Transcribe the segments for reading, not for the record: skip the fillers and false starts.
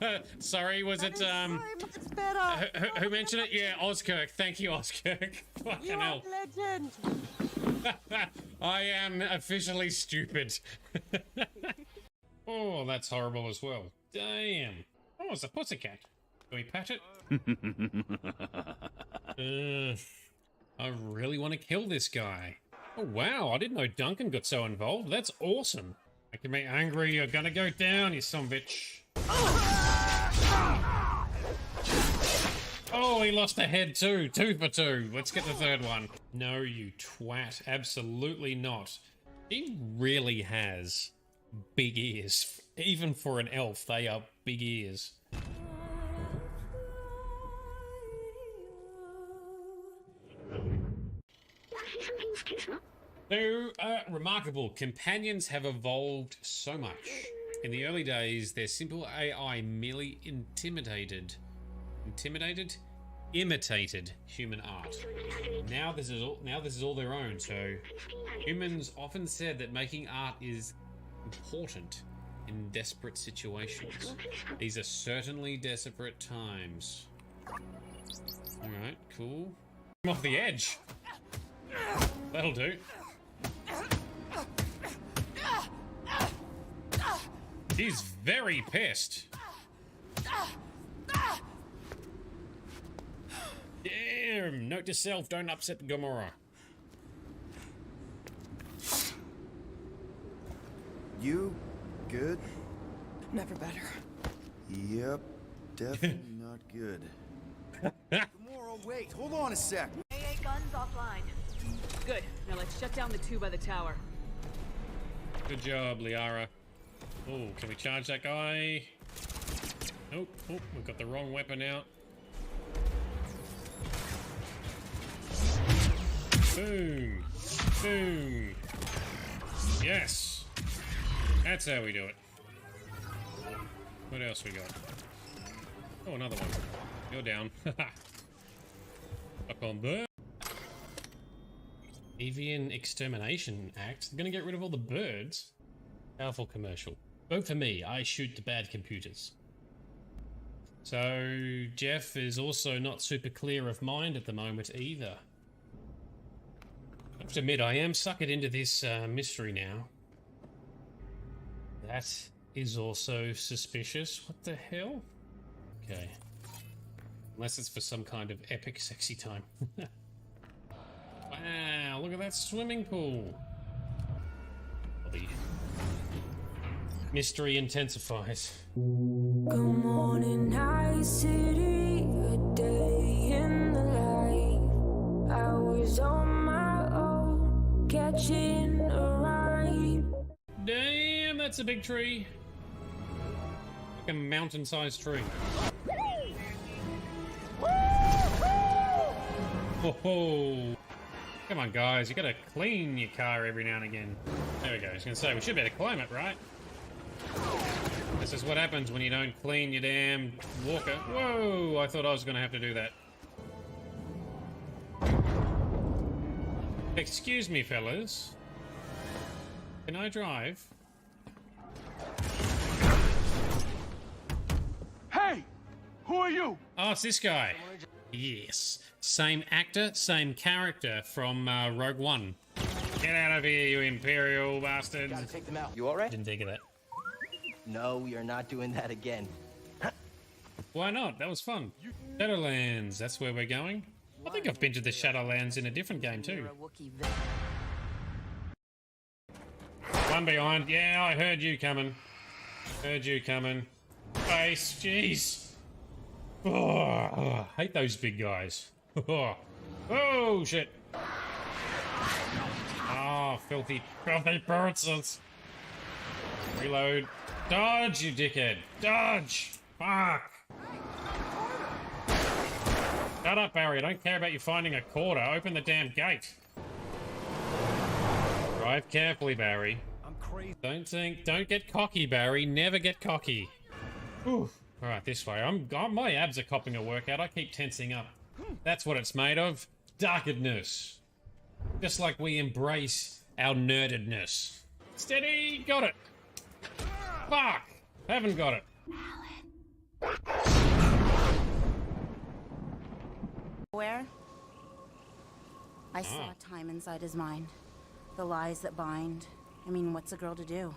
Ozkirk. Sorry, was it who mentioned it? Yeah, Ozkirk. Thank you, Ozkirk. Fucking hell. Legend. I am officially stupid. Oh, that's horrible as well. Damn. Oh, it's a pussycat. Can we pat it? I really want to kill this guy. Oh, wow. I didn't know Duncan got so involved. That's awesome. Making me angry. You're gonna go down, you son of a bitch. Oh, he lost a head too. 2 for 2. Let's get the third one. No, you twat. Absolutely not. He really has big ears. Even for an elf, they are big ears. So, remarkable. Companions have evolved so much. In the early days, their simple AI merely imitated human art. Now this is all their own. So, humans often said that making art is important in desperate situations. These are certainly desperate times. All right, cool. I'm off the edge. That'll do. He's very pissed. Damn, note to self, don't upset the Gomorrah. You good? Never better. Yep, definitely not good. Gomorrah, wait, hold on a sec. AA guns offline. Good. Now let's shut down the 2 by the tower. Good job, Liara. Oh, can we charge that guy? Nope. Oh, we've got the wrong weapon out. Boom. Boom. Yes. That's how we do it. What else we got? Oh, another one. You're down. Up on there. Avian Extermination Act. They're gonna get rid of all the birds. Powerful commercial. Vote for me. I shoot the bad computers. So, Jeff is also not super clear of mind at the moment either. I have to admit, I am suckered into this mystery now. That is also suspicious. What the hell? Okay. Unless it's for some kind of epic sexy time. Wow, look at that swimming pool. The mystery intensifies. Good morning, night city, a day in the life. I was on my own, catching a ride. Damn, that's a big tree. Like a mountain-sized tree. Whoa! Come on, guys, you gotta clean your car every now and again. There we go. I was gonna say, we should be able to climb it, right? This is what happens when you don't clean your damn walker. Whoa! I thought I was gonna have to do that. Excuse me, fellas. Can I drive? Hey! Who are you? Oh, it's this guy. Yes. Same actor, same character from Rogue One. Get out of here, you Imperial bastards. Gotta take them out. You alright? Didn't think of that. No, we are not doing that again. Why not? That was fun. Shadowlands, that's where we're going. I think I've been to the Shadowlands in a different game too. One behind. Yeah, I heard you coming. Heard you coming. Face, jeez. Oh, I hate those big guys. Oh, shit. Oh, filthy birds. Reload. Dodge, you dickhead. Dodge. Fuck. Shut up, Barry. I don't care about you finding a quarter. Open the damn gate. Drive carefully, Barry. I'm crazy. Don't get cocky, Barry. Never get cocky. Ooh. All right, this way. My abs are copping a workout. I keep tensing up. That's what it's made of. Darkedness. Just like we embrace our nerdedness. Steady. Got it. Fuck. Haven't got it. Where? I saw time inside his mind. The lies that bind. I mean, what's a girl to do?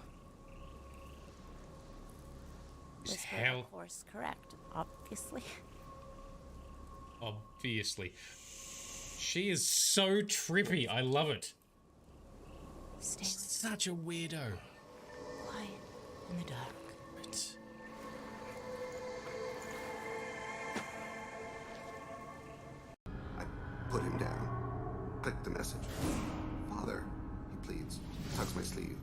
Whisper, Hell. of course, correct. Obviously. Obviously. She is so trippy. I love it. Stay with Such a weirdo. quiet in the dark. I put him down. Click the message. Father, he pleads. Tugs my sleeve.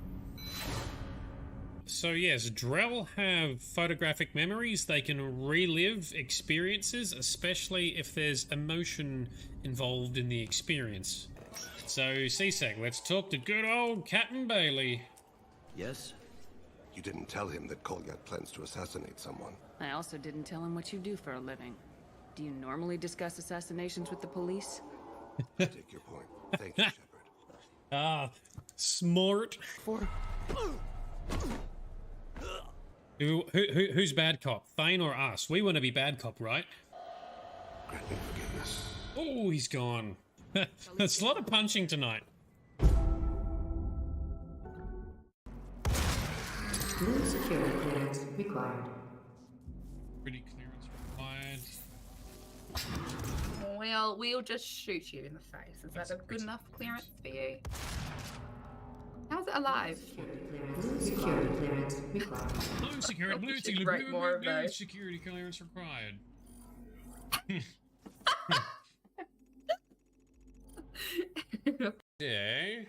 So yes, Drell have photographic memories. They can relive experiences, especially if there's emotion involved in the experience. So, CSEC, let's talk to good old Captain Bailey. Yes? You didn't tell him that Kolyak plans to assassinate someone. I also didn't tell him what you do for a living. Do you normally discuss assassinations with the police? I take your point. Thank you, Shepard. Ah, smart. Who's bad cop? Thane or us? We want to be bad cop, right? Grant me forgiveness. Oh, he's gone. There's a lot of punching tonight. Blue security clearance required. Pretty clearance required. Well, we'll just shoot you in the face. Is that a good enough clearance for you? How's it alive? Blue security clearance required. Blue security, We should write more of blue those. security clearance required. Yeah.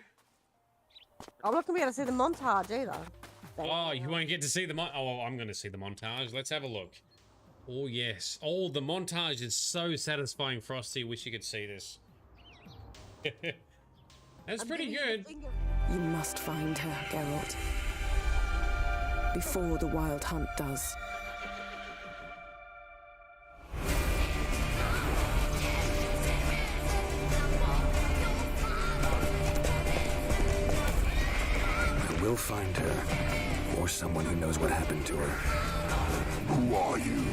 I'm not gonna be able to see the montage either. Oh, you won't get to see the oh, I'm going to see the montage. Let's have a look. Oh, yes. Oh, the montage is so satisfying, Frosty. Wish you could see this. That's pretty good. You must find her, Geralt. Before the Wild Hunt does. I will find her, or someone who knows what happened to her. Who are you?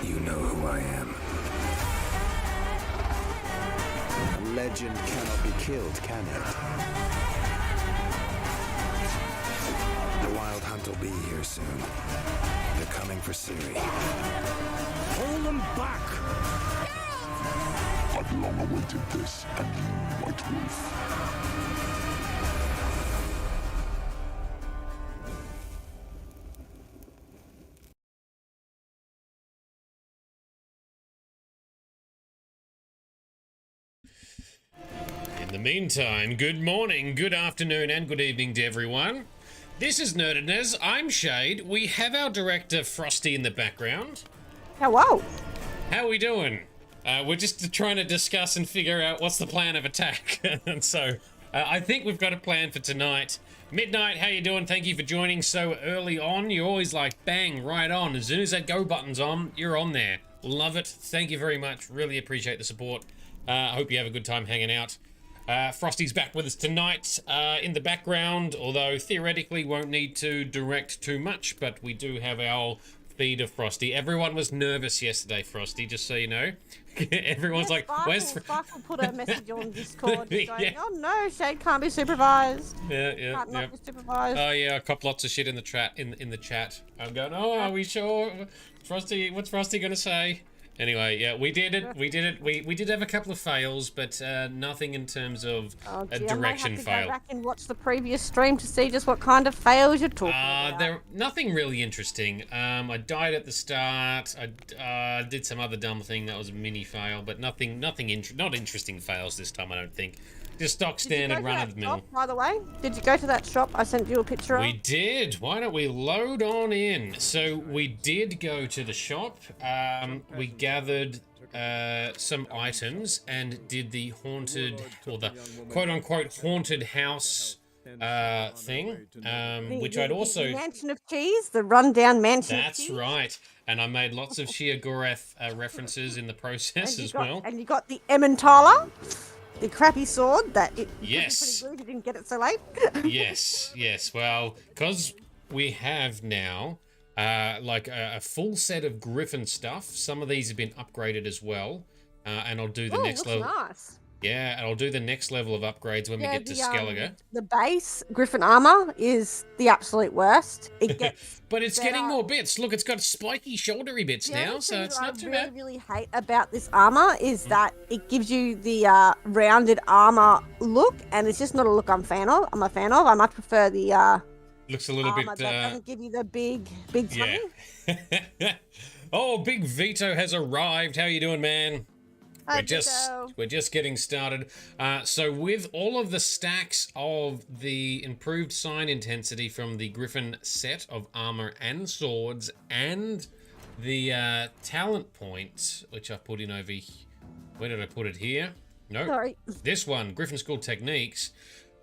You know who I am. A legend cannot be killed, can it? The Wild Hunt will be here soon. They're coming for Ciri. Hold them back! I've long awaited this, and you, White Wolf. In the meantime, good morning, good afternoon, and good evening to everyone. This is Nerdedness. I'm Shade. We have our director, Frosty, in the background. Hello. How are we doing? We're just trying to discuss and figure out what's the plan of attack. And so, I think we've got a plan for tonight. Midnight, how you doing? Thank you for joining so early on. You're always like, bang, right on. As soon as that go button's on, you're on there. Love it. Thank you very much. Really appreciate the support. I hope you have a good time hanging out. Frosty's back with us tonight in the background, although theoretically won't need to direct too much, but we do have our feed of Frosty. Everyone was nervous yesterday, Frosty, just so you know. Everyone's like, where's... Sparkle put a message on Discord going, Yeah. oh no, Shade can't be supervised. Yeah. Can't not be supervised. Oh yeah, I cop lots of shit in the chat. In the chat, I'm going. Oh, are we sure? Frosty, what's Frosty gonna say? Anyway, yeah, we did it. We did have a couple of fails, but nothing in terms of a direction I might have to fail. go back and watch the previous stream to see just what kind of fails you're talking about. There nothing really interesting. I died at the start. I did some other dumb thing that was a mini fail, but not interesting fails this time. I don't think. Just stock standard run of the mill. By the way, did you go to that shop I sent you a picture of? We did. Why don't we load on in? So we did go to the shop. We gathered some items and did the haunted, or the quote-unquote haunted house thing, which I'd also... The mansion of cheese, the rundown mansion That's of cheese. right. And I made lots of Shia Goreth references in the process as well. And you got the Emmentaler, the crappy sword that it Yes. pretty good you didn't get it so late. Yes. Well, because we have now like a full set of Griffin stuff. Some of these have been upgraded as well, and I'll do the next level. Nice. Yeah, and I'll do the next level of upgrades when we get to Skellige. The base Griffin armor is the absolute worst. It gets but it's better. getting more bits. Look, it's got spiky shouldery bits now, so it's not too bad. What I really hate about this armor is that it gives you the rounded armor look, and it's just not a look I'm a fan of. I much prefer the looks a little armor bit. that doesn't give you the big tummy. Yeah. Oh, Big Vito has arrived. How you doing, man? We're just getting started. So with all of the stacks of the improved sign intensity from the Griffin set of armor and swords, and the talent points, which I put in over. Where did I put it here? No, Sorry. This one, Griffin School Techniques.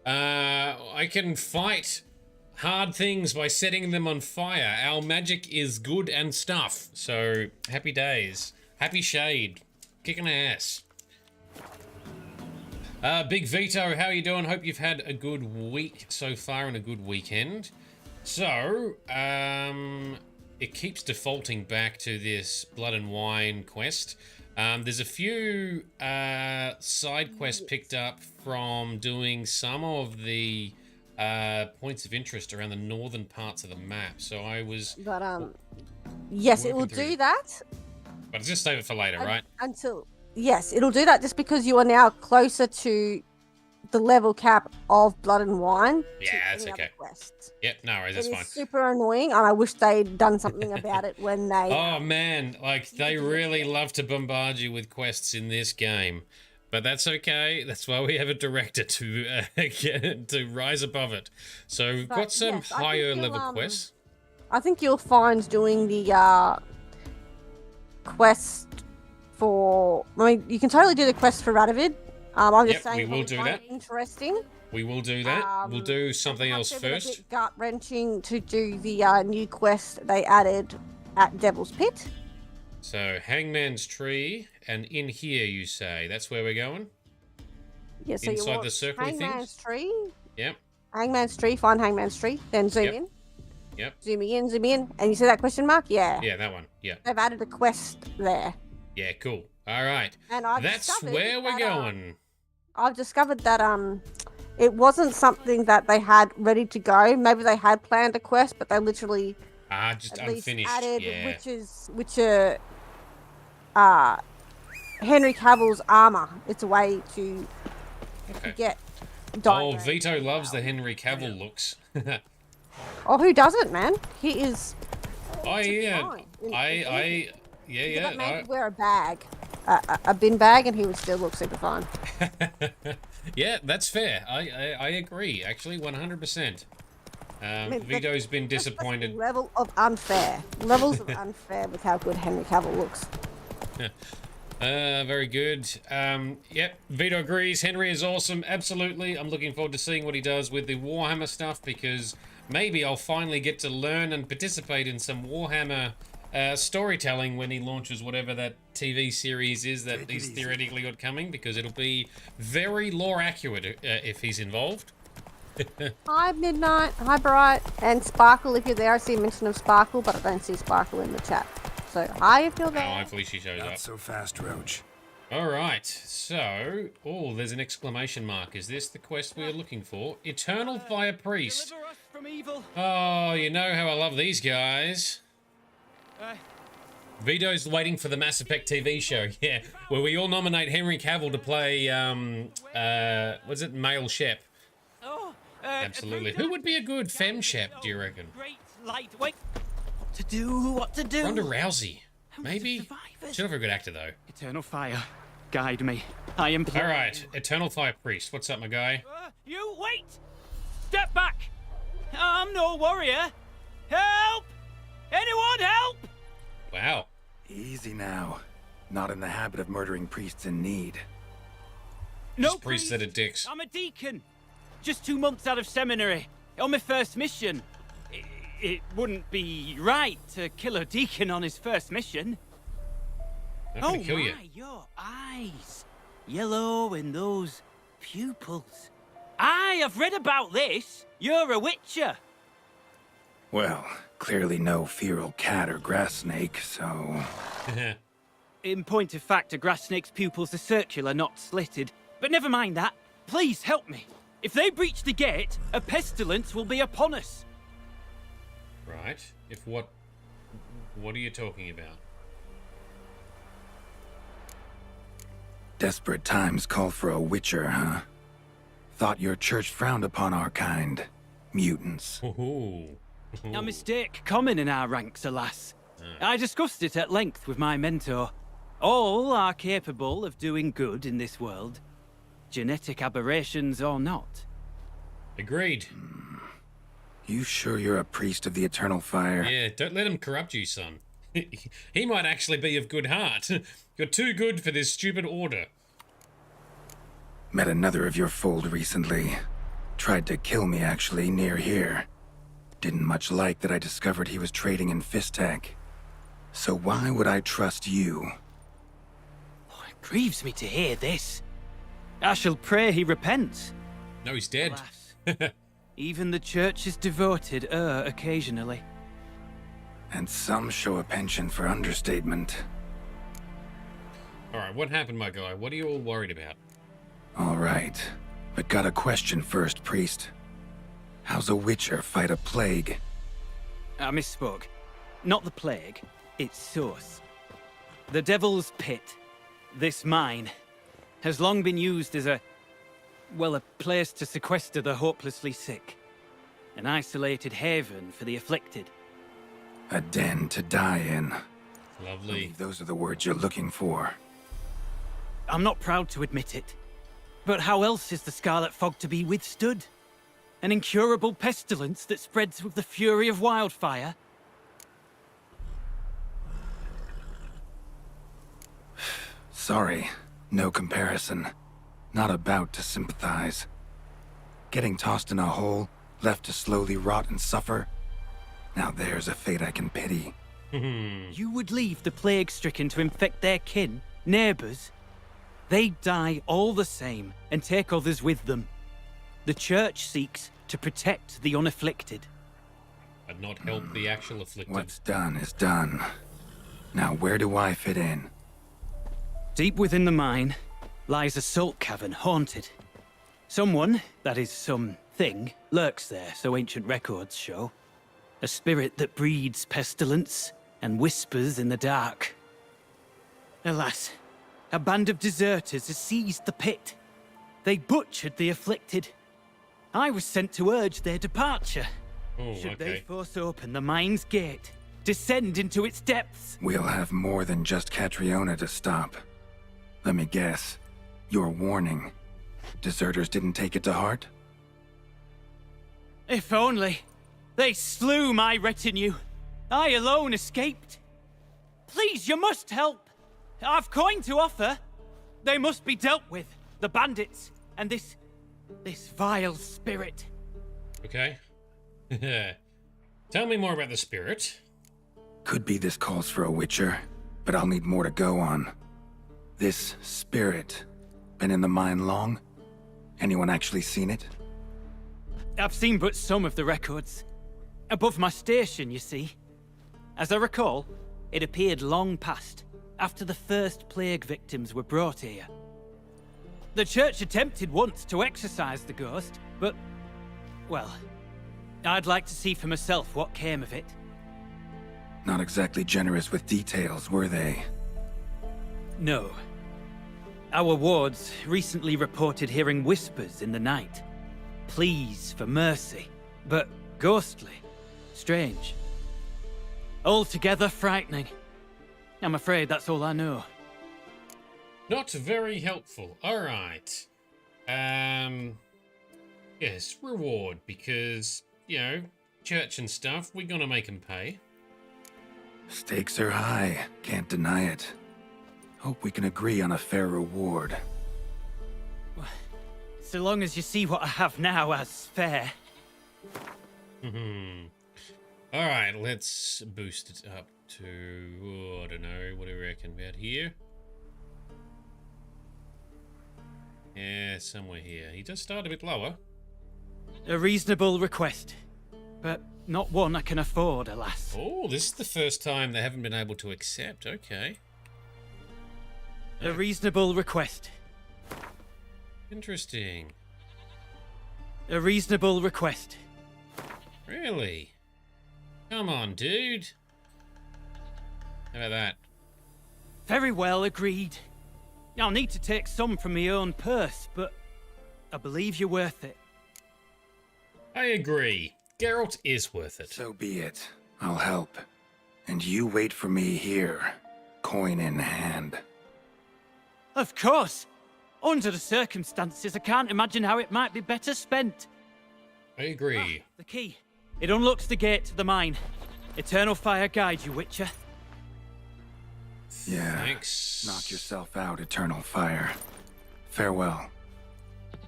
I can fight hard things by setting them on fire. Our magic is good and stuff. So happy days, happy shade. Kicking ass. Big Vito, how you doing? Hope you've had a good week so far and a good weekend. So, it keeps defaulting back to this Blood and Wine quest. There's a few side quests picked up from doing some of the points of interest around the northern parts of the map. So I was... But, yes, it will do that. But just save it for later, right? Yes, it'll do that just because you are now closer to the level cap of Blood and Wine. Yeah, that's okay. Yep, no worries, that's fine. It's super annoying, and I wish they'd done something about it when they... Oh, man, like, they really love to bombard you with quests in this game. But that's okay. That's why we have a director to rise above it. So we've got some higher level quests. I think you'll find doing the quest for... I mean, you can totally do the quest for Radovid. I'm just saying we will do that. Interesting. We will do that. We'll do something else first. It's a bit gut-wrenching to do the new quest they added at Devil's Pit. So, Hangman's Tree, and in here, you say. That's where we're going? Yeah, so inside the circle things? Hangman's Tree. Yep. Hangman's Tree, find Hangman's Tree, then zoom in. Yep. Zoom in, and you see that question mark? Yeah. Yeah, that one. Yeah. They've added a quest there. Yeah, cool. All right. And that's where we're going. I've discovered that it wasn't something that they had ready to go. Maybe they had planned a quest, but they literally just unfinished. Added, which are Henry Cavill's armor. It's a way to get. Oh, Vito loves the Henry Cavill looks. Oh, who doesn't, man? He is. Oh yeah, That man could wear a bag, a bin bag, and he would still look super fine. Yeah, that's fair. I agree. Actually, 100%. Vito's been disappointed. Levels of unfair with how good Henry Cavill looks. Very good. Yep, Vito agrees. Henry is awesome. Absolutely. I'm looking forward to seeing what he does with the Warhammer stuff, because maybe I'll finally get to learn and participate in some Warhammer storytelling when he launches whatever that TV series is that he's theoretically got coming, because it'll be very lore accurate if he's involved. Hi, Midnight. Hi, Bright. And Sparkle, if you're there. I see a mention of Sparkle, but I don't see Sparkle in the chat. So, hi if you're there. Oh, hopefully she shows up. Not so fast, Roach. All right. So, there's an exclamation mark. Is this the quest we are looking for? Eternal Fire Priest. Deliver us from evil. Oh, you know how I love these guys. Vito's waiting for the Mass Effect TV show, yeah, where we all nominate Henry Cavill to play, what's it, male Shep. Absolutely. Who would be a good femme Shep, do you reckon? Great light. Wait. What to do? Ronda Rousey. Maybe? She's not a very good actor, though. Eternal fire, guide me. I implore. All right, Eternal Fire Priest. What's up, my guy? You wait! Step back! I'm no warrior. Help! Anyone help! Wow. Easy now. Not in the habit of murdering priests in need. No priests that are dicks. I'm a deacon. Just 2 months out of seminary. On my first mission. It wouldn't be right to kill a deacon on his first mission. I'm gonna kill you. Your eyes. Yellow in those pupils. I have read about this. You're a witcher. Well, clearly no feral cat or grass snake, so... In point of fact, a grass snake's pupils are circular, not slitted. But never mind that. Please help me. If they breach the gate, a pestilence will be upon us. Right. If what? What are you talking about? Desperate times call for a witcher, huh? Thought your church frowned upon our kind. Mutants. A mistake common in our ranks, alas. I discussed it at length with my mentor. All are capable of doing good in this world. Genetic aberrations or not. Agreed. You sure you're a priest of the eternal fire? Yeah, don't let him corrupt you, son. He might actually be of good heart. You're too good for this stupid order. Met another of your fold recently. Tried to kill me, actually, near here. Didn't much like that I discovered he was trading in Fistek. So why would I trust you? Oh, it grieves me to hear this. I shall pray he repents. No, he's dead. Alas, even the church is devoted occasionally. And some show a penchant for understatement. Alright, what happened, my guy? What are you all worried about? Alright, but got a question first, priest. How's a witcher fight a plague? I misspoke. Not the plague, its source. The Devil's Pit, this mine, has long been used as a place to sequester the hopelessly sick. An isolated haven for the afflicted. A den to die in. Lovely. Those are the words you're looking for. I'm not proud to admit it, but how else is the Scarlet Fog to be withstood? An incurable pestilence that spreads with the fury of wildfire? Sorry, no comparison. Not about to sympathize. Getting tossed in a hole, left to slowly rot and suffer? Now there's a fate I can pity. You would leave the plague-stricken to infect their kin, neighbors? They die all the same and take others with them. The church seeks to protect the unafflicted. But not help the actual afflicted. What's done is done. Now where do I fit in? Deep within the mine lies a salt cavern haunted. Someone, that is something, lurks there, so ancient records show. A spirit that breeds pestilence and whispers in the dark. Alas, a band of deserters has seized the pit. They butchered the afflicted. I was sent to urge their departure. Should they force open the mine's gate, descend into its depths? We'll have more than just Catriona to stop. Let me guess. Your warning. Deserters didn't take it to heart? If only. They slew my retinue. I alone escaped. Please, you must help. I've coin to offer. They must be dealt with. The bandits and this vile spirit. Okay. Tell me more about the spirit. Could be this calls for a witcher, but I'll need more to go on. This spirit, been in the mine long? Anyone actually seen it? I've seen but some of the records. Above my station, you see. As I recall, it appeared long past, after the first plague victims were brought here. The church attempted once to exorcise the ghost, but, well, I'd like to see for myself what came of it. Not exactly generous with details, were they? No. Our wards recently reported hearing whispers in the night. Pleas for mercy, but ghostly. Strange. Altogether frightening. I'm afraid that's all I know. Not very helpful. Alright. Yes, reward, because, you know, church and stuff, we're gonna make them pay. Stakes are high, can't deny it. Hope we can agree on a fair reward. So long as you see what I have now as fair. Alright, let's boost it up to, I don't know, what do you reckon, about here? Yeah, somewhere here. He does start a bit lower. A reasonable request. but not one I can afford, alas. Oh, this is the first time they haven't been able to accept. Okay. A reasonable request. Interesting. A reasonable request. Really? Come on, dude. How about that? Very well, agreed. I'll need to take some from my own purse, but I believe you're worth it. I agree. Geralt is worth it. So be it. I'll help. And you wait for me here, coin in hand. Of course. Under the circumstances, I can't imagine how it might be better spent. I agree. The key. It unlocks the gate to the mine. Eternal fire guide you, Witcher. Yeah. Thanks. Knock yourself out, Eternal Fire. Farewell.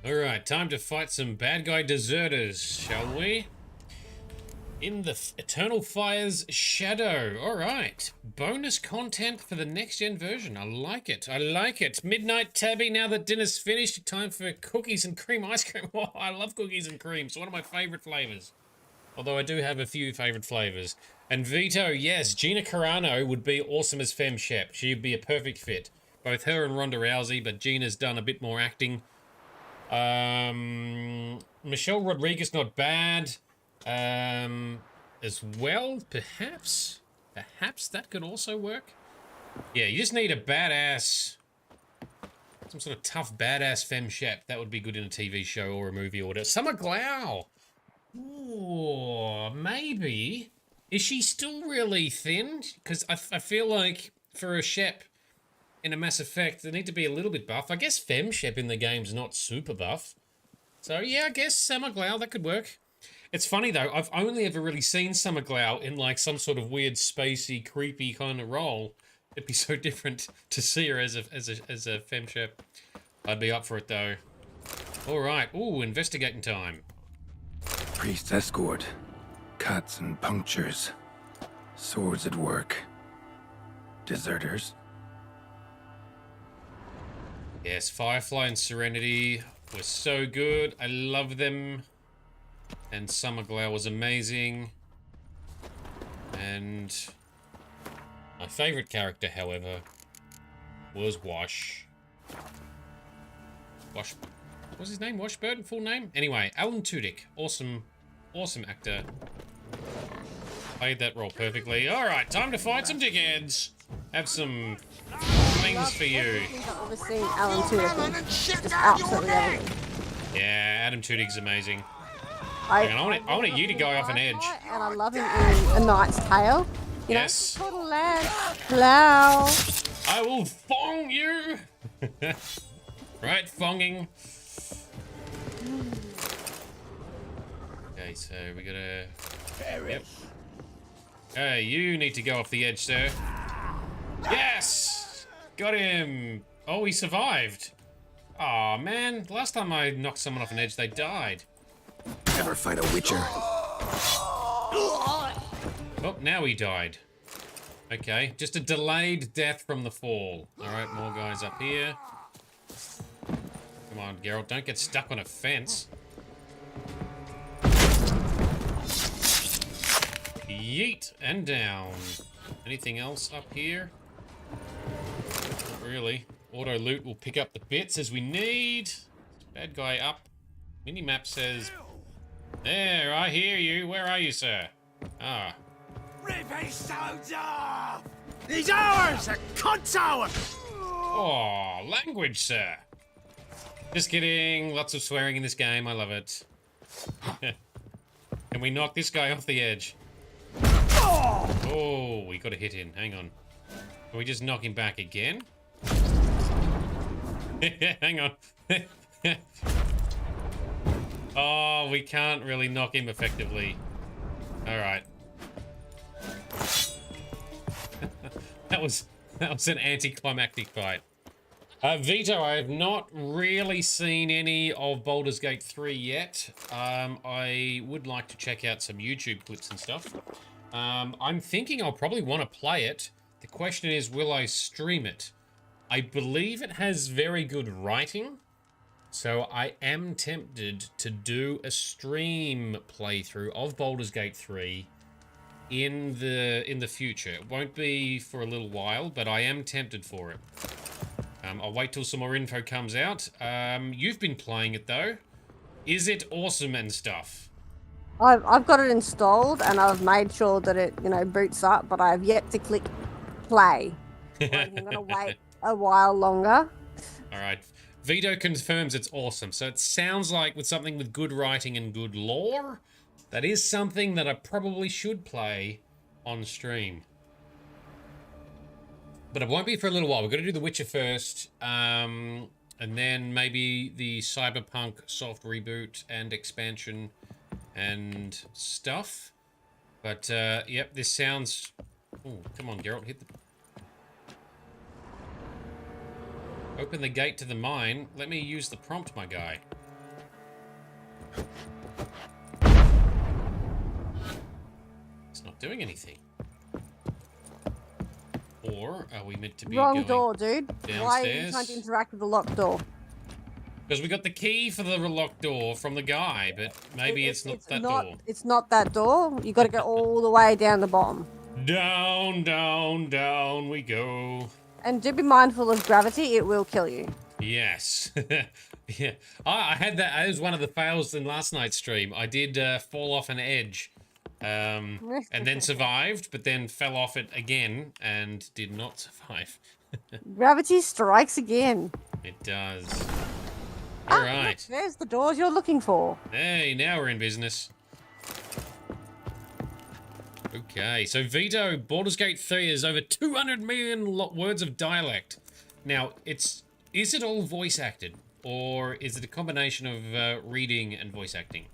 Alright, time to fight some bad guy deserters, shall we? In the Eternal Fire's shadow. Alright. Bonus content for the next-gen version. I like it. I like it. Midnight Tabby, now that dinner's finished, time for cookies and cream ice cream. Oh, I love cookies and cream. It's one of my favourite flavours. Although I do have a few favourite flavours. And Vito, yes, Gina Carano would be awesome as Femme Shep. She'd be a perfect fit. Both her and Ronda Rousey, but Gina's done a bit more acting. Michelle Rodriguez, not bad. As well, perhaps that could also work. Yeah, you just need a badass, some sort of tough badass Femme Shep. That would be good in a TV show or a movie or whatever. Summer Glau. Ooh, maybe. Is she still really thin? Because I feel like for a Shep in a Mass Effect, they need to be a little bit buff. I guess Femme Shep in the game's not super buff. So yeah, I guess Summer Glau, that could work. It's funny though, I've only ever really seen Summer Glau in like some sort of weird, spacey, creepy kind of role. It'd be so different to see her as a Femme Shep. I'd be up for it though. Alright, ooh, investigating time. Priest escort. Cuts and punctures. Swords at work. Deserters. Yes, Firefly and Serenity were so good. I love them. And Summer Glau was amazing. And my favourite character, however, was Wash. What was his name? Washburn, full name? Anyway, Alan Tudyk. Awesome actor. Played that role perfectly. Alright, time to fight some dickheads. Have some things for you. I've ever seen Alan Tudyk. Just absolutely everything. Yeah, Adam Tudyk's amazing. I want you to go off an edge. And I love him in A Knight's Tale. You Yes. know, total land. Hello. I will thong you. Right, thonging. Okay, so we gotta. Yep. Hey, you need to go off the edge, sir. Yes! Got him! Oh, he survived. Aw, man. Last time I knocked someone off an edge, they died. Never fight a Witcher. Oh, now he died. Okay, just a delayed death from the fall. Alright, more guys up here. Come on, Geralt, don't get stuck on a fence. Yeet, and down. Anything else up here? Not really. Auto loot will pick up the bits as we need. Bad guy up. Minimap says... There, I hear you. Where are you, sir? Ah. Rip his stones off! He's ours! A cunt's ours! Oh, language, sir. Just kidding. Lots of swearing in this game. I love it. Can we knock this guy off the edge? Oh, we got a hit in. Hang on. Can we just knock him back again? Hang on. Oh, we can't really knock him effectively. Alright. That was an anticlimactic fight. Vito, I have not really seen any of Baldur's Gate 3 yet. I would like to check out some YouTube clips and stuff. I'm thinking I'll probably want to play it. The question is, will I stream it? I believe it has very good writing. So I am tempted to do a stream playthrough of Baldur's Gate 3 in the future. It won't be for a little while, but I am tempted for it. I'll wait till some more info comes out. You've been playing it though. Is it awesome and stuff? I've got it installed and I've made sure that it, you know, boots up, but I have yet to click play. I'm gonna wait a while longer. All right. Vito confirms it's awesome. So it sounds like with something with good writing and good lore, that is something that I probably should play on stream. But it won't be for a little while. We've got to do The Witcher first, and then maybe the Cyberpunk soft reboot and expansion and stuff. But, yep, this sounds... Oh, come on, Geralt, hit the... Open the gate to the mine. Let me use the prompt, my guy. It's not doing anything. Or are we meant to be Wrong going door, dude. downstairs? Why are you trying to interact with the locked door? Because we got the key for the locked door from the guy, but maybe it's not that door. It's not that door. You got to go all the way down the bottom. Down, down, down we go. And do be mindful of gravity. It will kill you. Yes. Yeah. I had that as one of the fails in last night's stream. I did fall off an edge. And then survived, but then fell off it again and did not survive. Gravity strikes again. It does. All right. Look, there's the doors you're looking for. Hey, now we're in business. Okay, so Vito, Baldur's Gate 3 is over 200 million words of dialect. Now, is it all voice acted? Or is it a combination of reading and voice acting?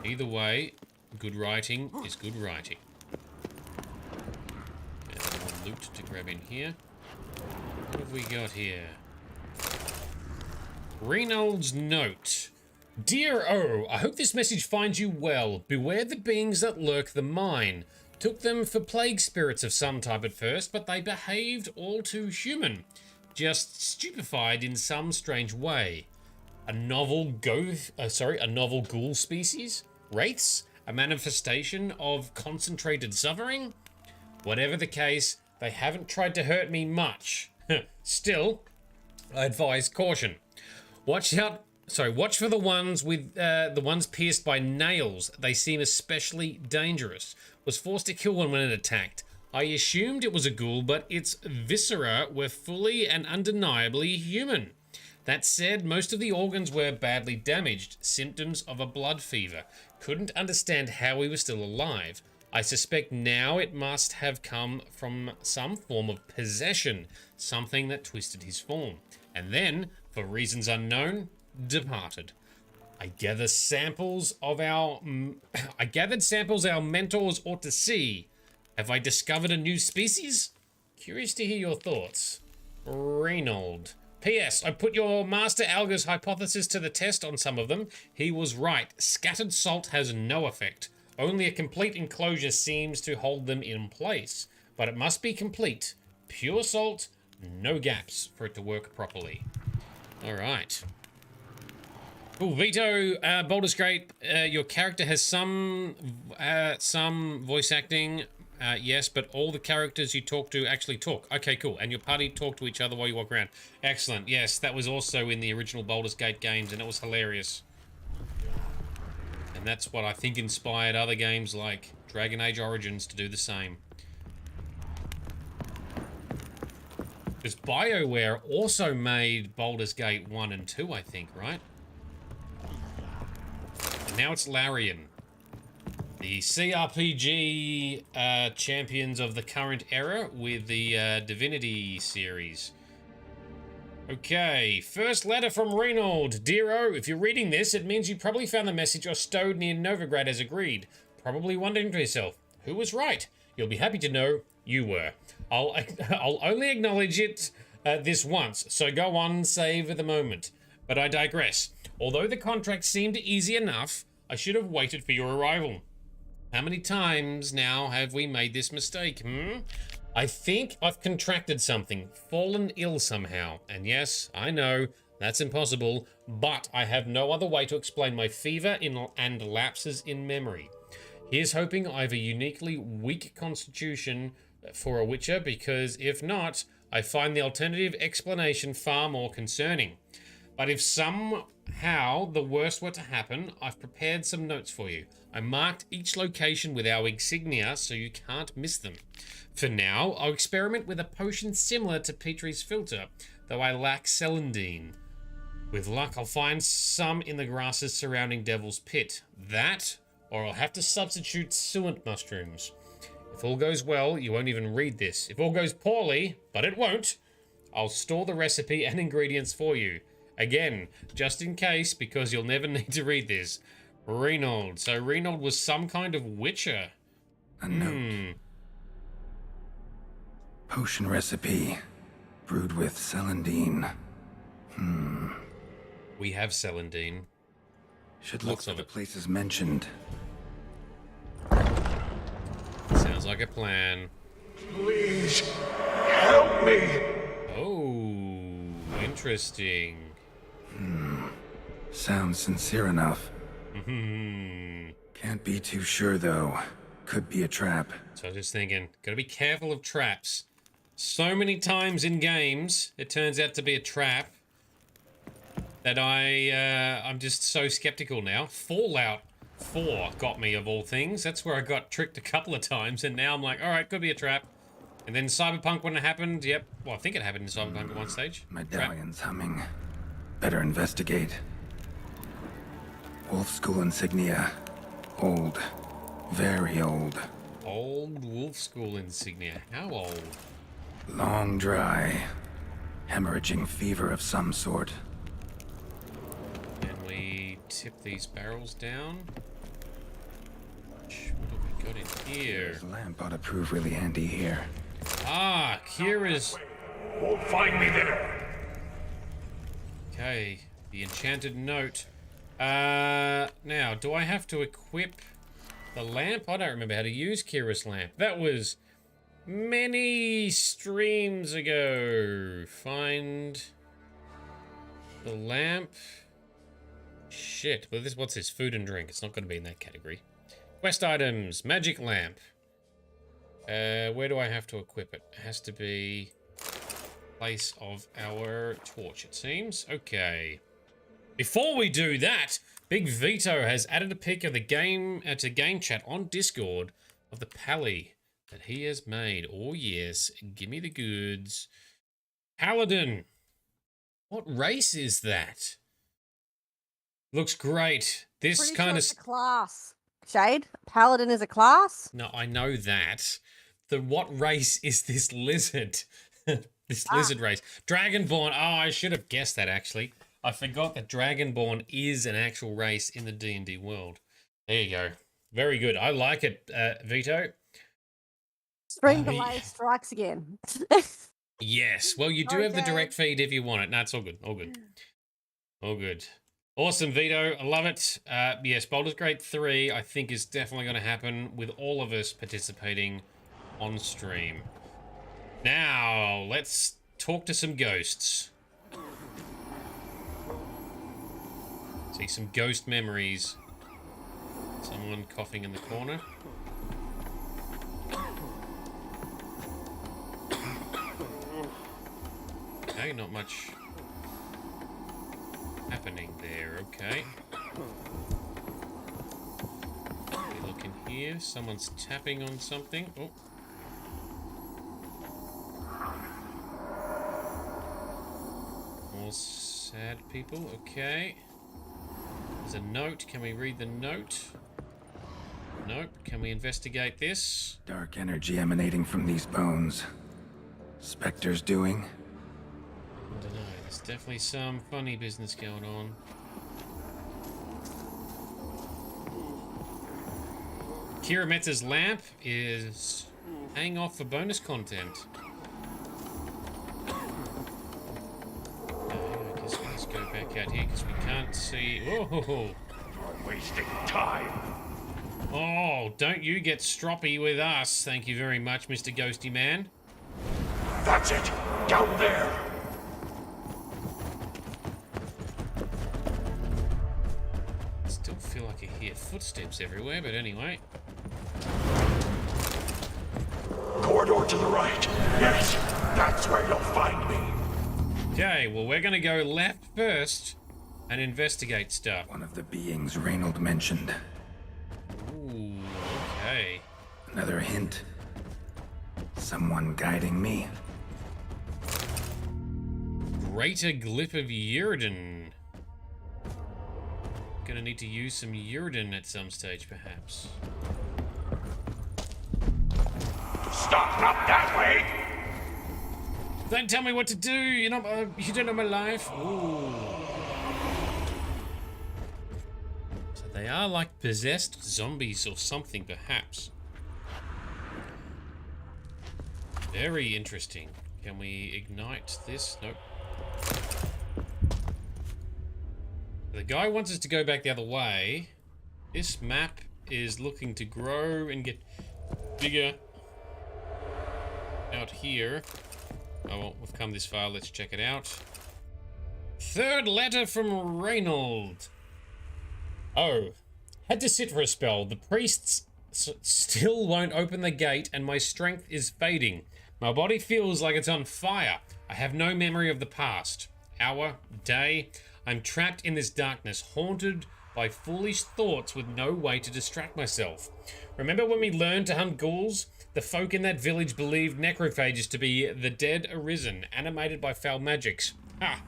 Either way, good writing is good writing. There's more loot to grab in here. What have we got here? Reynolds' note. Dear O, I hope this message finds you well. Beware the beings that lurk the mine. Took them for plague spirits of some type at first, but they behaved all too human. Just stupefied in some strange way. A novel ghoul species? Wraiths? A manifestation of concentrated suffering? Whatever the case, they haven't tried to hurt me much. Still, I advise caution. Watch for the ones with the ones pierced by nails. They seem especially dangerous. Was forced to kill one when it attacked. I assumed it was a ghoul, but its viscera were fully and undeniably human. That said, most of the organs were badly damaged, symptoms of a blood fever. Couldn't understand how he was still alive. I suspect now it must have come from some form of possession, something that twisted his form. And then, for reasons unknown, departed. I gathered samples our mentors ought to see. Have I discovered a new species? Curious to hear your thoughts. Reynold. P.S. I put your Master Alga's hypothesis to the test on some of them. He was right. Scattered salt has no effect. Only a complete enclosure seems to hold them in place. But it must be complete. Pure salt, no gaps for it to work properly. Alright. Cool, Vito, Baldur's Gate, your character has some voice acting, yes, but all the characters you talk to actually talk. Okay, cool, and your party talk to each other while you walk around. Excellent, yes, that was also in the original Baldur's Gate games, and it was hilarious. And that's what I think inspired other games like Dragon Age Origins to do the same. Because BioWare also made Baldur's Gate 1 and 2, I think, right? Now it's Larian. The CRPG champions of the current era with the Divinity series. Okay, first letter from Reynold. Dear O, if you're reading this, it means you probably found the message or stowed near Novigrad as agreed. Probably wondering to yourself, who was right? You'll be happy to know you were. I'll only acknowledge it this once, so go on, save the moment. But I digress. Although the contract seemed easy enough, I should have waited for your arrival. How many times now have we made this mistake, I think I've contracted something, fallen ill somehow. And yes, I know, that's impossible, but I have no other way to explain my fever and lapses in memory. Here's hoping I have a uniquely weak constitution for a witcher, because if not, I find the alternative explanation far more concerning. But if somehow the worst were to happen, I've prepared some notes for you. I marked each location with our insignia so you can't miss them. For now, I'll experiment with a potion similar to Petrie's filter, though I lack celandine. With luck, I'll find some in the grasses surrounding Devil's Pit. That, or I'll have to substitute suet mushrooms. If all goes well, you won't even read this. If all goes poorly, but it won't, I'll store the recipe and ingredients for you. Again, just in case, because you'll never need to read this. Reynold. So Reynold was some kind of witcher. A note. Potion recipe. Brewed with celandine. We have celandine. Should look for the places mentioned. Sounds like a plan. Please, help me. Oh, interesting. Sounds sincere enough. Can't be too sure, though. Could be a trap. So I was just thinking, gotta be careful of traps. So many times in games, it turns out to be a trap that I'm just so skeptical now. Fallout 4 got me, of all things. That's where I got tricked a couple of times, and now I'm like, alright, could be a trap. And then Cyberpunk, when it happened, yep. Well, I think it happened in Cyberpunk at one stage. Medallion's humming. Better investigate. Wolf School insignia. Old. Very old. Old Wolf School insignia. How old? Long dry. Hemorrhaging fever of some sort. Can we tip these barrels down? What have we got in here? This lamp ought to prove really handy here. Ah, Kira's... Won't find me there. Okay, the enchanted note. Now, do I have to equip the lamp? I don't remember how to use Kira's lamp. That was many streams ago. Find the lamp. Shit, well, what's this? Food and drink. It's not going to be in that category. Quest items. Magic lamp. Where do I have to equip it? It has to be place of our torch, it seems. Okay. Before we do that, Big Vito has added a pic of the game to game chat on Discord of the pally that he has made. Oh yes, give me the goods. Paladin. What race is that? Looks great. This Pretty kind sure of it's a class. Shade, Paladin is a class. No, I know that. What race is this lizard? This lizard race. Dragonborn. Oh, I should have guessed that, actually. I forgot that Dragonborn is an actual race in the D&D world. There you go. Very good. I like it, Vito. Stream delay strikes again. Yes. Well, you do have the direct feed if you want it. No, it's all good. All good. All good. Awesome, Vito. I love it. Yes, Baldur's Gate 3, I think, is definitely going to happen with all of us participating on stream. Now, let's talk to some ghosts. See some ghost memories. Someone coughing in the corner. Okay, not much happening there. Okay. We look in here. Someone's tapping on something. Oh. More sad people. Okay. There's a note. Can we read the note? Nope. Can we investigate this? Dark energy emanating from these bones. Spectres doing? I don't know. There's definitely some funny business going on. Kira Metz's lamp is paying off for bonus content. I guess we just go back out here because we can't see. Whoa! You're wasting time. Oh, don't you get stroppy with us. Thank you very much, Mr. Ghosty Man. That's it. Down there. Still feel like I hear footsteps everywhere, but anyway. Corridor to the right. Yes, that's where you'll find me. Okay, well, we're gonna go left first and investigate stuff. One of the beings Reynold mentioned. Ooh, okay. Another hint. Someone guiding me. Greater Glyph of Uridan. Gonna need to use some Uridan at some stage, perhaps. Stop, not that way. Don't tell me what to do. You don't know my life. Ooh. So they are like possessed zombies or something, perhaps. Very interesting. Can we ignite this? Nope. The guy wants us to go back the other way. This map is looking to grow and get bigger out here. Oh, well, we've come this far. Let's check it out. Third letter from Reynold. Oh, had to sit for a spell. The priests still won't open the gate and my strength is fading. My body feels like it's on fire. I have no memory of the past. Hour, day, I'm trapped in this darkness, haunted by foolish thoughts with no way to distract myself. Remember when we learned to hunt ghouls? The folk in that village believed necrophages to be the dead arisen, animated by foul magics. Ah,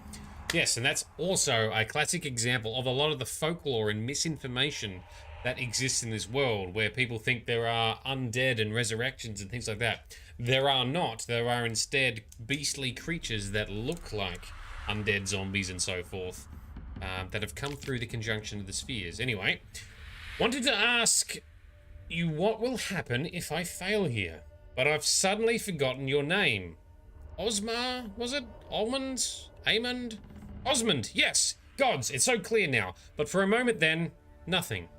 yes, and that's also a classic example of a lot of the folklore and misinformation that exists in this world, where people think there are undead and resurrections and things like that. There are not. There are instead beastly creatures that look like undead zombies and so forth, that have come through the conjunction of the spheres. Anyway, wanted to ask you what will happen if I fail here, but I've suddenly forgotten your name. Osmar, was it? Almond? Amond? Osmond, yes! Gods, it's so clear now. But for a moment then, nothing.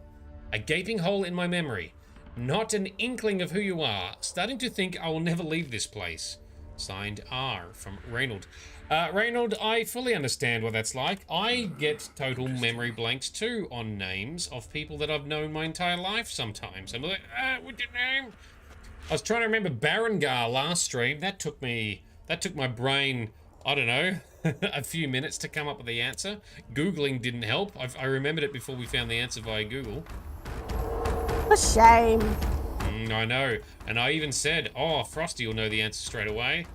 A gaping hole in my memory. Not an inkling of who you are. Starting to think I will never leave this place. Signed R from Reynold. Reynold, I fully understand what that's like. I get total memory blanks too on names of people that I've known my entire life sometimes. I'm like, what's your name? I was trying to remember Barangar last stream. That took my brain, I don't know, a few minutes to come up with the answer. Googling didn't help. I remembered it before we found the answer via Google. A shame. I know. And I even said, oh, Frosty will know the answer straight away.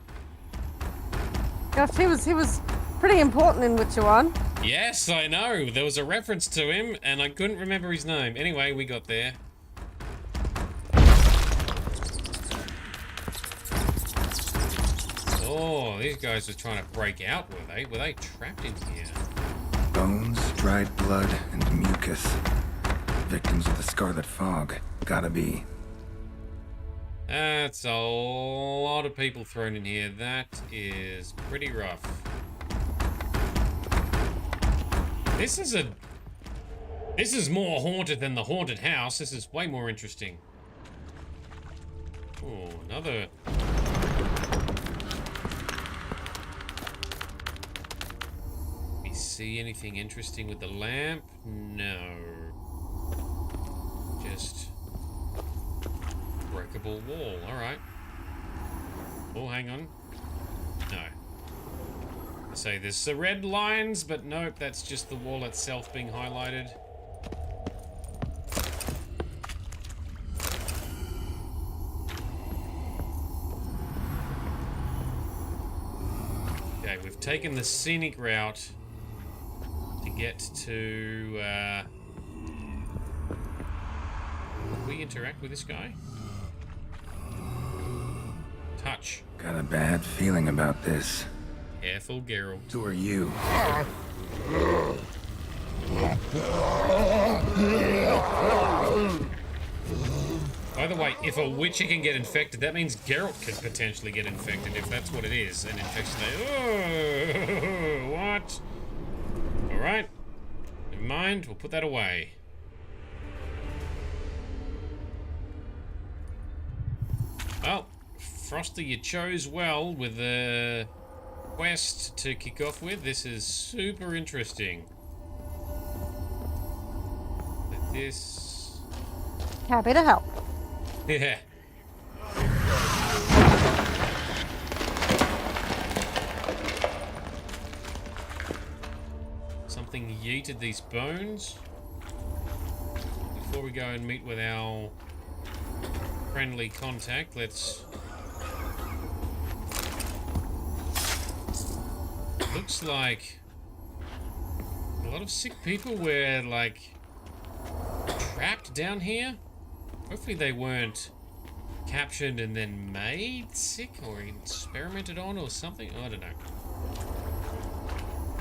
Gosh, he was pretty important in Witcher 1. Yes, I know. There was a reference to him, and I couldn't remember his name. Anyway, we got there. Oh, these guys were trying to break out, were they? Were they trapped in here? Bones, dried blood, and mucus. Victims of the Scarlet Fog. Gotta be. That's a lot of people thrown in here. That is pretty rough. This is more haunted than the haunted house. This is way more interesting. Oh, another. We see anything interesting with the lamp? No. Just breakable wall. All right. Oh, hang on. No. I say there's the red lines, but nope, that's just the wall itself being highlighted. Okay, we've taken the scenic route to get to, Can we interact with this guy? Touch. Got a bad feeling about this. Careful, Geralt. Who are you? By the way, if a Witcher can get infected, that means Geralt could potentially get infected, if that's what it is. An infection. Oh, what? Alright. Never mind, we'll put that away. Well, Frosty, you chose well with the quest to kick off with. This is super interesting. But this... Happy to help. Yeah. Something yeeted these bones. Before we go and meet with our friendly contact, let's... Looks like a lot of sick people were, like, trapped down here. Hopefully they weren't captured and then made sick or experimented on or something. I don't know.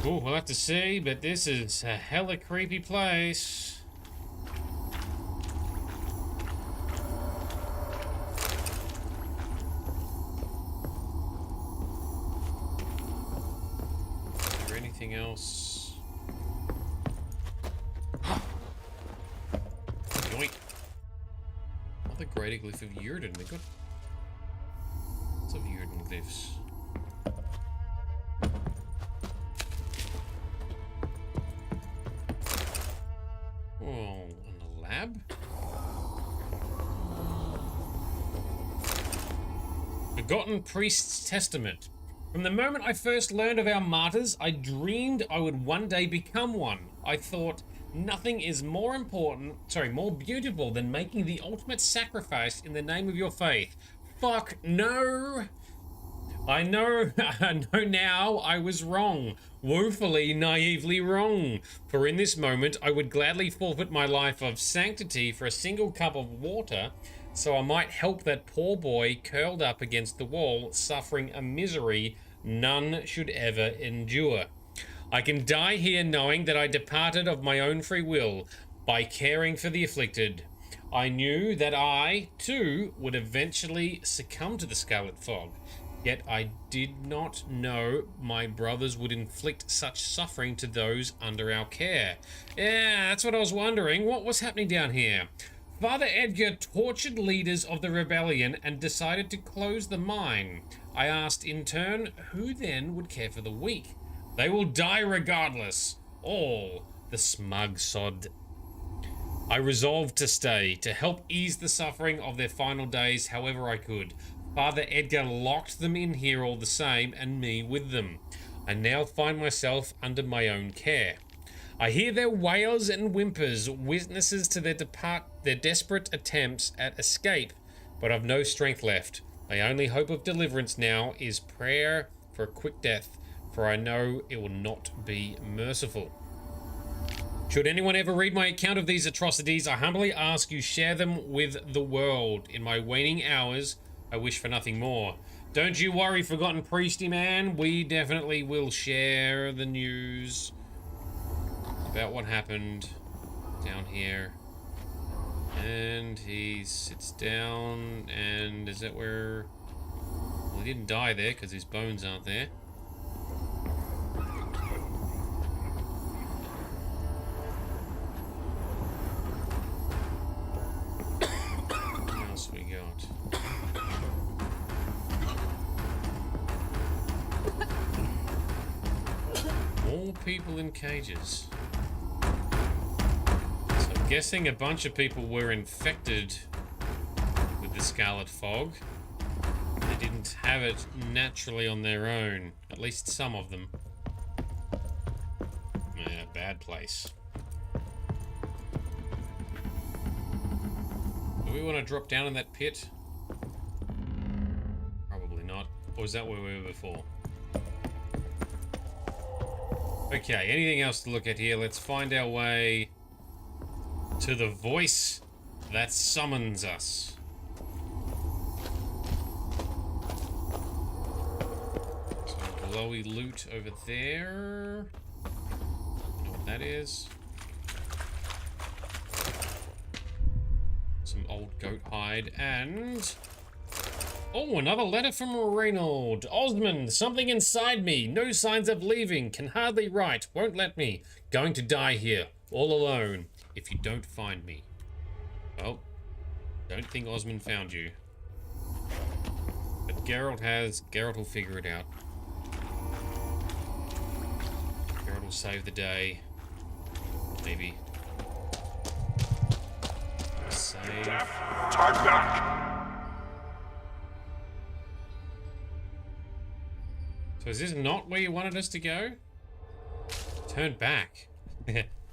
Oh, we'll have to see, but this is a hella creepy place. Is there anything else? Yoink. Another greater glyph of Yrden. We got lots of Yrden glyphs. Oh, in a lab? Forgotten Priest's Testament. From the moment I first learned of our martyrs, I dreamed I would one day become one. I thought nothing is more beautiful than making the ultimate sacrifice in the name of your faith. Fuck no! I know now I was wrong. Woefully, naively wrong. For in this moment, I would gladly forfeit my life of sanctity for a single cup of water, so I might help that poor boy curled up against the wall, suffering a misery none should ever endure. I can die here knowing that I departed of my own free will by caring for the afflicted. I knew that I, too, would eventually succumb to the Scarlet Fog. Yet I did not know my brothers would inflict such suffering to those under our care. Yeah, that's what I was wondering. What was happening down here? Father Edgar tortured leaders of the rebellion and decided to close the mine. I asked in turn, who then would care for the weak? They will die regardless. All the smug sod. I resolved to stay, to help ease the suffering of their final days however I could. Father Edgar locked them in here all the same, and me with them. I now find myself under my own care. I hear their wails and whimpers, witnesses to their desperate attempts at escape, but I've no strength left. My only hope of deliverance now is prayer for a quick death, for I know it will not be merciful. Should anyone ever read my account of these atrocities, I humbly ask you share them with the world. In my waning hours, I wish for nothing more. Don't you worry, Forgotten Priesty Man. We definitely will share the news about what happened down here. And he sits down, and is that where... Well, he didn't die there because his bones aren't there. What else we got? More people in cages. So I'm guessing a bunch of people were infected with the Scarlet Fog. They didn't have it naturally on their own. At least some of them. Yeah, bad place. Do we want to drop down in that pit? Probably not. Or is that where we were before? Okay, anything else to look at here? Let's find our way to the voice that summons us. Some glowy loot over there. Don't know what that is. Some old goat hide and... Oh, another letter from Reynold. Osmond, something inside me. No signs of leaving. Can hardly write. Won't let me. Going to die here. All alone. If you don't find me. Well, don't think Osmond found you. But Geralt has. Geralt will figure it out. Geralt will save the day. Maybe. Save. Turn back! So is this not where you wanted us to go? Turn back.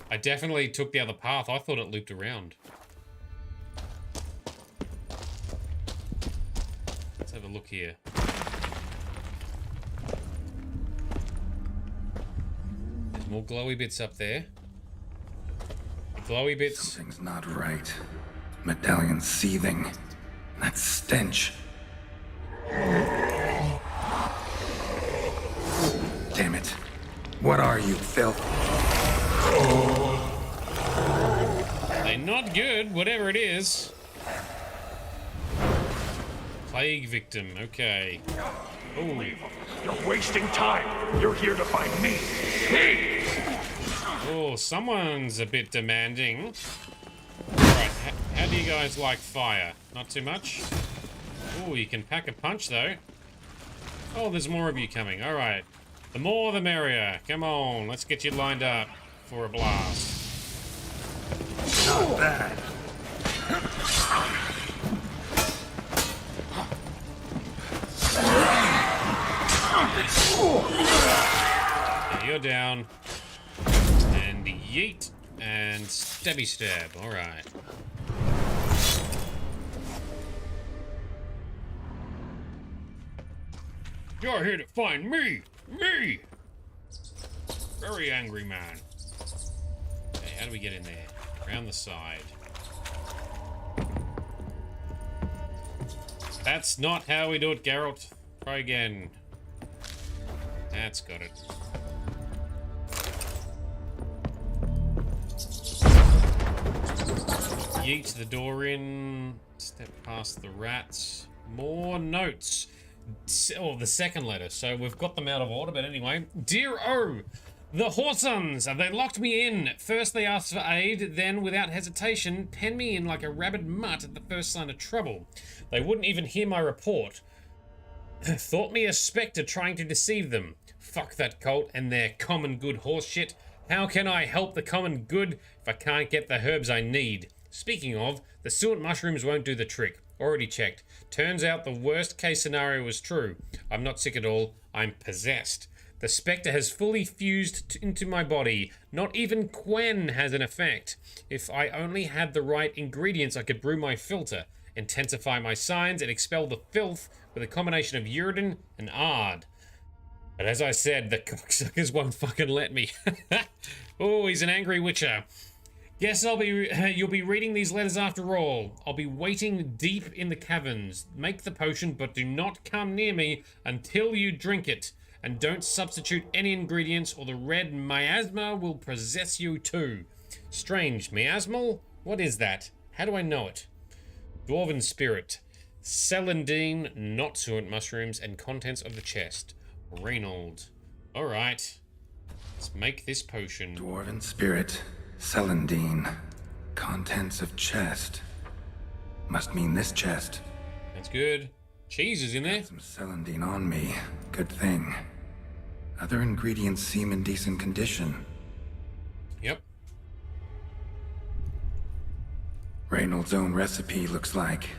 I definitely took the other path. I thought it looped around. Let's have a look here. There's more glowy bits up there. The glowy bits. Something's not right. Medallion seething. That stench. Damn it. What are you, filth? They're not good, whatever it is. Plague victim, okay. Oh. You're wasting time. You're here to find me. Me! Oh, someone's a bit demanding. Alright, how do you guys like fire? Not too much? Oh, you can pack a punch though. Oh, there's more of you coming. Alright. The more the merrier. Come on, let's get you lined up for a blast. Not bad. Okay, you're down. And yeet. And stabby stab. Alright. You're here to find me! Me! Very angry man. Okay, how do we get in there? Around the side. That's not how we do it, Geralt. Try again. That's got it. Yeet the door in. Step past the rats. More notes. Oh, the second letter. So we've got them out of order, but anyway. Dear O, the Horsons, they locked me in. First they asked for aid, then without hesitation, penned me in like a rabid mutt at the first sign of trouble. They wouldn't even hear my report. Thought me a spectre trying to deceive them. Fuck that cult and their common good horse shit. How can I help the common good if I can't get the herbs I need? Speaking of, the suet mushrooms won't do the trick. Already checked. Turns out the worst case scenario was true. I'm not sick at all. I'm possessed. The spectre has fully fused into my body. Not even Quen has an effect. If I only had the right ingredients, I could brew my filter, intensify my signs, and expel the filth with a combination of Uridan and Ard. But as I said, the cocksuckers won't fucking let me. Oh, he's an angry witcher. Guess you'll be reading these letters after all. I'll be waiting deep in the caverns. Make the potion, but do not come near me until you drink it. And don't substitute any ingredients or the red miasma will possess you too. Strange, miasmal? What is that? How do I know it? Dwarven spirit. Celandine, not suet mushrooms, and contents of the chest. Reynold. Alright. Let's make this potion. Dwarven spirit. Celandine. Contents of chest. Must mean this chest. That's good. Cheese is in there. Got some celandine on me. Good thing. Other ingredients seem in decent condition. Yep. Reynolds' own recipe looks like.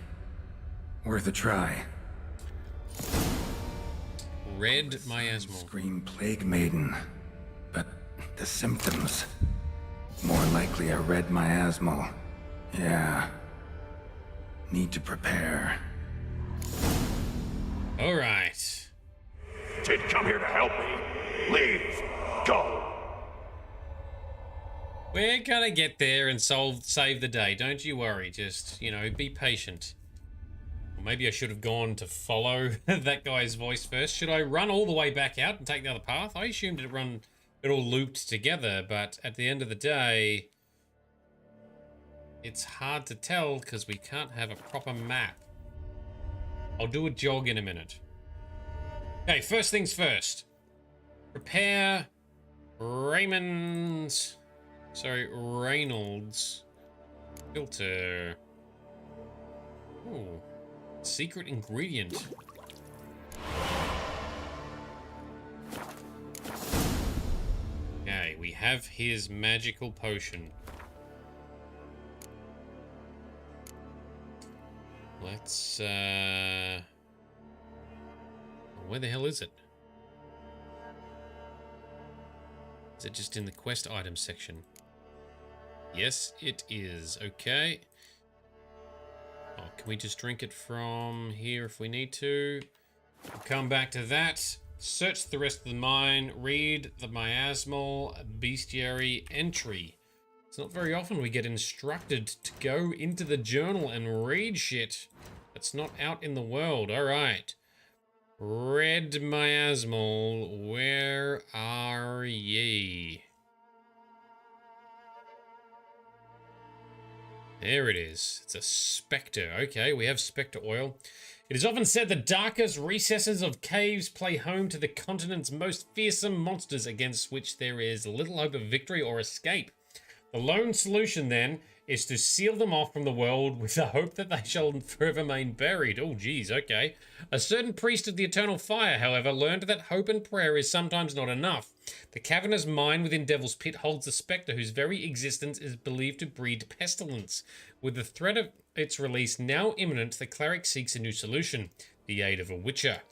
Worth a try. Red miasmal. Scream plague maiden. But the symptoms. More likely a red miasmal. Yeah. Need to prepare. Alright. Didn't come here to help me. Leave. Go. We're gonna get there and save the day. Don't you worry. Just, you know, be patient. Or maybe I should have gone to follow that guy's voice first. Should I run all the way back out and take the other path? I assumed it all looped together, but at the end of the day, it's hard to tell because we can't have a proper map. I'll do a jog in a minute. Okay, first things first. Prepare Reynolds filter. Ooh, secret ingredient. have his magical potion. Let's, where the hell is it? Is it just in the quest items section? Yes, it is. Okay. Oh, can we just drink it from here if we need to? We'll come back to that. Search the rest of the mine. Read the miasmal bestiary entry. It's not very often we get instructed to go into the journal and read shit that's not out in the world. Alright. Red miasmal, where are ye? There it is. It's a spectre. Okay, we have spectre oil. It is often said the darkest recesses of caves play home to the continent's most fearsome monsters against which there is little hope of victory or escape. The lone solution, then, is to seal them off from the world with the hope that they shall forever remain buried. Oh, geez, okay. A certain priest of the eternal fire, however, learned that hope and prayer is sometimes not enough. The cavernous mine within Devil's Pit holds a spectre whose very existence is believed to breed pestilence. With the threat of its release now imminent, the cleric seeks a new solution, the aid of a witcher.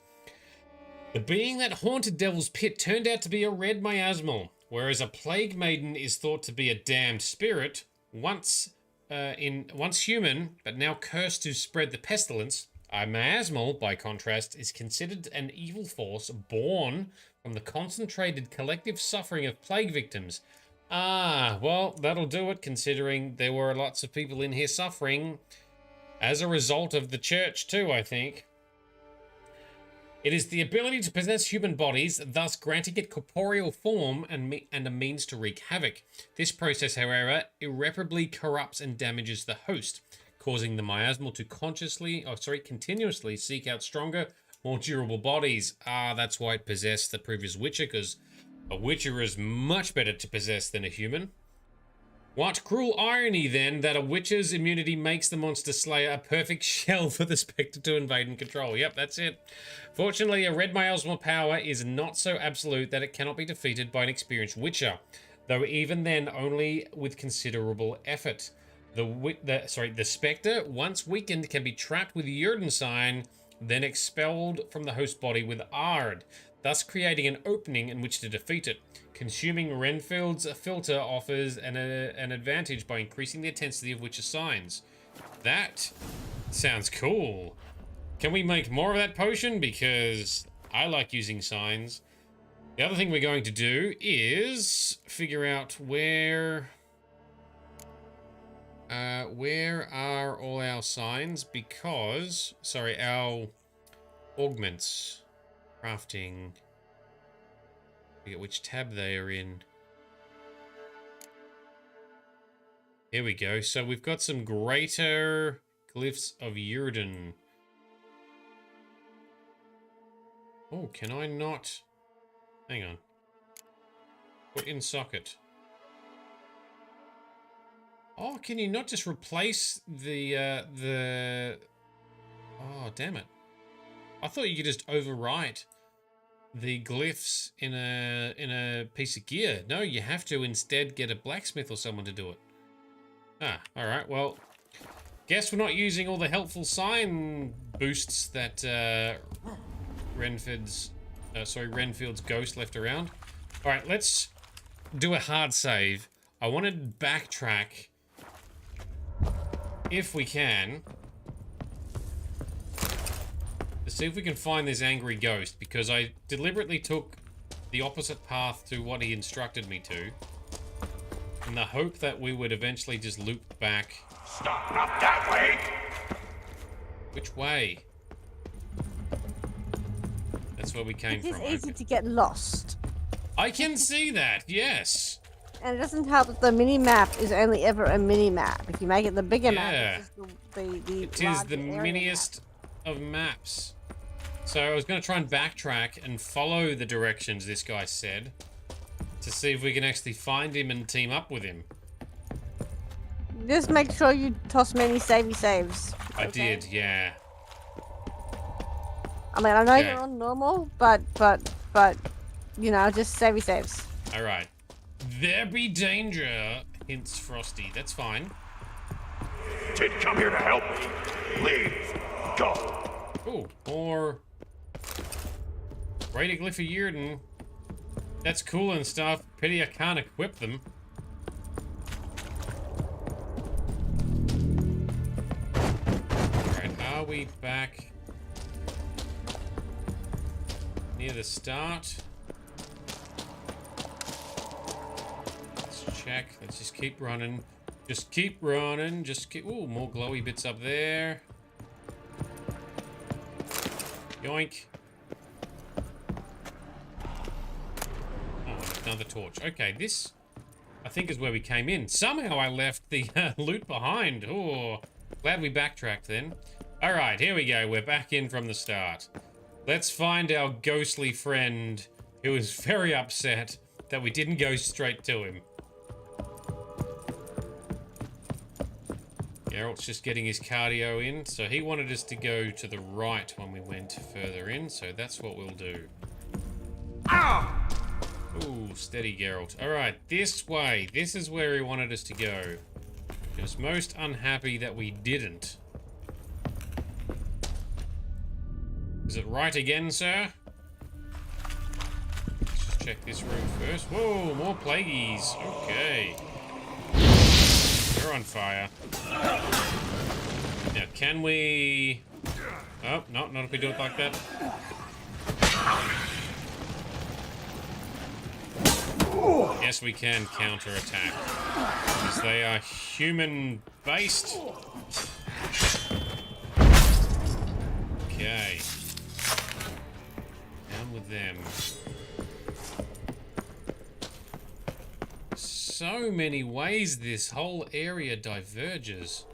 The being that haunted Devil's Pit turned out to be a red miasmal, whereas a plague maiden is thought to be a damned spirit, once human, but now cursed to spread the pestilence. A miasmal, by contrast, is considered an evil force born from the concentrated collective suffering of plague victims. Ah, well, that'll do it, considering there were lots of people in here suffering as a result of the church too, I think. It is the ability to possess human bodies, thus granting it corporeal form and a means to wreak havoc. This process, however, irreparably corrupts and damages the host, causing the miasmal to continuously seek out stronger, more durable bodies. Ah, that's why it possessed the previous Witcher, because a Witcher is much better to possess than a human. What cruel irony, then, that a Witcher's immunity makes the Monster Slayer a perfect shell for the Spectre to invade and control. Yep, that's it. Fortunately, a red miasmal power is not so absolute that it cannot be defeated by an experienced Witcher, though even then only with considerable effort. The Spectre, once weakened, can be trapped with Yrdensign, then expelled from the host body with Ard, thus creating an opening in which to defeat it. Consuming Renfield's filter offers an advantage by increasing the intensity of Witcher signs. That sounds cool. Can we make more of that potion? Because I like using signs. The other thing we're going to do is figure out where are all our signs, because, sorry, our augments, crafting, forget which tab they are in. Here we go. So we've got some greater glyphs of Yrden. Oh, can I not? Hang on. Put in socket. Oh, can you not just replace the oh, damn it. I thought you could just overwrite the glyphs in a piece of gear. No, you have to instead get a blacksmith or someone to do it. Ah, alright, well, guess we're not using all the helpful sign boosts that Renfield's ghost left around. Alright, let's do a hard save. I want to backtrack, if we can, to see if we can find this angry ghost, because I deliberately took the opposite path to what he instructed me to, in the hope that we would eventually just loop back. Stop, not that way! Which way? That's where we came It is from. easy Okay. to get lost. I can see that, yes. And it doesn't help that the mini-map is only ever a mini-map. If you make it the bigger map, Yeah. it's just the It is larger the area miniest of maps. So I was going to try and backtrack and follow the directions this guy said to see if we can actually find him and team up with him. map. Just make sure you toss many savey saves. I did, yeah. I mean, I know Okay. you're on normal, but you know, just savey saves. All right. There be danger, hints Frosty. That's fine. Didn't come here to help me. Leave. Go. Oh, or Radaglyph Yurden. That's cool and stuff. Pity I can't equip them. Alright, are we back near the start? Let's check. Let's just keep running. Just keep running. Just keep... Ooh, more glowy bits up there. Yoink. Oh, another torch. Okay, this, I think, is where we came in. Somehow I left the loot behind. Oh, glad we backtracked then. All right, here we go. We're back in from the start. Let's find our ghostly friend who is very upset that we didn't go straight to him. Geralt's just getting his cardio in, so he wanted us to go to the right when we went further in, so that's what we'll do. Ah! Ooh, steady, Geralt. Alright, this way. This is where he wanted us to go. He was most unhappy that we didn't. Is it right again, sir? Let's just check this room first. Whoa, more plagueies. Okay. You're on fire. Now, can we... Oh, no, not if we do it like that. Yes, we can counter-attack. Because they are human-based. Okay. Down with them. So many ways this whole area diverges.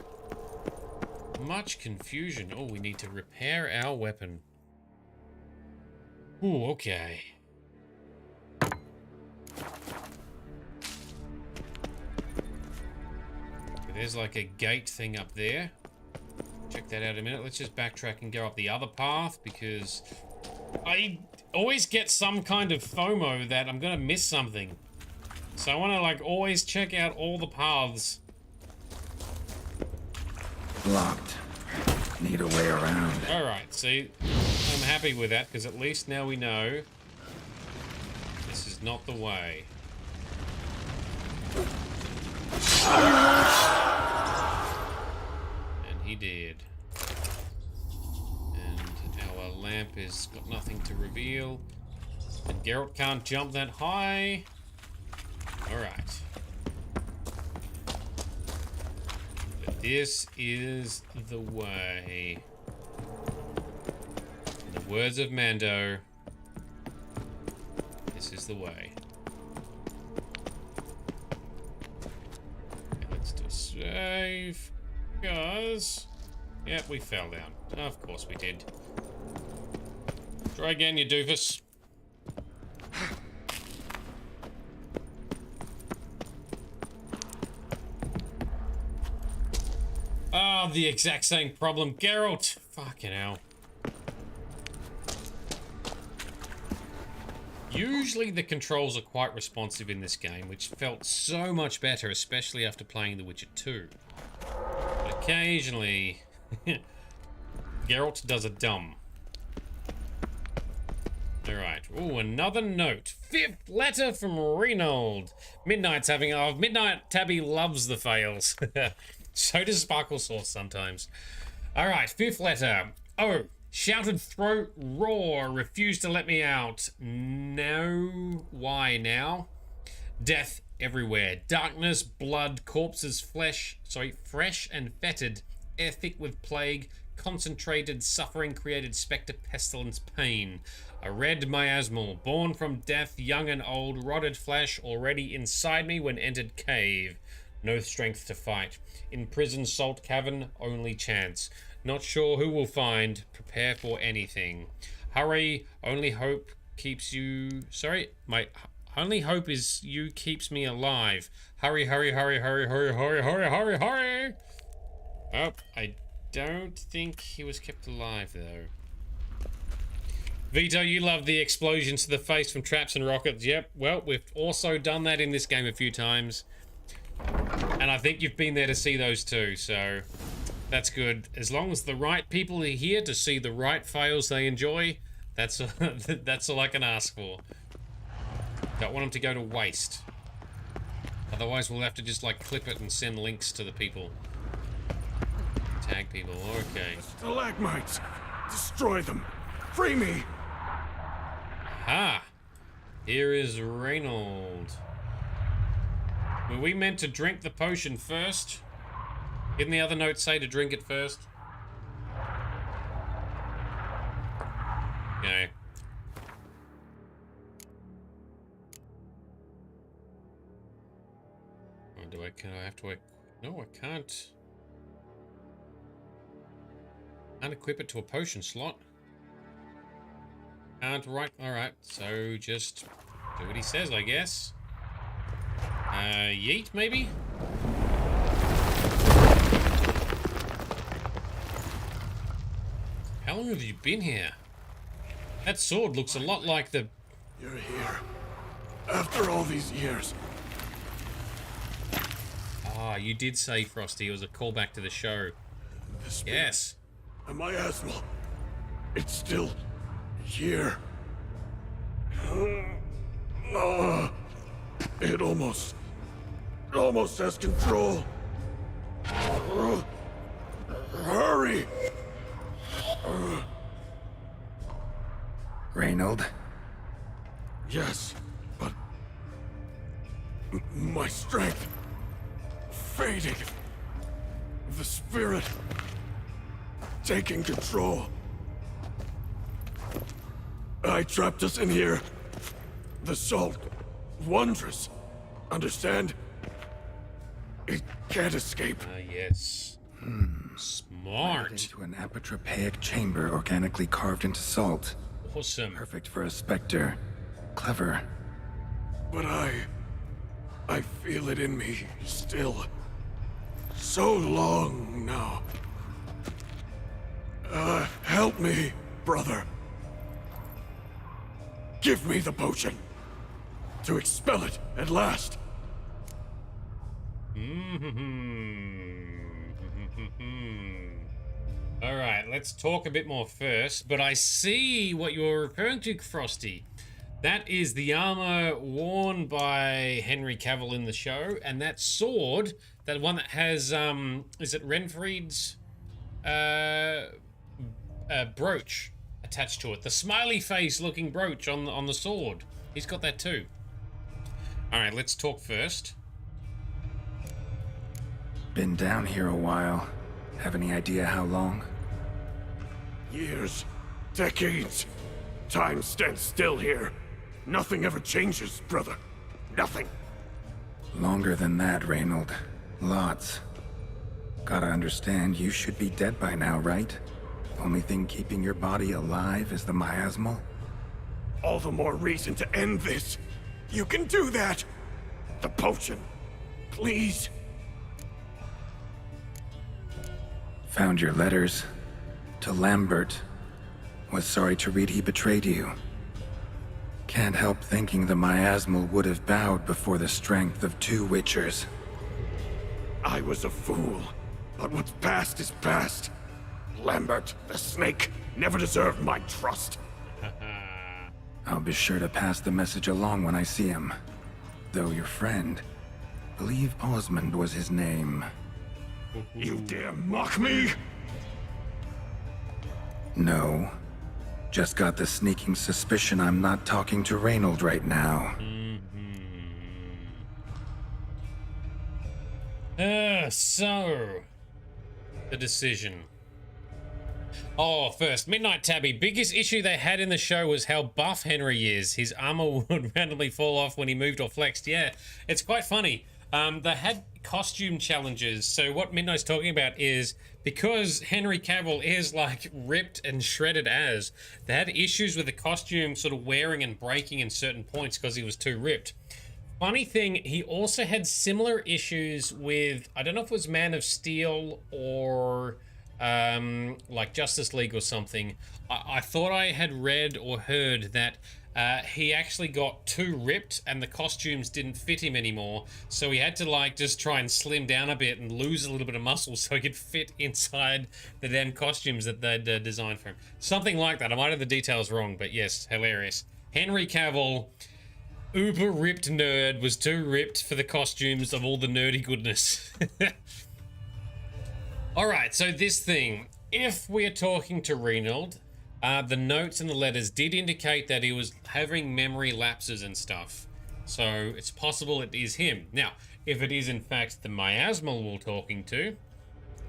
Much confusion. Oh, we need to repair our weapon. Ooh, okay. There's like a gate thing up there. Check that out in a minute. Let's just backtrack and go up the other path because I always get some kind of FOMO that I'm gonna miss something. So I want to, like, always check out all the paths. Blocked. Need a way around. Alright, see, I'm happy with that, because at least now we know this is not the way. And he did. And our lamp has got nothing to reveal. And Geralt can't jump that high. Alright. But this is the way. In the words of Mando, this is the way. Okay, let's do a save. Because... Yep, we fell down. Of course we did. Try again, you doofus. Oh, the exact same problem. Geralt! Fucking hell. Usually the controls are quite responsive in this game, which felt so much better, especially after playing The Witcher 2. But occasionally, Geralt does a dumb. Alright. Ooh, another note. 5th letter from Reynold. Midnight's having... Oh, Midnight Tabby loves the fails. So does Sparkle Sauce sometimes. Alright, 5th letter. Oh, shouted throat roar. Refused to let me out. No. Why now? Death everywhere. Darkness, blood, corpses, flesh. Sorry, fresh and fetid. Air thick with plague. Concentrated suffering created spectre, pestilence, pain. A red miasmal, born from death, young and old, rotted flesh, already inside me when entered cave. No strength to fight. In prison, salt cavern, only chance. Not sure who will find. Prepare for anything. Hurry, only hope keeps you... Sorry, my only hope is you keeps me alive. Hurry, hurry, hurry, hurry, hurry, hurry, hurry, hurry, hurry! Oh, I don't think he was kept alive, though. Vito, you love the explosions to the face from traps and rockets. Yep, well, we've also done that in this game a few times. And I think you've been there to see those too, so that's good. As long as the right people are here to see the right fails they enjoy, that's that's all I can ask for. Don't want them to go to waste. Otherwise, we'll have to just, like, clip it and send links to the people. Tag people, okay. Stalagmites! Destroy them! Free me! Ah! Here is Reynold. Were we meant to drink the potion first? Didn't the other note say to drink it first? Okay. Oh, can I have to... No, I can't. Can't equip it to a potion slot. Can't, right, alright, so just do what he says, I guess. Yeet, maybe? How long have you been here? That sword looks a lot like the... You're here. After all these years. Ah, you did say, Frosty, it was a callback to the show. Yes. A miasma. It's still here. It almost has control. Hurry! Reynold? Yes, but my strength fading. The spirit taking control. I trapped us in here. The salt, wondrous. Understand? It can't escape. Yes. Smart. Into an apotropaic chamber organically carved into salt. Awesome. Perfect for a specter. Clever. But I feel it in me still. So long now. Help me, brother. Give me the potion to expel it at last. Alright, let's talk a bit more first, but I see what you're referring to, Frosty. That is the armor worn by Henry Cavill in the show, and that sword, that one that has, is it Renfried's brooch attached to it? The smiley face looking brooch on the sword. He's got that too. Alright, let's talk first. Been down here a while. Have any idea how long? Years. Decades. Time stands still here. Nothing ever changes, brother. Nothing. Longer than that, Reynold. Lots. Gotta understand, you should be dead by now, right? Only thing keeping your body alive is the miasmal? All the more reason to end this. You can do that. The potion. Please. Found your letters. To Lambert. Was sorry to read he betrayed you. Can't help thinking the miasmal would have bowed before the strength of two witchers. I was a fool. But what's past is past. Lambert, the snake, never deserved my trust. I'll be sure to pass the message along when I see him. Though your friend, believe Osmond was his name. You dare mock me? No. Just got the sneaking suspicion I'm not talking to Reynold right now. So... the decision. Oh, first, Midnight Tabby. Biggest issue they had in the show was how buff Henry is. His armor would randomly fall off when he moved or flexed. Yeah, it's quite funny. They had costume challenges. So what Midnight's talking about is because Henry Cavill is like ripped and shredded as, they had issues with the costume sort of wearing and breaking in certain points because he was too ripped. Funny thing, he also had similar issues with, I don't know if it was Man of Steel or like Justice League or something, I thought I had read or heard that he actually got too ripped and the costumes didn't fit him anymore, so he had to like just try and slim down a bit and lose a little bit of muscle so he could fit inside the damn costumes that they'd designed for him. Something like that. I might have the details wrong, but yes, hilarious. Henry Cavill, uber ripped nerd, was too ripped for the costumes of all the nerdy goodness. Alright, so this thing, if we are talking to Reynold, the notes and the letters did indicate that he was having memory lapses and stuff. So it's possible it is him. Now, if it is in fact the miasmal we're talking to,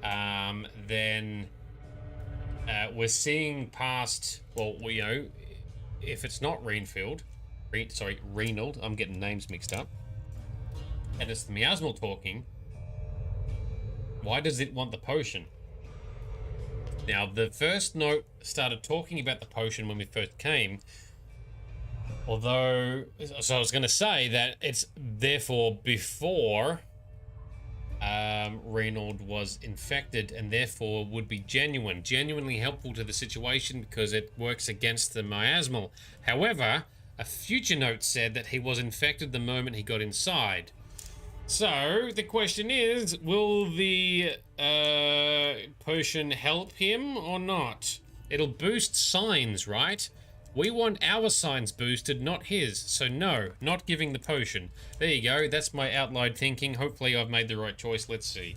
then we're seeing past, well, you know, if it's not Reynold, I'm getting names mixed up, and it's the miasmal talking, why does it want the potion? Now, the first note started talking about the potion when we first came, although, so I was going to say that it's therefore before Reynold was infected, and therefore would be genuinely helpful to the situation because it works against the miasmal. However, a future note said that he was infected the moment he got inside. So, the question is, will the potion help him or not? It'll boost signs, right? We want our signs boosted, not his. So no, not giving the potion. There you go, that's my outlined thinking. Hopefully I've made the right choice, let's see.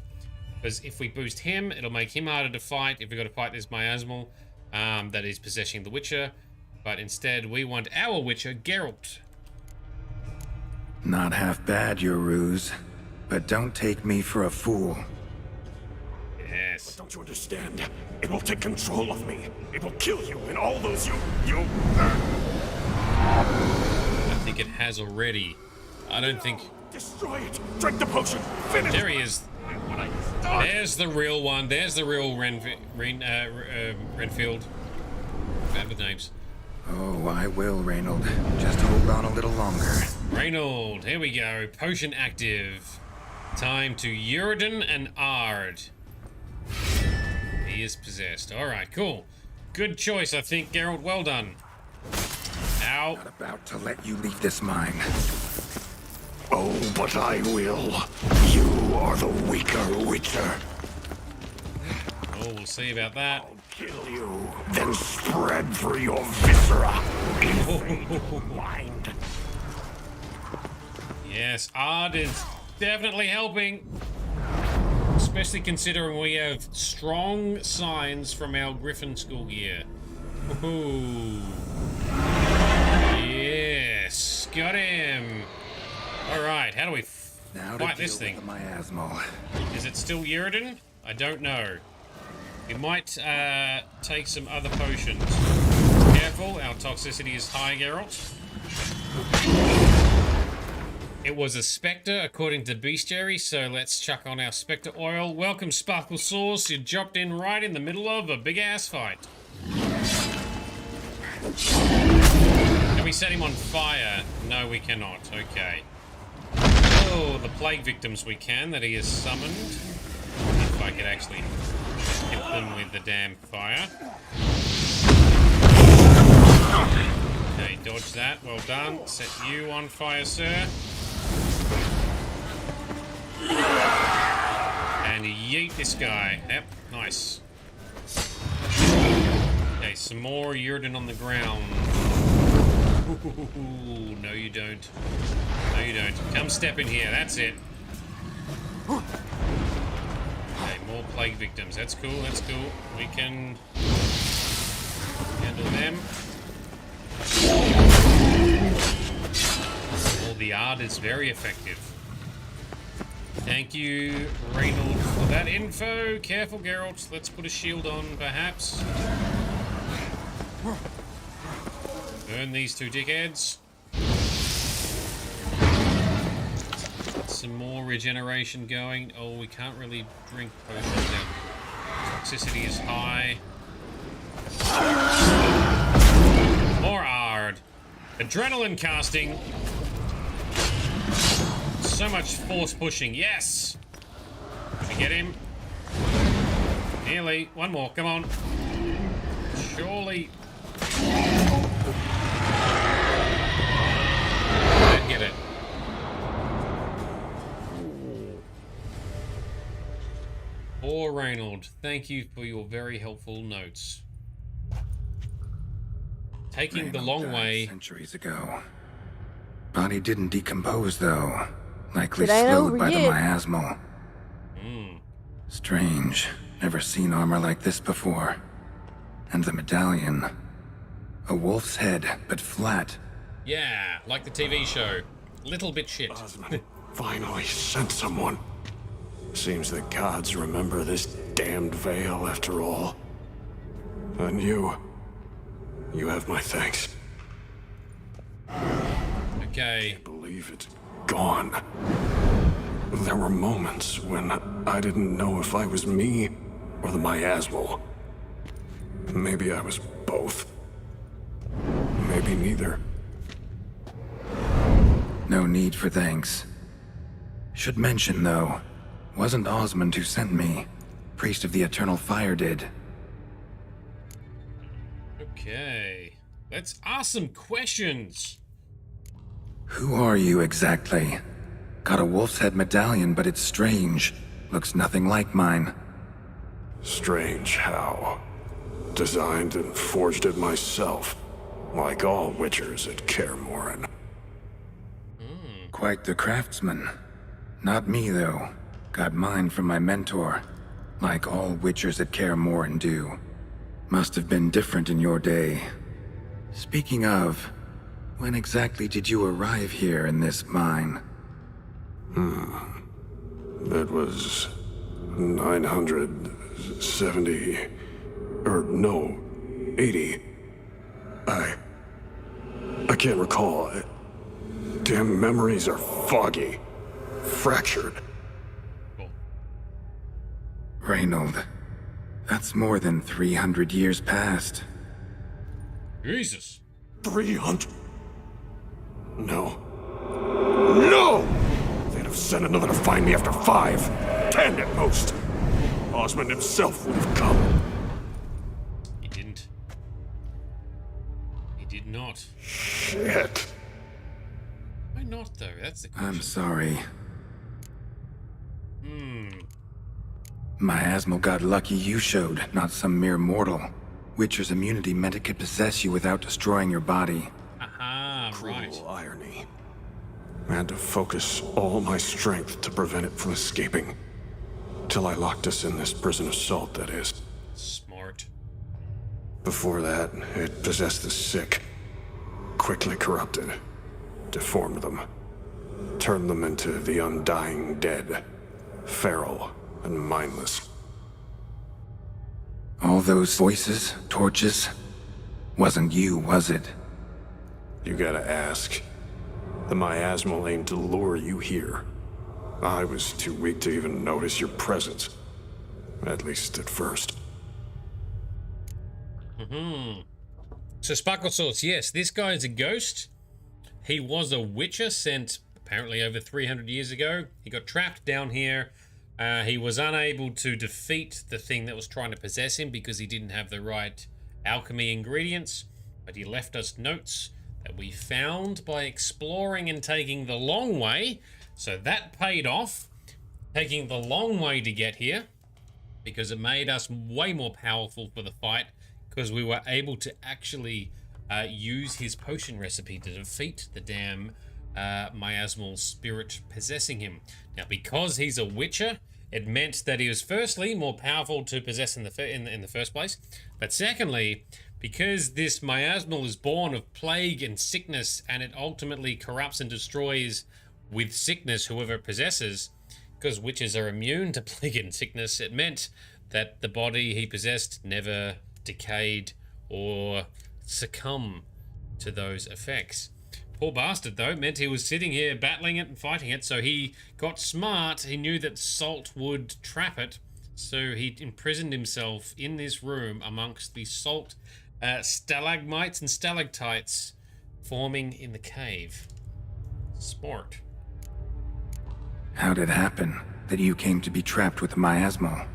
Because if we boost him, it'll make him harder to fight. If we've got to fight this miasmal that is possessing the Witcher. But instead, we want our Witcher, Geralt. Not half bad, your ruse. But don't take me for a fool. Yes. But don't you understand? It will take control of me. It will kill you and all those you... I think it has already. I don't think... Destroy it! Drink the potion! Finish! There he is. There's the real one. There's the real Renfield. Bad with names. Oh, I will, Reynold. Just hold on a little longer. Reynold, here we go. Potion active. Time to Uridan and Ard. He is possessed. Alright, cool. Good choice, I think, Geralt. Well done. Ow. Not about to let you leave this mine. Oh, but I will. You are the weaker Witcher. Oh, we'll see about that. Kill you, then spread through your viscera. Mind. Yes, Ard is definitely helping. Especially considering we have strong signs from our Griffin school gear. Ooh. Yes, got him. Alright, how do we fight this thing? Is it still Uridan? I don't know. We might take some other potions. Careful, our toxicity is high, Geralt. It was a Spectre, according to Bestiary, so let's chuck on our Spectre oil. Welcome, Sparkle Sauce. You dropped in right in the middle of a big-ass fight. Can we set him on fire? No, we cannot. Okay. Oh, the plague victims we can, that he has summoned. If I could actually hit them with the damn fire. Okay, dodge that. Well done. Set you on fire, sir. And yeet this guy. Yep, nice. Okay, some more Uridan on the ground. Ooh, no you don't. No you don't. Come step in here, that's it. Okay, more plague victims. That's cool, that's cool. We can handle them. Well, the art is very effective. Thank you, Reynold, for that info. Careful, Geralt. Let's put a shield on, perhaps. Burn these two dickheads. Some more regeneration going. Oh, we can't really drink potions now. Toxicity is high. More Ard. Adrenaline casting. So much force pushing. Yes! Did we get him? Nearly. One more. Come on. Surely. Don't get it. Poor Reynold. Thank you for your very helpful notes. Taking the long way. Centuries ago. Body didn't decompose though. Likely It ain't slowed over by the yet. miasmal. Strange. Never seen armor like this before. And the medallion. A wolf's head, but flat. Yeah, like the TV show. Little bit shit. Osmond finally sent someone. Seems the gods remember this damned veil after all. And you have my thanks. Okay. I can't believe it's gone. There were moments when I didn't know if I was me or the miasmal. Maybe I was both. Maybe neither. No need for thanks. Should mention, though, wasn't Osmond who sent me. Priest of the Eternal Fire did. Okay. Let's ask some questions. Who are you exactly? Got a wolf's head medallion, but it's strange. Looks nothing like mine. Strange how. Designed and forged it myself, like all witchers at Kaer Morhen. Quite the craftsman. Not me, though. Got mine from my mentor, like all witchers at Kaer Morhen do. Must have been different in your day. Speaking of, when exactly did you arrive here in this mine? It was 970, or no, 80. I can't recall. Damn memories are foggy, fractured. Reynold, that's more than 300 years past. Jesus. 300? No. No! They'd have sent another to find me after 5, 10 at most. Osmond himself would have come. He didn't. He did not. Shit. Why not, though? That's the question. I'm sorry. Miasmal got lucky you showed, not some mere mortal. Witcher's immunity meant it could possess you without destroying your body. Aha, right. Cruel irony. I had to focus all my strength to prevent it from escaping. Till I locked us in this prison of salt, that is. Smart. Before that, it possessed the sick. Quickly corrupted. Deformed them. Turned them into the undying dead. Feral and mindless. All those voices, torches, wasn't you, was it? You gotta ask. The miasmal aimed to lure you here. I was too weak to even notice your presence. At least at first. So Sparkle Sauce, yes, this guy is a ghost. He was a witcher sent apparently over 300 years ago. He got trapped down here. He was unable to defeat the thing that was trying to possess him because he didn't have the right alchemy ingredients. But he left us notes that we found by exploring and taking the long way. So that paid off, taking the long way to get here, because it made us way more powerful for the fight, because we were able to actually use his potion recipe to defeat the damn miasmal spirit possessing him. Now, because he's a witcher, it meant that he was firstly more powerful to possess in the first place, but secondly, because this miasmal is born of plague and sickness, and it ultimately corrupts and destroys with sickness whoever it possesses, because witches are immune to plague and sickness, it meant that the body he possessed never decayed or succumbed to those effects. Poor bastard, though, meant he was sitting here battling it and fighting it, so he got smart. He knew that salt would trap it, so he imprisoned himself in this room amongst the salt stalagmites and stalactites forming in the cave. Smart. How'd it happen that you came to be trapped with the miasmal?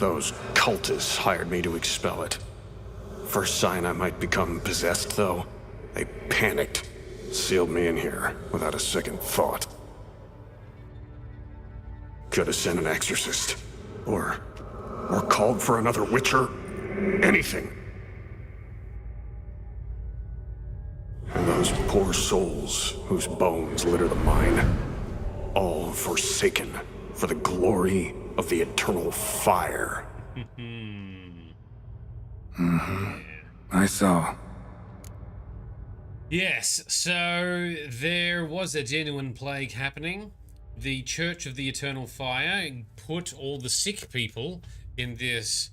Those cultists hired me to expel it. First sign I might become possessed, though, they panicked, sealed me in here without a second thought. Could have sent an exorcist, or called for another Witcher. Anything. And those poor souls whose bones litter the mine, all forsaken for the glory of the eternal fire. I saw. Yes, so there was a genuine plague happening. The Church of the Eternal Fire put all the sick people in this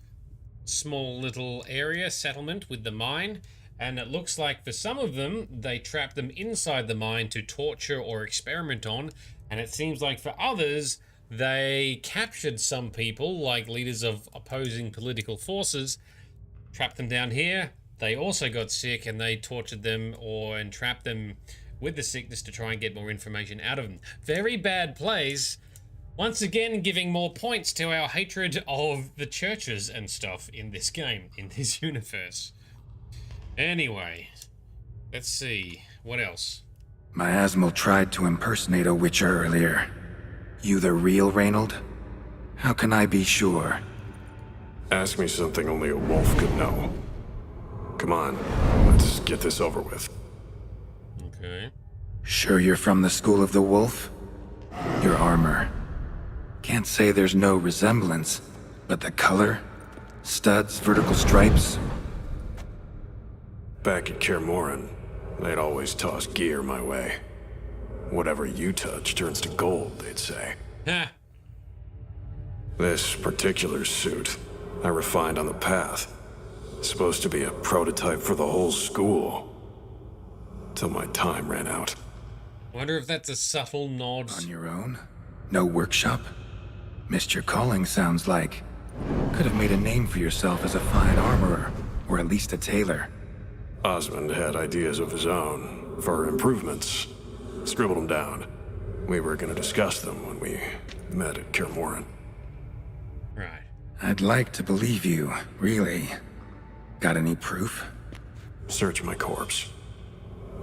small little area settlement with the mine, and it looks like for some of them they trapped them inside the mine to torture or experiment on, and it seems like for others they captured some people, like leaders of opposing political forces, trapped them down here. They also got sick and they tortured them or entrapped them with the sickness to try and get more information out of them. Very bad plays. Once again, giving more points to our hatred of the churches and stuff in this game, in this universe. Anyway, let's see. What else? Miasmal tried to impersonate a Witcher earlier. You the real Reynold? How can I be sure? Ask me something only a wolf could know. Come on, let's get this over with. Okay. Sure you're from the School of the Wolf? Your armor. Can't say there's no resemblance, but the color? Studs, vertical stripes? Back at Kaer Morhen, they'd always toss gear my way. Whatever you touch turns to gold, they'd say. Ha! This particular suit, I refined on the path. Supposed to be a prototype for the whole school. Till my time ran out. Wonder if that's a subtle nod. On your own? No workshop? Missed your calling, sounds like. Could have made a name for yourself as a fine armorer, or at least a tailor. Osmond had ideas of his own, for improvements. Scribbled them down. We were gonna discuss them when we met at Kaer Morhen. Right. I'd like to believe you, really. Got any proof? Search my corpse.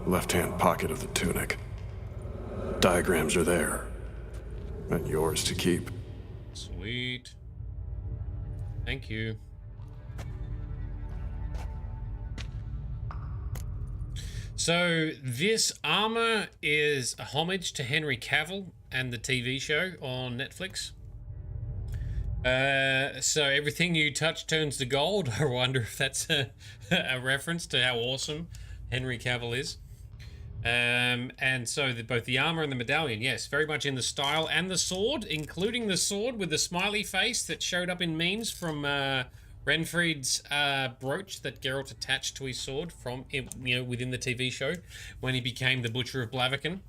Left-hand pocket of the tunic. Diagrams are there. And yours to keep. Sweet. Thank you. So this armor is a homage to Henry Cavill and the TV show on Netflix. So everything you touch turns to gold. I wonder if that's a reference to how awesome Henry Cavill is. And so both the armor and the medallion, yes, very much in the style, and the sword, including the sword with the smiley face that showed up in memes from Renfried's brooch that Geralt attached to his sword from, within the TV show when he became the Butcher of Blaviken,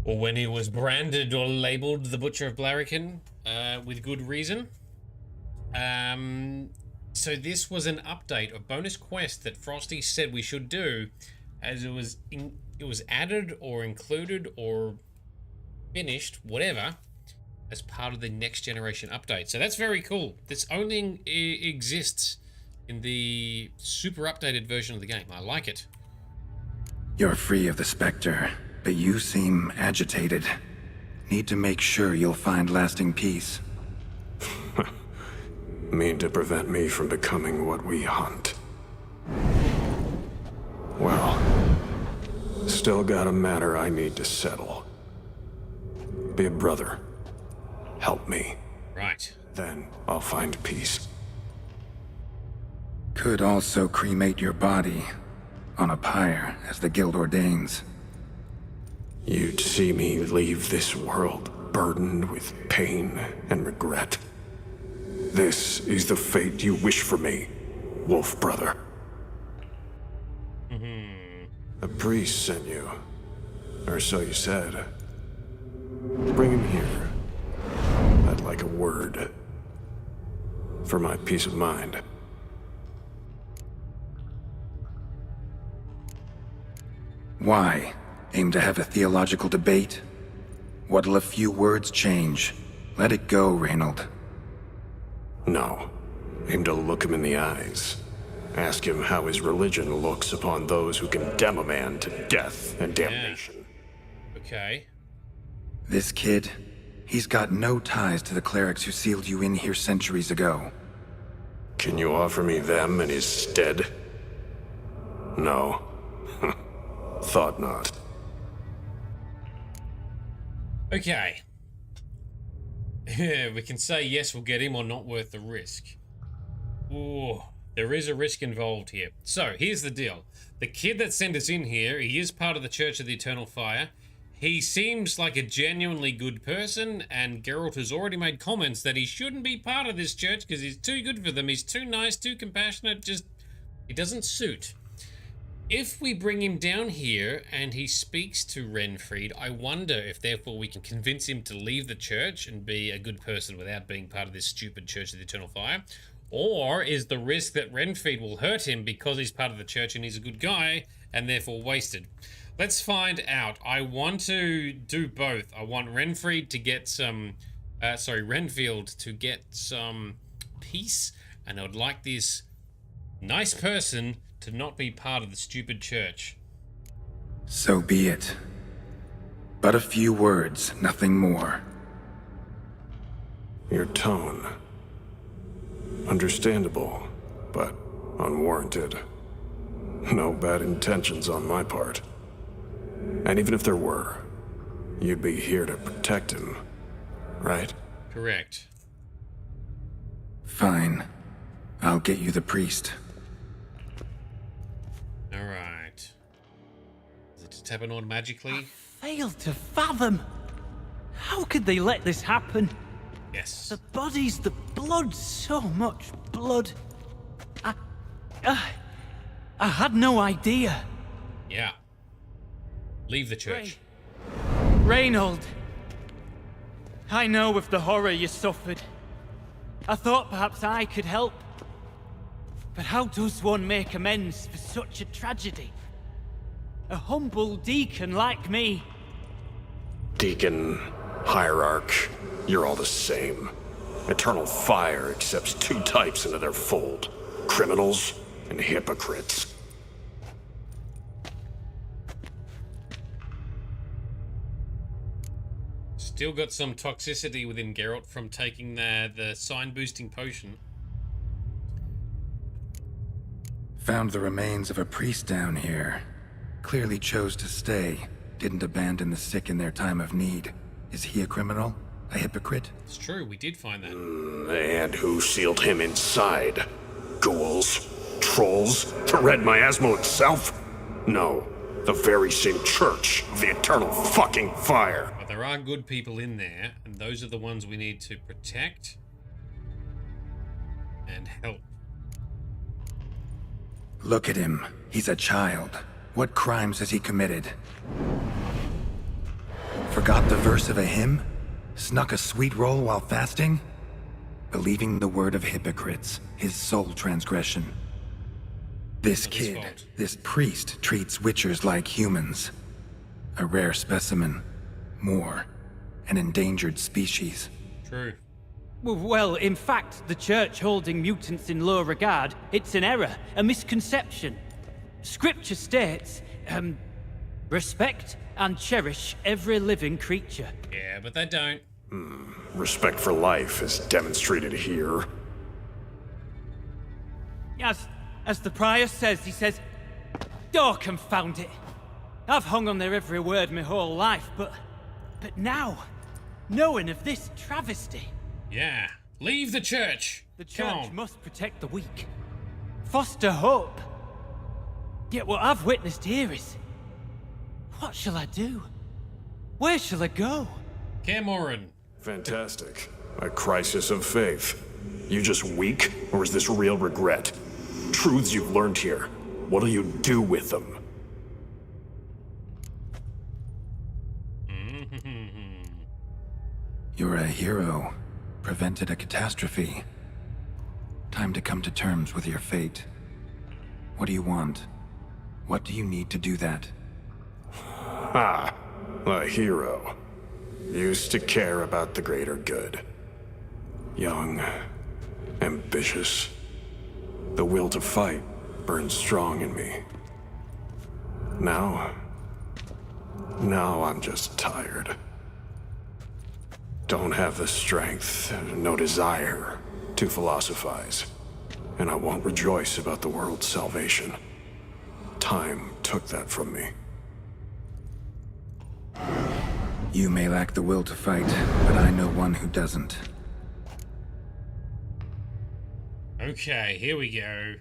or when he was branded or labeled the Butcher of Blaviken, with good reason. So this was an update, a bonus quest that Frosty said we should do, as it was added or included or finished, whatever, as part of the next generation update. So that's very cool. This only exists in the super updated version of the game. I like it. You're free of the Spectre, but you seem agitated. Need to make sure you'll find lasting peace. Mean to prevent me from becoming what we hunt. Well, still got a matter I need to settle. Be a brother. Help me. Right. Then I'll find peace. Could also cremate your body on a pyre, as the guild ordains. You'd see me leave this world burdened with pain and regret. This is the fate you wish for me, Wolf Brother. A priest sent you, or so you said. Bring him here. I'd like a word. For my peace of mind. Why? Aim to have a theological debate? What'll a few words change? Let it go, Reynold. No. Aim to look him in the eyes. Ask him how his religion looks upon those who condemn a man to death and damnation. Okay. This kid, he's got no ties to the clerics who sealed you in here centuries ago. Can you offer me them in his stead? No. Thought not. Okay. We can say yes, we'll get him, or not worth the risk. Ooh, there is a risk involved here. So, here's the deal. The kid that sent us in here, he is part of the Church of the Eternal Fire. He seems like a genuinely good person, and Geralt has already made comments that he shouldn't be part of this church because he's too good for them. He's too nice, too compassionate, just... He doesn't suit. If we bring him down here and he speaks to Renfried, I wonder if therefore we can convince him to leave the church and be a good person without being part of this stupid Church of the Eternal Fire. Or is the risk that Renfried will hurt him because he's part of the church and he's a good guy and therefore wasted? Let's find out. I want to do both. I want Renfried to get some... Renfield to get some peace, and I would like this nice person to not be part of the stupid church. So be it. But a few words, nothing more. Your tone. Understandable, but unwarranted. No bad intentions on my part. And even if there were, you'd be here to protect him, right? Correct. Fine. I'll get you the priest. Alright. Does it just happen automatically? Failed to fathom. How could they let this happen? Yes. The bodies, the blood, so much blood. I had no idea. Yeah. Leave the church. Reynold. I know of the horror you suffered. I thought perhaps I could help. But how does one make amends for such a tragedy? A humble deacon like me. Deacon, hierarch, you're all the same. Eternal Fire accepts two types into their fold. Criminals and hypocrites. Still got some toxicity within Geralt from taking the sign-boosting potion. Found the remains of a priest down here. Clearly chose to stay. Didn't abandon the sick in their time of need. Is he a criminal? A hypocrite? It's true, we did find that. And who sealed him inside? Ghouls? Trolls? The Red Miasmal itself? No. The very same Church of the Eternal fucking Fire. But there are good people in there, and those are the ones we need to protect and help. Look at him. He's a child. What crimes has he committed? Forgot the verse of a hymn? Snuck a sweet roll while fasting? Believing the word of hypocrites, his sole transgression. This kid, this priest, treats witchers like humans. A rare specimen. More. An endangered species. True. Well, in fact, the church holding mutants in low regard, it's an error, a misconception. Scripture states, respect and cherish every living creature. Yeah, but they don't. Respect for life is demonstrated here. As the prior says, he says, oh, confound it. I've hung on their every word my whole life, but now, knowing of this travesty... Yeah, leave the church. The church must protect the weak, foster hope. Yet what I've witnessed here is... What shall I do? Where shall I go? Cameron. Fantastic. A crisis of faith. You just weak, or is this real regret? Truths you've learned here. What'll you do with them? You're a hero. Prevented a catastrophe. Time to come to terms with your fate. What do you want? What do you need to do that? Ah, a hero. Used to care about the greater good. Young ambitious. The will to fight burned strong in me. Now I'm just tired. Don't have the strength, no desire to philosophize, and I won't rejoice about the world's salvation. Time took that from me. You may lack the will to fight, but I know one who doesn't. Okay, here we go.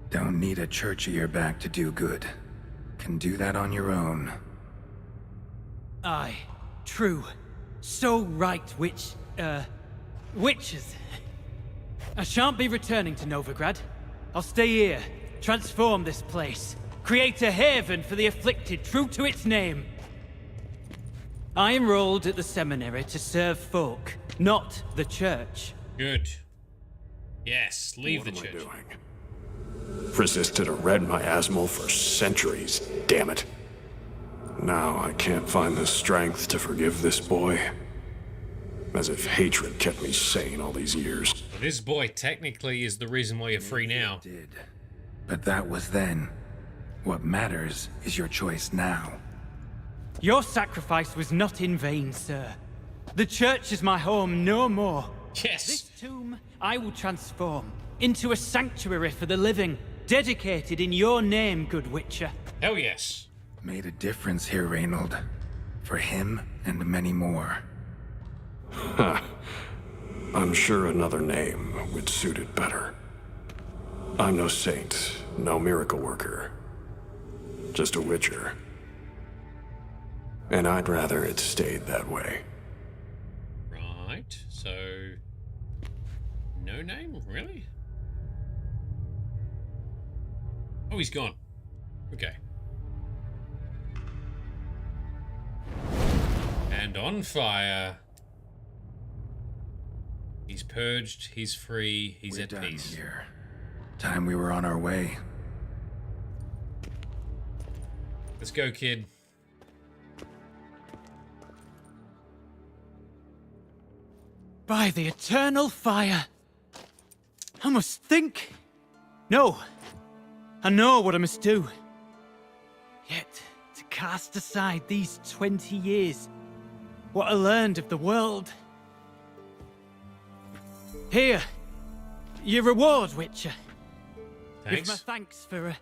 Don't need a church at your back to do good. Can do that on your own. Aye, true. So right, witches. I shan't be returning to Novigrad. I'll stay here, transform this place, create a haven for the afflicted, true to its name. I enrolled at the seminary to serve folk, not the church. Good. Yes, leave the church. What am I doing? Resisted a red miasmal for centuries, damn it. Now I can't find the strength to forgive this boy. As if hatred kept me sane all these years. Well, this boy technically is the reason why you're free now. Did. But that was then. What matters is your choice now. Your sacrifice was not in vain, sir. The church is my home no more. Yes. This tomb I will transform into a sanctuary for the living, dedicated in your name, good Witcher. Hell yes. Made a difference here, Reynold. For him and many more. Huh. I'm sure another name would suit it better. I'm no saint, no miracle worker. Just a witcher. And I'd rather it stayed that way. Right, so... no name? Really? Oh, he's gone. Okay. And on fire. He's purged, he's free, he's at peace. Here. Time we were on our way. Let's go, kid. By the eternal fire. I must think. No. I know what I must do. Yet, to cast aside these 20 years, what I learned of the world. Here, your reward, Witcher. Thanks. With my thanks for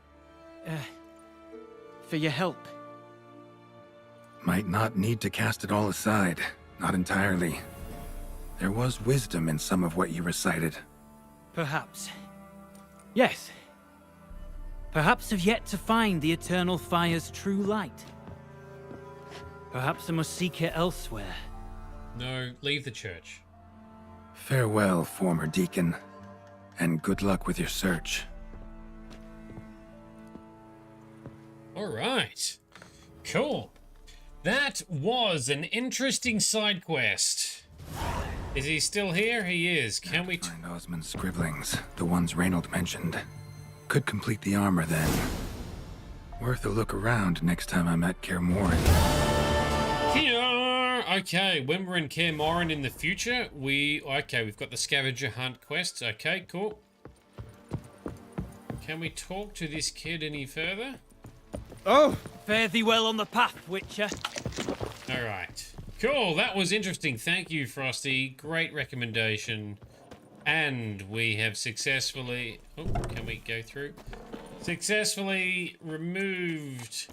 your help. Might not need to cast it all aside. Not entirely. There was wisdom in some of what you recited. Perhaps. Yes. Perhaps I've yet to find the eternal fire's true light. Perhaps I must seek it elsewhere. No, leave the church. Farewell, former deacon. And good luck with your search. Alright. Cool. That was an interesting side quest. Is he still here? He is. Can we find Osmond's scribblings, the ones Reynold mentioned? Could complete the armor then. Worth a look around next time I'm at Kaer Morhen. Okay, when we're in Kaer Morhen in the future, we've got the scavenger hunt quests. Okay, cool. Can we talk to this kid any further? Oh, fare thee well on the path, Witcher. Alright. Cool, that was interesting. Thank you, Frosty. Great recommendation. And we have successfully... oh, can we go through? Successfully removed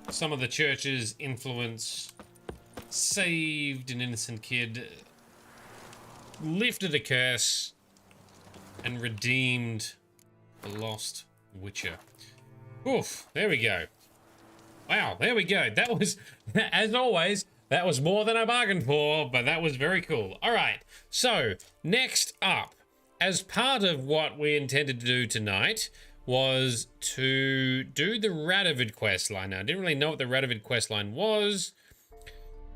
some of the church's influence. Saved an innocent kid. Lifted a curse. And redeemed the lost Witcher. Oof, there we go. Wow, there we go. That was, as always, that was more than I bargained for, but that was very cool. All right, so next up, as part of what we intended to do tonight was to do the Radovid questline. Now, I didn't really know what the Radovid questline was.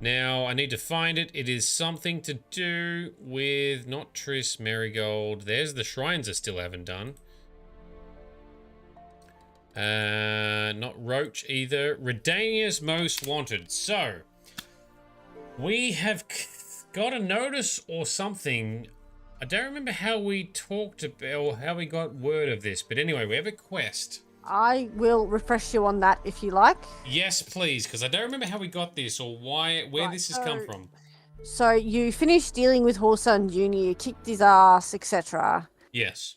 Now, I need to find it. It is something to do with, not Triss, Marigold. There's the shrines I still haven't done. Not Roach either. Redania's Most Wanted. So, we have got a notice or something I don't remember how we talked about, or how we got word of this, but anyway, we have a quest. I will refresh you on that if you like. Yes, please, because I don't remember how we got this or where this has come from. So you finished dealing with Horson Jr., you kicked his ass, etc. Yes.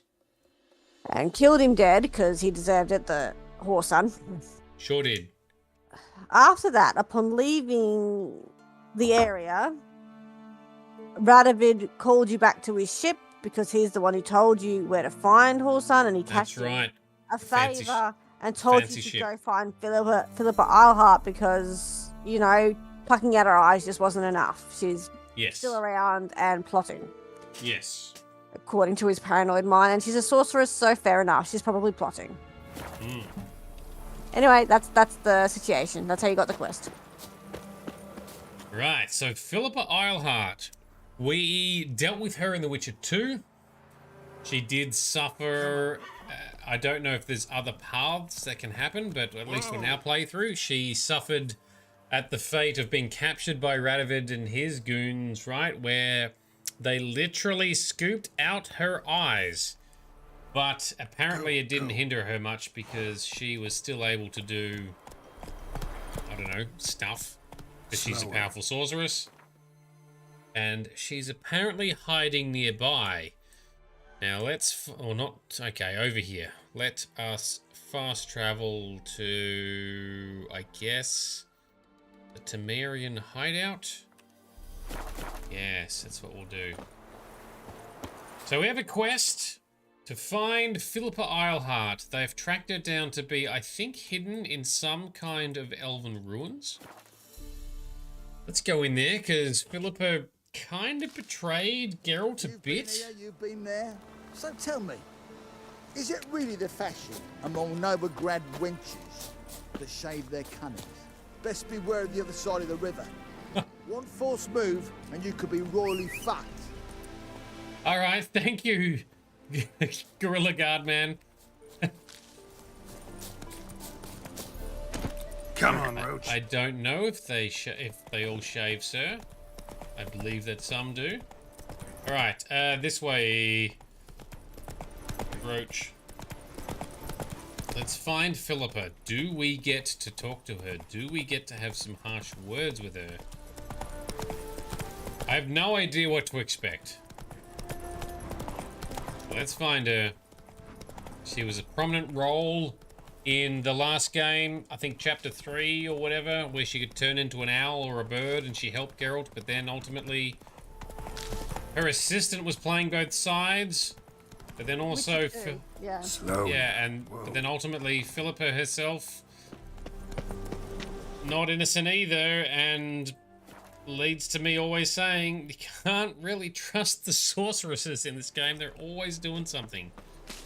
And killed him dead because he deserved it, the Horson. Sure did. After that, upon leaving the area, Radovid called you back to his ship because he's the one who told you where to find Horson, and he cashed a favor and told you to go find Philippa Eilhart because, you know, plucking out her eyes just wasn't enough. She's still around and plotting. Yes. According to his paranoid mind, and she's a sorceress, so fair enough. She's probably plotting. Mm. Anyway, that's the situation. That's how you got the quest. Right, so Philippa Eilhart. We dealt with her in The Witcher 2. She did suffer... I don't know if there's other paths that can happen, but at least in our playthrough, she suffered at the fate of being captured by Radovid and his goons, right? Where they literally scooped out her eyes. But apparently it didn't hinder her much because she was still able to do, I don't know, stuff. Because she's a powerful sorceress. And she's apparently hiding nearby. Now let's, or not, okay, over here. Let us fast travel to, I guess, the Temerian hideout? Yes, that's what we'll do. So we have a quest to find Philippa Eilhart. They've tracked her down to be, I think, hidden in some kind of elven ruins. Let's go in there, because Philippa kind of betrayed Geralt a bit. You've been there. So tell me, is it really the fashion among Novigrad wenches to shave their cunnings? Best beware of the other side of the river. One false move and you could be royally fucked. All right, thank you, Gorilla Guard man. Come on, Roach. I don't know if they all shave, sir. I believe that some do. All right, this way, Roach. Let's find Philippa. Do we get to talk to her? Do we get to have some harsh words with her? I have no idea what to expect. Let's find her. She was a prominent role in the last game, I think chapter 3 or whatever, where she could turn into an owl or a bird and she helped Geralt, but then ultimately her assistant was playing both sides, but then also but then ultimately Philippa herself not innocent either, and leads to me always saying you can't really trust the sorceresses in this game. They're always doing something.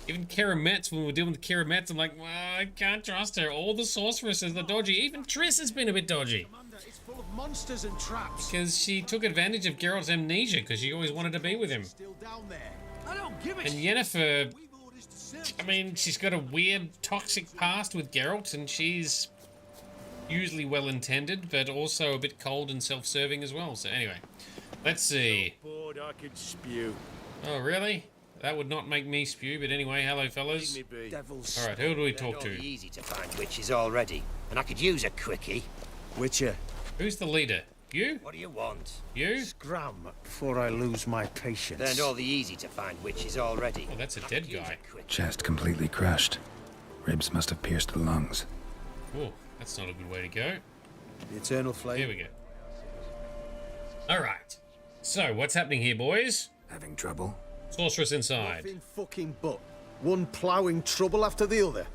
Even Karametz, when we were dealing with Karametz, I'm like, well, I can't trust her. All the sorceresses are dodgy. Even Triss has been a bit dodgy. It's full of monsters and traps. Because she took advantage of Geralt's amnesia because she always wanted to be with him. I don't give a And Yennefer, I mean, she's got a weird toxic past with Geralt, and she's usually well-intended, but also a bit cold and self-serving as well. So anyway, let's see. Bored, I could spew. Oh, really? That would not make me spew, but anyway, hello, fellas. Alright, who do we talk to? Easy to find witches already, and I could use a quickie. Witcher. Who's the leader? You? What do you want? You? Scram before I lose my patience. Learned all the easy to find witches already. Oh, that's a dead guy. Chest completely crushed. Ribs must have pierced the lungs. Oh, that's not a good way to go. The eternal flame. Here we go. Alright. So, what's happening here, boys? Having trouble? Sorceress inside. Nothing fucking but. One ploughing trouble after the other.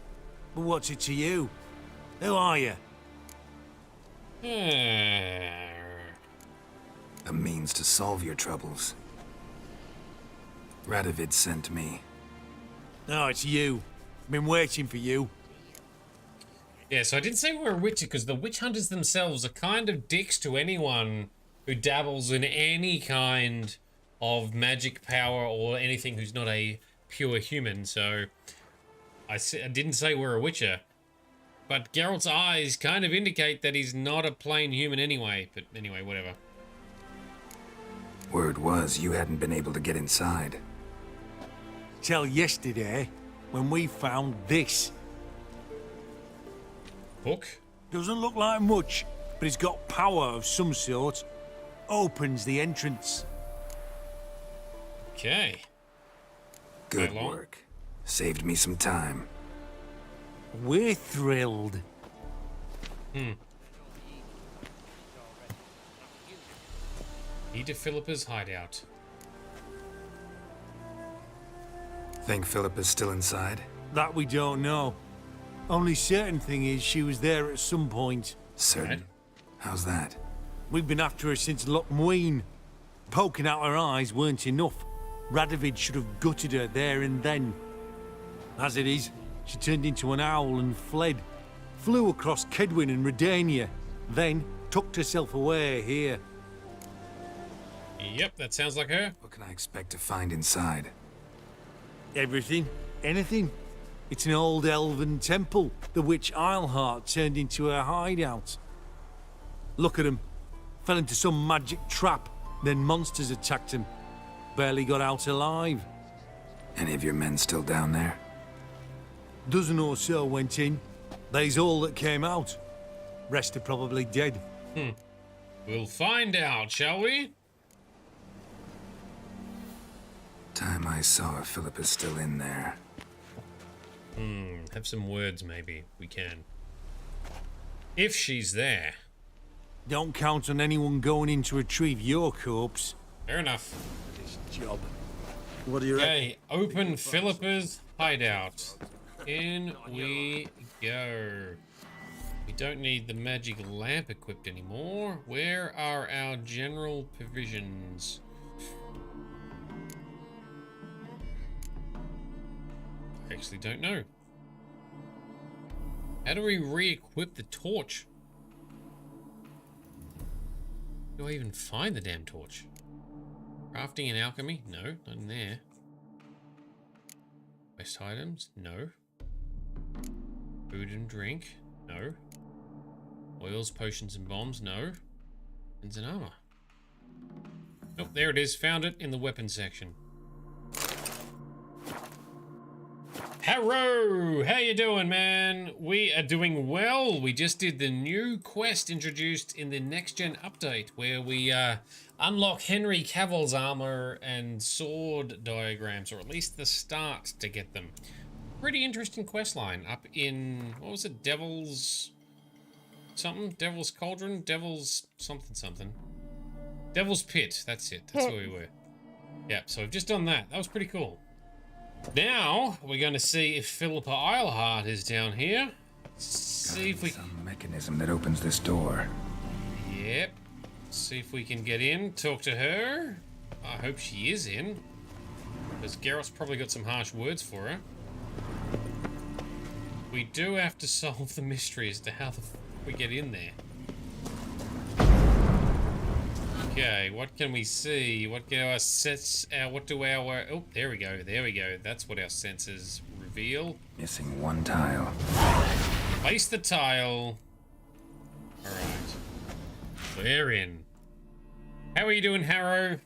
But what's it to you? Who are you? A means to solve your troubles. Radovid sent me. No, it's you. I've been waiting for you. Yeah, so I didn't say we're a witcher because the witch hunters themselves are kind of dicks to anyone who dabbles in any kind of magic power or anything who's not a pure human. So I didn't say we're a witcher. But Geralt's eyes kind of indicate that he's not a plain human anyway. But anyway, whatever. Word was you hadn't been able to get inside. Till yesterday, when we found this. Book? Doesn't look like much, but it's got power of some sort. Opens the entrance. Okay. Good work. Saved me some time. We're thrilled. Need to Philippa's hideout. Think Philippa's still inside? That we don't know. Only certain thing is she was there at some point. Certain? Right. How's that? We've been after her since Lochmuin. Poking out her eyes weren't enough. Radovid should have gutted her there and then. As it is, she turned into an owl and fled. Flew across Kedwin and Redania, then tucked herself away here. Yep, that sounds like her. What can I expect to find inside? Everything. Anything. It's an old elven temple, the witch Eilhart turned into her hideout. Look at him. Fell into some magic trap, then monsters attacked him. Barely got out alive. Any of your men still down there? Dozen or so went in. They's all that came out. Rest are probably dead. We'll find out, shall we? Time I saw if Philippa's still in there. Have some words, maybe. We can. If she's there. Don't count on anyone going in to retrieve your corpse. Fair enough. This job. What do you Okay, open Philippa's hideout. In we go. We don't need the magic lamp equipped anymore. Where are our general provisions? I actually don't know. How do we re-equip the torch? Do I even find the damn torch? Crafting and alchemy? No, not in there. Quest items? No. Food and drink? No. Oils, potions and bombs? No. Weapons and armor? Nope, there it is. Found it in the weapons section. Harrow! How you doing, man? We are doing well. We just did the new quest introduced in the next-gen update where we unlock Henry Cavill's armor and sword diagrams, or at least the start to get them. Pretty interesting quest line up in, what was it, Devil's something? Devil's Cauldron? Devil's something something. Devil's Pit, that's it. That's where we were. Yeah, so we've just done that. That was pretty cool. Now, we're going to see if Philippa Eilhart is down here. See if we... Some mechanism that opens this door. Yep. See if we can get in, talk to her. I hope she is in. Because Geralt's probably got some harsh words for her. We do have to solve the mystery as to how the we get in there. Okay, what can we see? What do our sets? What do our? Oh, there we go. There we go. That's what our senses reveal. Missing one tile. Place the tile. All right, we're in. How are you doing, Harrow?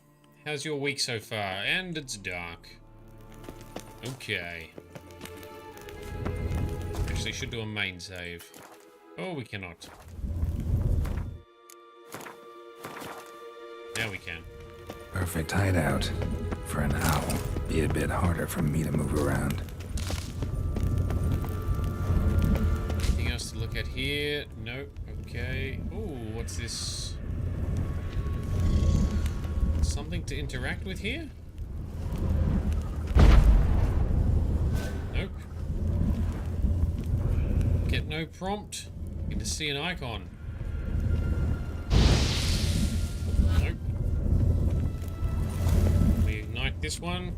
How's your week so far? And it's dark. Okay. Actually, should do a main save. Oh, we cannot. Now we can. Perfect hideout. For an owl. Be a bit harder for me to move around. Anything else to look at here? Nope. Okay. Ooh, what's this? Something to interact with here? Nope. Get no prompt. Get to see an icon. Nope. We ignite this one.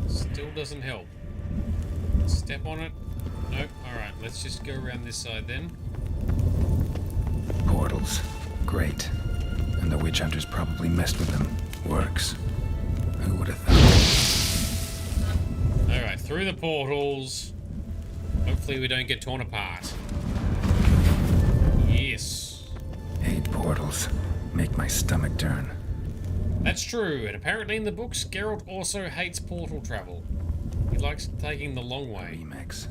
Still doesn't help. Step on it. Nope. Alright, let's just go around this side then. Portals. Great. And the witch hunters probably messed with them. Works. Who would have thought? Alright, through the portals. Hopefully we don't get torn apart. Yes. Hey, hate portals. Make my stomach turn. That's true, and apparently in the books, Geralt also hates portal travel. He likes taking the long way. Remix.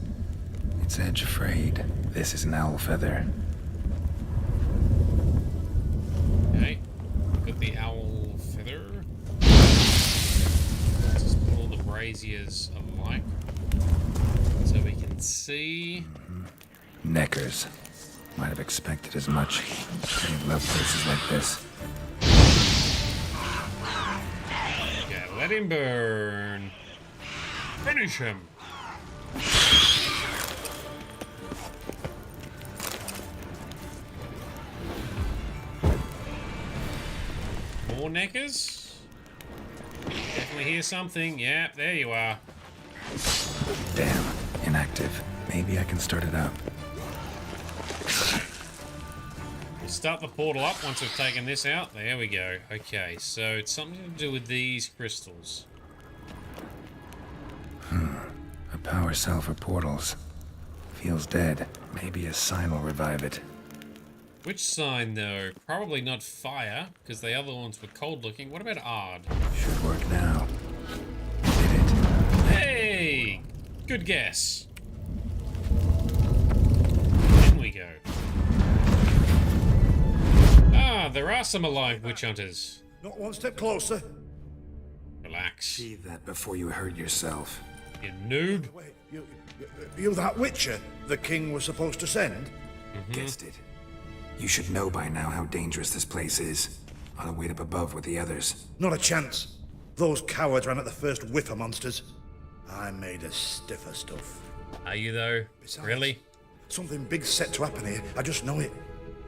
It's edge afraid. This is an owl feather. Okay, got the owl feather. Let's just put all the braziers alike so we can see. Neckers. Might have expected as much. I love places like this. Okay, let him burn. Finish him. More neckers? Definitely hear something. Yeah, there you are. Damn, inactive. Maybe I can start it up. We'll start the portal up once we've taken this out. There we go. Okay, so it's something to do with these crystals. A power cell for portals. Feels dead. Maybe a sign will revive it. Which sign, though? Probably not fire, because the other ones were cold looking. What about Ard? Should work now. Hey! Good guess. In we go. Ah, there are some alive witch hunters. Not one step closer. Relax. See that before you hurt yourself. You noob. Wait, you that witcher the king was supposed to send? Guessed it. You should know by now how dangerous this place is. Ought to wait up above with the others. Not a chance. Those cowards ran at the first whiff of monsters. I'm made of stiffer stuff. Are you, though? Really? Something big's set to happen here. I just know it.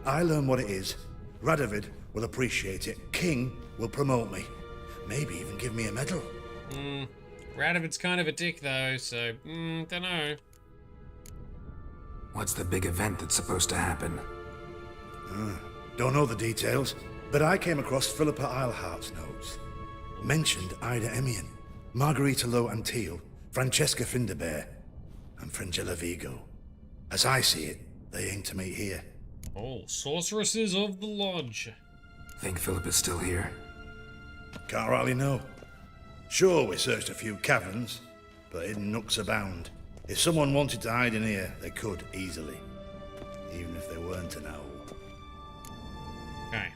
I learn what it is. Radovid will appreciate it. King will promote me. Maybe even give me a medal. Radovid's kind of a dick, though, so, dunno. What's the big event that's supposed to happen? Don't know the details, but I came across Philippa Eilhart's notes. Mentioned Ida Emian, Margarita Low Antille, Francesca Finderbear, and Fringilla Vigo. As I see it, they aim to meet here. Oh, sorceresses of the lodge. Think Philippa's still here? Can't rightly know. Sure, we searched a few caverns, but hidden nooks abound. If someone wanted to hide in here, they could easily. Even if they weren't an owl. Okay.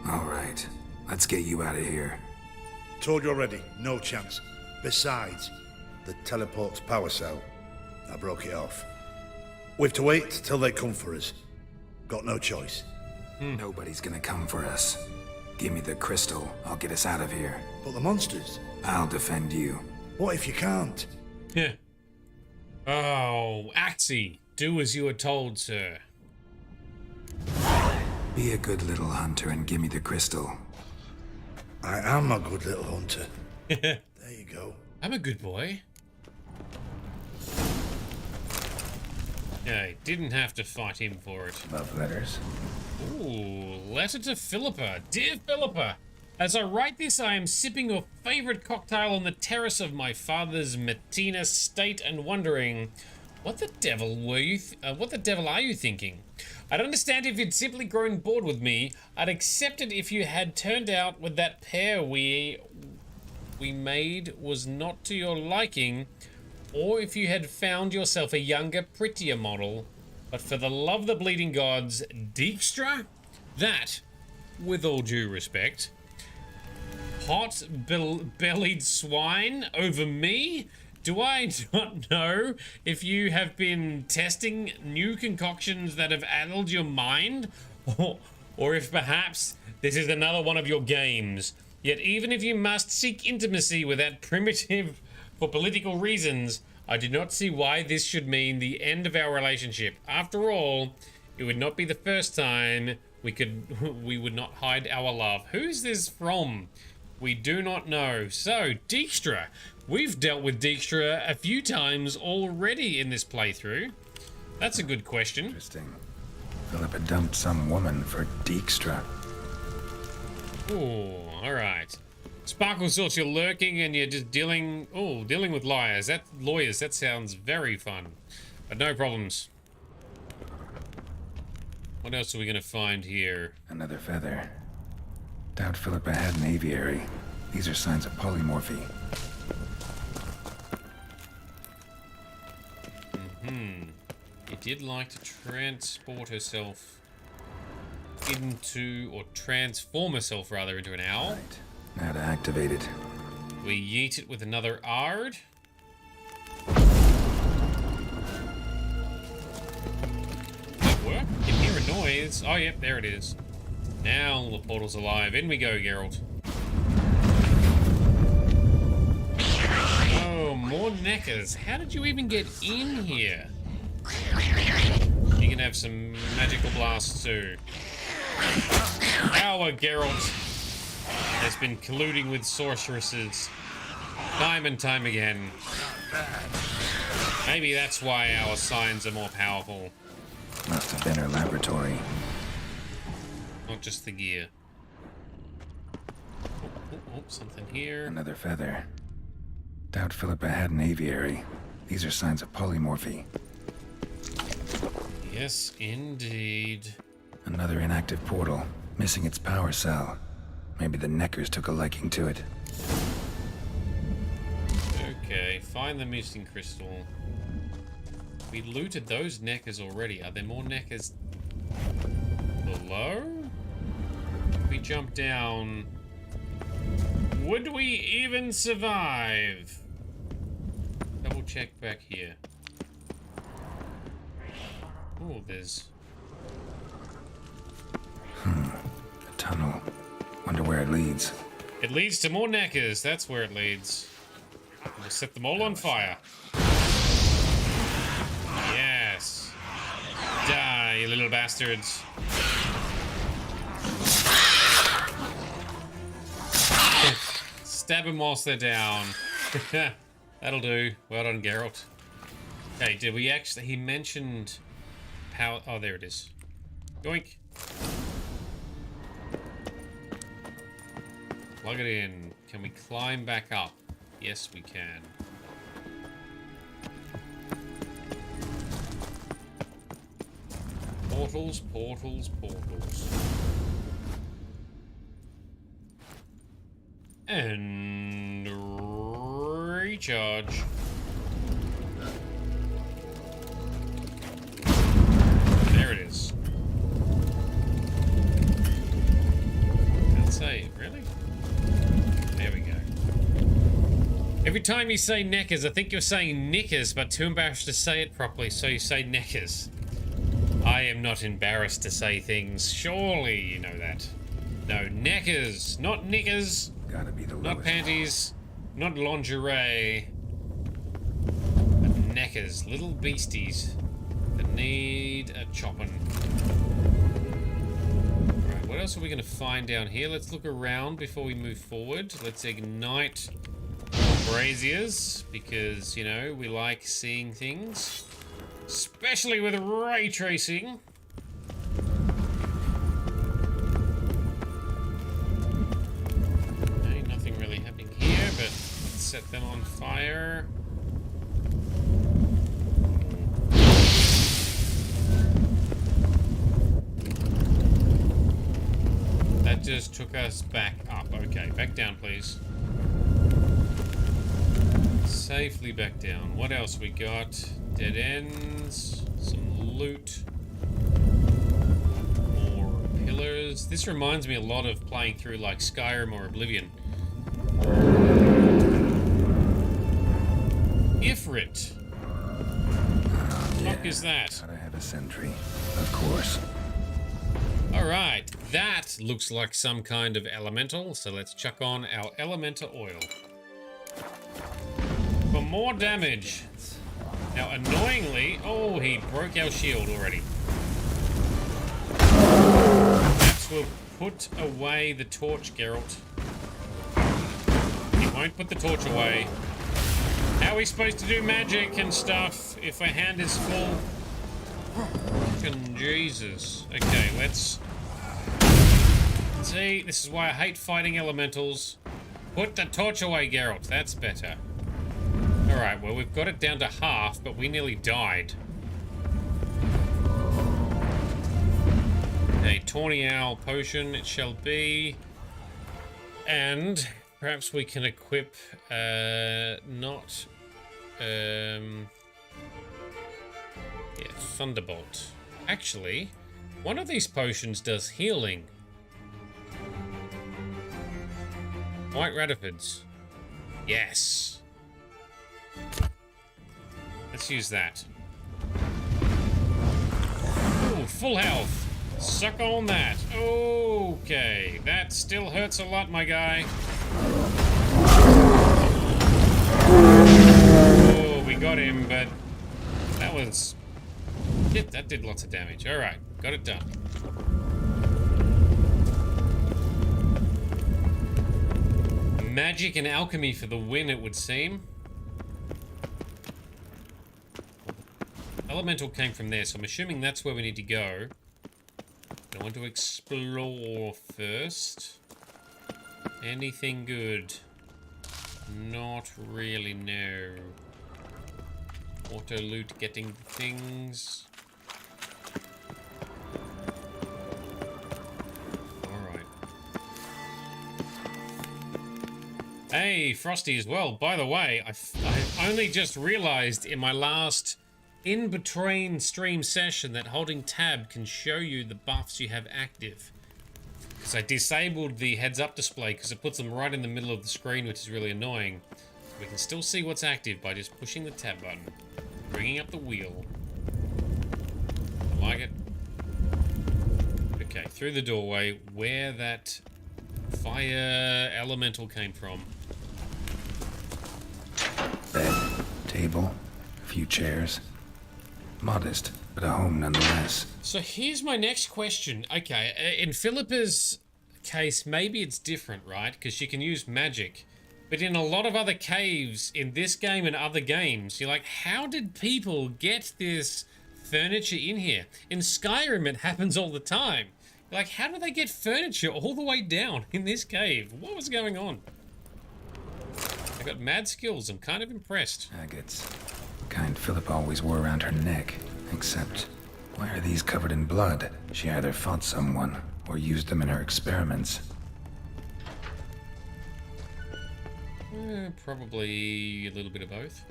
All right. Let's get you out of here. Told you already, no chance. Besides, the teleport's power cell. I broke it off. We've to wait till they come for us. Got no choice. Nobody's gonna come for us. Give me the crystal. I'll get us out of here. But the monsters? I'll defend you. What if you can't? Yeah. Oh, Axie, do as you are told, sir. Be a good little hunter and give me the crystal. I am a good little hunter. There you go. I'm a good boy. Yeah, didn't have to fight him for it. Love letters. Ooh, letter to Philippa. Dear Philippa, as I write this, I am sipping your favorite cocktail on the terrace of my father's Matina estate and wondering, what the devil are you thinking? I'd understand if you'd simply grown bored with me. I'd accept it if you had turned out with that pair we made was not to your liking, or if you had found yourself a younger, prettier model. But for the love of the bleeding gods, Dijkstra? That, with all due respect, hot-bellied swine over me? Do I not know if you have been testing new concoctions that have addled your mind? Or if perhaps this is another one of your games? Yet even if you must seek intimacy with that primitive for political reasons, I do not see why this should mean the end of our relationship. After all, it would not be the first time we would not hide our love. Who's this from? We do not know. So, Dijkstra. We've dealt with Dijkstra a few times already in this playthrough. That's a good question. Interesting. Philippa dumped some woman for Dijkstra. Ooh, alright. Sparkles thought you're lurking and you're just dealing with lawyers. That sounds very fun. But no problems. What else are we gonna find here? Another feather. Doubt Philippa had an aviary. These are signs of polymorphy. She did like to transport herself into, or transform herself rather, into an owl. Right. Now to activate it. We yeet it with another Ard. That work? You can hear a noise. Oh, yep, there it is. Now the portal's alive. In we go, Geralt. Oh, more neckers. How did you even get in here? You can have some magical blasts too. Our Geralt has been colluding with sorceresses time and time again. Maybe that's why our signs are more powerful. Must have been her laboratory. Not just the gear. Oh, something here. Another feather. Doubt Philippa had an aviary. These are signs of polymorphy. Yes, indeed. Another inactive portal, missing its power cell. Maybe the Neckers took a liking to it. Okay, find the missing crystal. We looted those Neckers already. Are there more Neckers below? If we jump down, would we even survive? Double check back here. Oh, there's... A tunnel. Wonder where it leads. It leads to more Neckers. That's where it leads. We'll set them all on fire. Yes. Die, you little bastards. Stab them whilst they're down. That'll do. Well done, Geralt. Okay, did we actually... He mentioned... Power... Oh, there it is. Yoink. Plug it in. Can we climb back up? Yes, we can. Portals, portals, portals. And recharge. There it is. Can't say, really? There we go. Every time you say Neckers, I think you're saying Knickers, but too embarrassed to say it properly, so you say Neckers. I am not embarrassed to say things. Surely you know that. No, Neckers, not knickers. Gotta be the not lowest. Panties, not lingerie. But Neckers, little beasties that need a chopping. Right, what else are we going to find down here? Let's look around before we move forward. Let's ignite braziers, because, you know, we like seeing things. Especially with ray tracing. Okay, nothing really happening here, but let's set them on fire. That just took us back up. Okay, back down, please. Safely back down. What else we got? Dead ends, some loot, more pillars. This reminds me a lot of playing through like Skyrim or Oblivion. Ifrit. What the fuck is that? Gotta have a sentry, of course. Alright, that looks like some kind of elemental, so let's chuck on our elemental oil. For more damage. Now, annoyingly... Oh, he broke our shield already. Perhaps we'll put away the torch, Geralt. He won't put the torch away. How are we supposed to do magic and stuff if our hand is full? Fucking Jesus. Okay, let's... See, this is why I hate fighting elementals. Put the torch away, Geralt. That's better. Alright, well, we've got it down to half, but we nearly died. A tawny owl potion it shall be. And perhaps we can equip Thunderbolt. Actually, one of these potions does healing. White Radovids. Yes. Let's use that. Ooh, full health. Suck on that. Okay, that still hurts a lot, my guy. Oh, we got him, but that was... that did lots of damage. Alright, got it done. Magic and alchemy for the win, it would seem. Elemental came from there, so I'm assuming that's where we need to go. I want to explore first. Anything good? Not really, no. Auto loot, getting things. Alright. Hey, Frosty as well. By the way, I only just realized in my last in-between stream session that holding tab can show you the buffs you have active. Because I disabled the heads-up display because it puts them right in the middle of the screen, which is really annoying. We can still see what's active by just pushing the tab button. Bringing up the wheel. I like it. Okay, through the doorway, where that fire elemental came from. Bed, table, a few chairs. Modest, but a home nonetheless. So here's my next question. Okay, in Philippa's case, maybe it's different, right? Because she can use magic. But in a lot of other caves, in this game and other games, you're like, how did people get this furniture in here? In Skyrim, it happens all the time. You're like, how do they get furniture all the way down in this cave? What was going on? They got mad skills. I'm kind of impressed. Agates. Kind Philippa always wore around her neck. Except, why are these covered in blood? She either fought someone or used them in her experiments. Probably a little bit of both.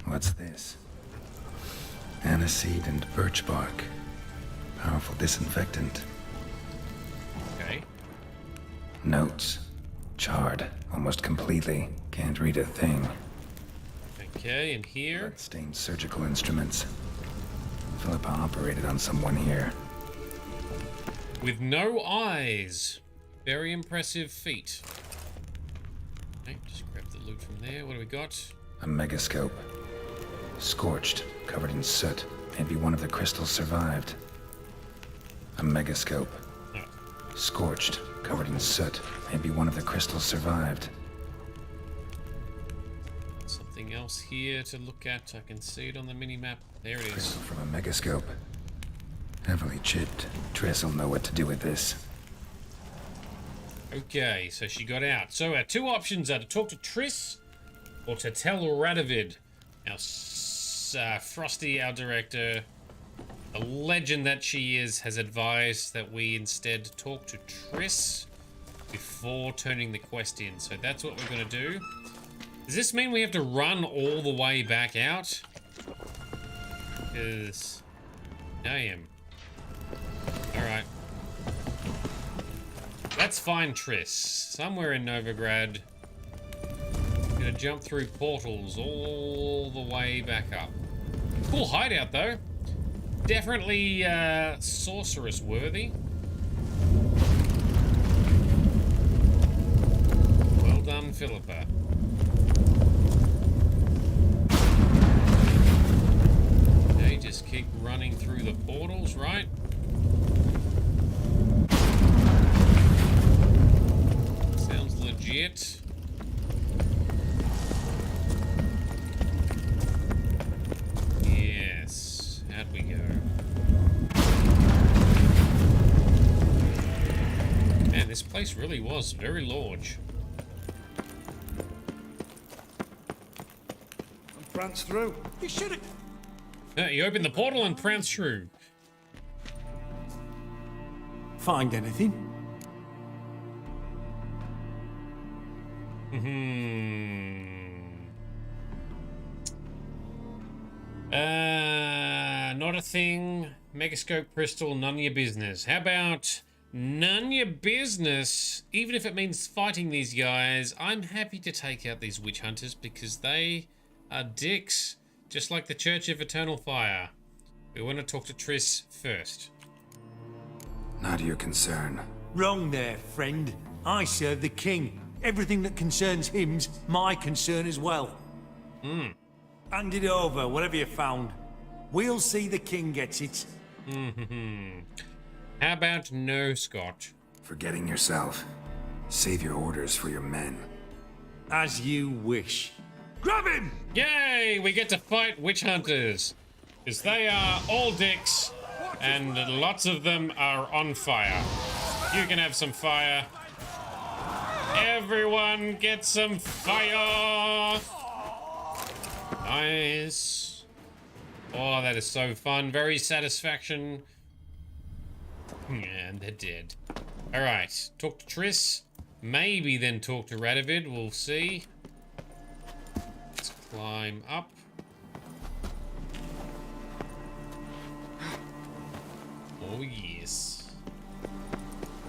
What's this? Aniseed and birch bark. Powerful disinfectant. Okay. Notes. Charred, almost completely. Can't read a thing. Okay, and here? Blood-stained surgical instruments. Philippa operated on someone here. With no eyes. Very impressive feat. Okay, just grab the loot from there. What do we got? A megascope. Scorched, covered in soot. Maybe one of the crystals survived. A megascope. Oh. Scorched, covered in soot. Maybe one of the crystals survived. Something else here to look at. I can see it on the mini-map. There it is. Crystal from a megascope. Heavily chipped. Triss will know what to do with this. Okay, so she got out. So our two options are to talk to Triss or to tell Radovid. Now, Frosty, our director, the legend that she is, has advised that we instead talk to Triss before turning the quest in. So that's what we're going to do. Does this mean we have to run all the way back out? Because... damn. Alright. Let's find Triss. Somewhere in Novigrad. Gonna jump through portals all the way back up. Cool hideout, though. Definitely, sorceress worthy. Well done, Philippa. Okay, just keep running through the portals, right? Sounds legit. Yes. How'd we go? Man, this place really was very large. Prance through. You opened the portal and pranced through. find anything. Not a thing. Megascope crystal, none of your business. How about none of your business? Even if it means fighting these guys, I'm happy to take out these witch hunters because they are dicks, just like the Church of Eternal Fire. We want to talk to Triss first. Not your concern. Wrong there, friend. I serve the king. Everything that concerns him's my concern as well. Hand it over, whatever you found. We'll see the king gets it. How about no, Scott? Forgetting yourself. Save your orders for your men. As you wish. Grab him! Yay! We get to fight witch hunters. Because they are all dicks, and lots of them are on fire. You can have some fire. Everyone get some fire! Nice. Oh, that is so fun. Very satisfaction. And they're dead. Alright, talk to Triss. Maybe then talk to Radovid. We'll see. Let's climb up. Oh, yes.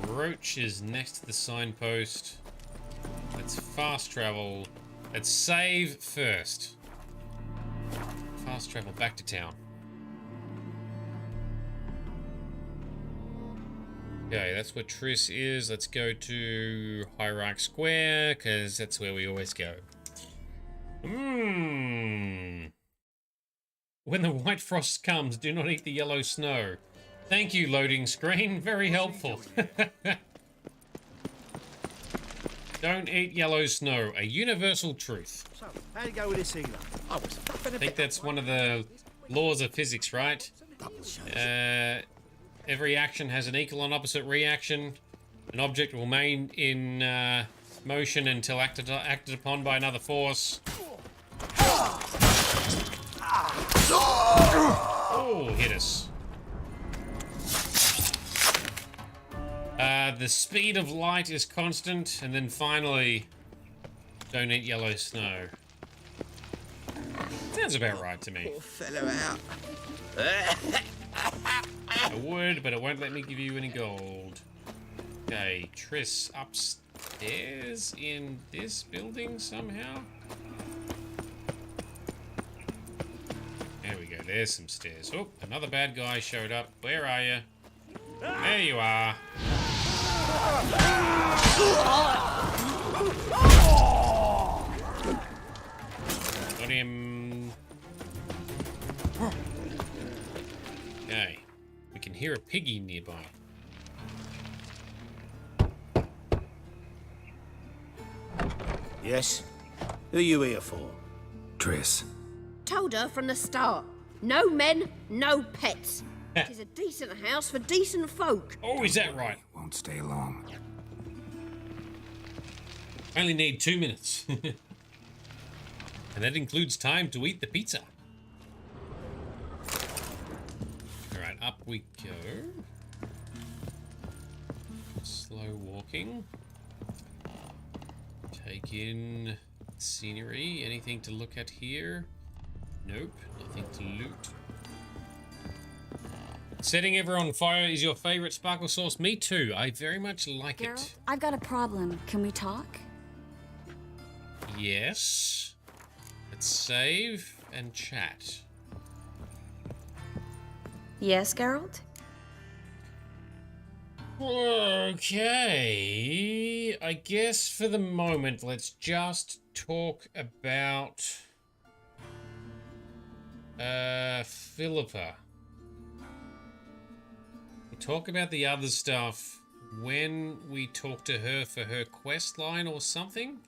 Roach is next to the signpost. Let's fast travel. Let's save first. Fast travel back to town. Okay, that's where Triss is. Let's go to Hierarch Square, because that's where we always go. When the white frost comes, do not eat the yellow snow. Thank you, loading screen. Very helpful. Don't eat yellow snow. A universal truth. So, how'd it go with this healer? I think that's one of the laws of physics, right? Every action has an equal and opposite reaction. An object will remain in motion until acted upon by another force. Oh, hit us. The speed of light is constant, and then finally, don't eat yellow snow. Sounds about right to me. Poor fellow out. I would, but it won't let me give you any gold. Okay, Triss upstairs in this building somehow. There we go, there's some stairs. Oh, another bad guy showed up. Where are you? There you are. Got him. Okay. We can hear a piggy nearby. Yes? Who are you here for? Triss. Told her from the start. No men, no pets. It is a decent house for decent folk. Oh, is that right? Won't stay long. Only need 2 minutes. And that includes time to eat the pizza. Alright, up we go. Slow walking. Take in scenery. Anything to look at here? Nope, nothing to loot. Setting everyone on fire is your favorite sparkle sauce? Me too. I very much like it. I've got a problem. Can we talk? Yes. Let's save and chat. Yes, Geralt? Okay. I guess for the moment, let's just talk about Philippa. We'll talk about the other stuff when we talk to her for her quest line or something.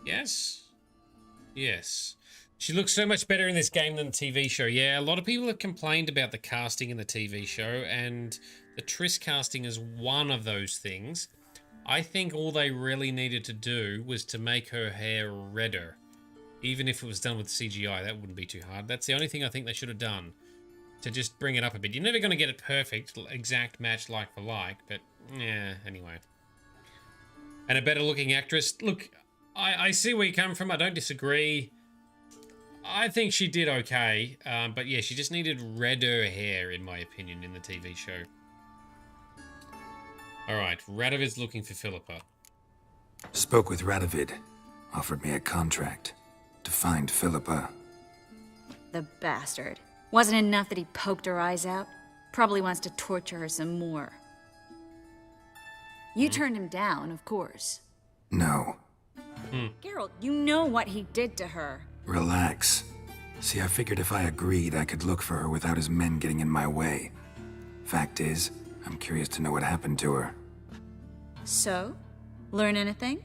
Yes? Yes. She looks so much better in this game than the TV show. Yeah, a lot of people have complained about the casting in the TV show, and the Triss casting is one of those things. I think all they really needed to do was to make her hair redder. Even if it was done with CGI, that wouldn't be too hard. That's the only thing I think they should have done. to just bring it up a bit. You're never going to get it perfect, exact match like for like, but yeah, anyway. And a better looking actress. Look, I see where you come from. I don't disagree. I think she did okay, but yeah, she just needed redder hair, in my opinion, in the TV show. All right, Radovid's looking for Philippa. Spoke with Radovid. Offered me a contract to find Philippa. The bastard. Wasn't enough that he poked her eyes out? Probably wants to torture her some more. You turned him down, of course. No. Geralt, you know what he did to her. Relax. See, I figured if I agreed, I could look for her without his men getting in my way. Fact is, I'm curious to know what happened to her. So? Learn anything?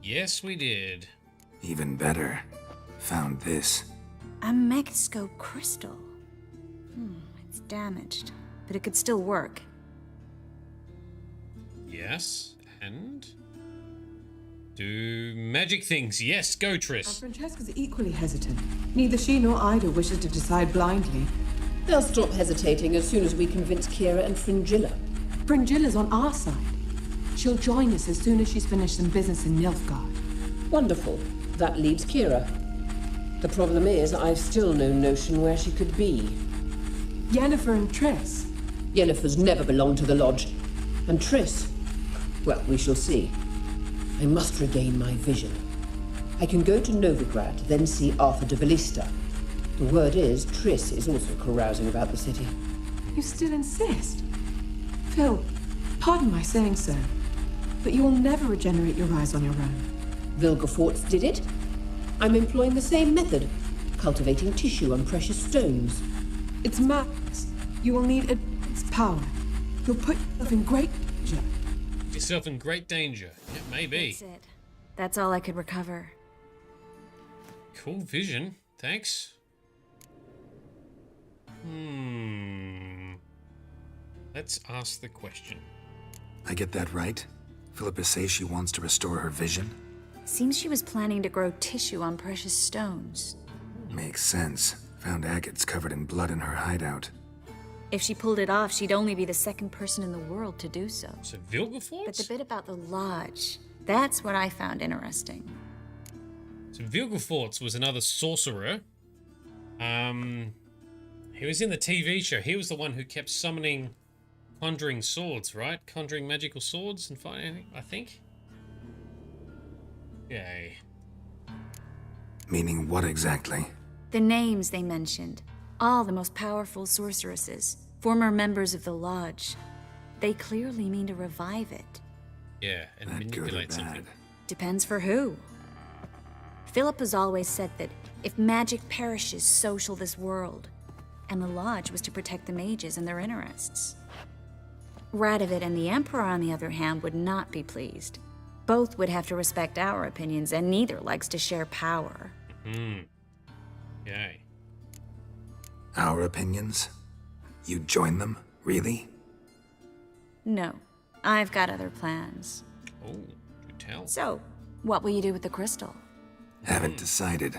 Yes, we did. Even better. Found this. A megascope crystal. It's damaged, but it could still work. Yes, and... do magic things. Yes, go, Triss. Francesca's equally hesitant. Neither she nor Ida wishes to decide blindly. They'll stop hesitating as soon as we convince Kira and Fringilla. Fringilla's on our side. She'll join us as soon as she's finished some business in Nilfgaard. Wonderful. That leaves Kira. The problem is, I've still no notion where she could be. Yennefer and Triss. Yennefer's never belonged to the Lodge. And Triss, well, we shall see. I must regain my vision. I can go to Novigrad, then see Arthur de Ballista. The word is, Triss is also carousing about the city. You still insist? Phil, pardon my saying so, but you'll never regenerate your eyes on your own. Vilgefortz did it. I'm employing the same method, cultivating tissue and precious stones. It's madness. You will need its power. You'll put yourself in great danger. Put yourself in great danger. It may be. That's it. That's all I could recover. Cool vision. Thanks. Let's ask the question. I get that right? Philippa says she wants to restore her vision? Seems she was planning to grow tissue on precious stones. Makes sense. Found agates covered in blood in her hideout. If she pulled it off, she'd only be the second person in the world to do so. So Vilgefortz? But the bit about the Lodge, that's what I found interesting. So Vilgefortz was another sorcerer. He was in the TV show. He was the one who kept summoning conjuring swords, right? Conjuring magical swords and fighting, I think. Yay. Meaning what exactly? The names they mentioned. All the most powerful sorceresses. Former members of the Lodge. They clearly mean to revive it. Yeah, and manipulate something. Depends for who. Philip has always said that if magic perishes, so shall this world. And the Lodge was to protect the mages and their interests. Radovid and the Emperor, on the other hand, would not be pleased. Both would have to respect our opinions, and neither likes to share power. Yay. Our opinions? You join them? Really? No. I've got other plans. Oh, do tell. So, what will you do with the crystal? Haven't decided.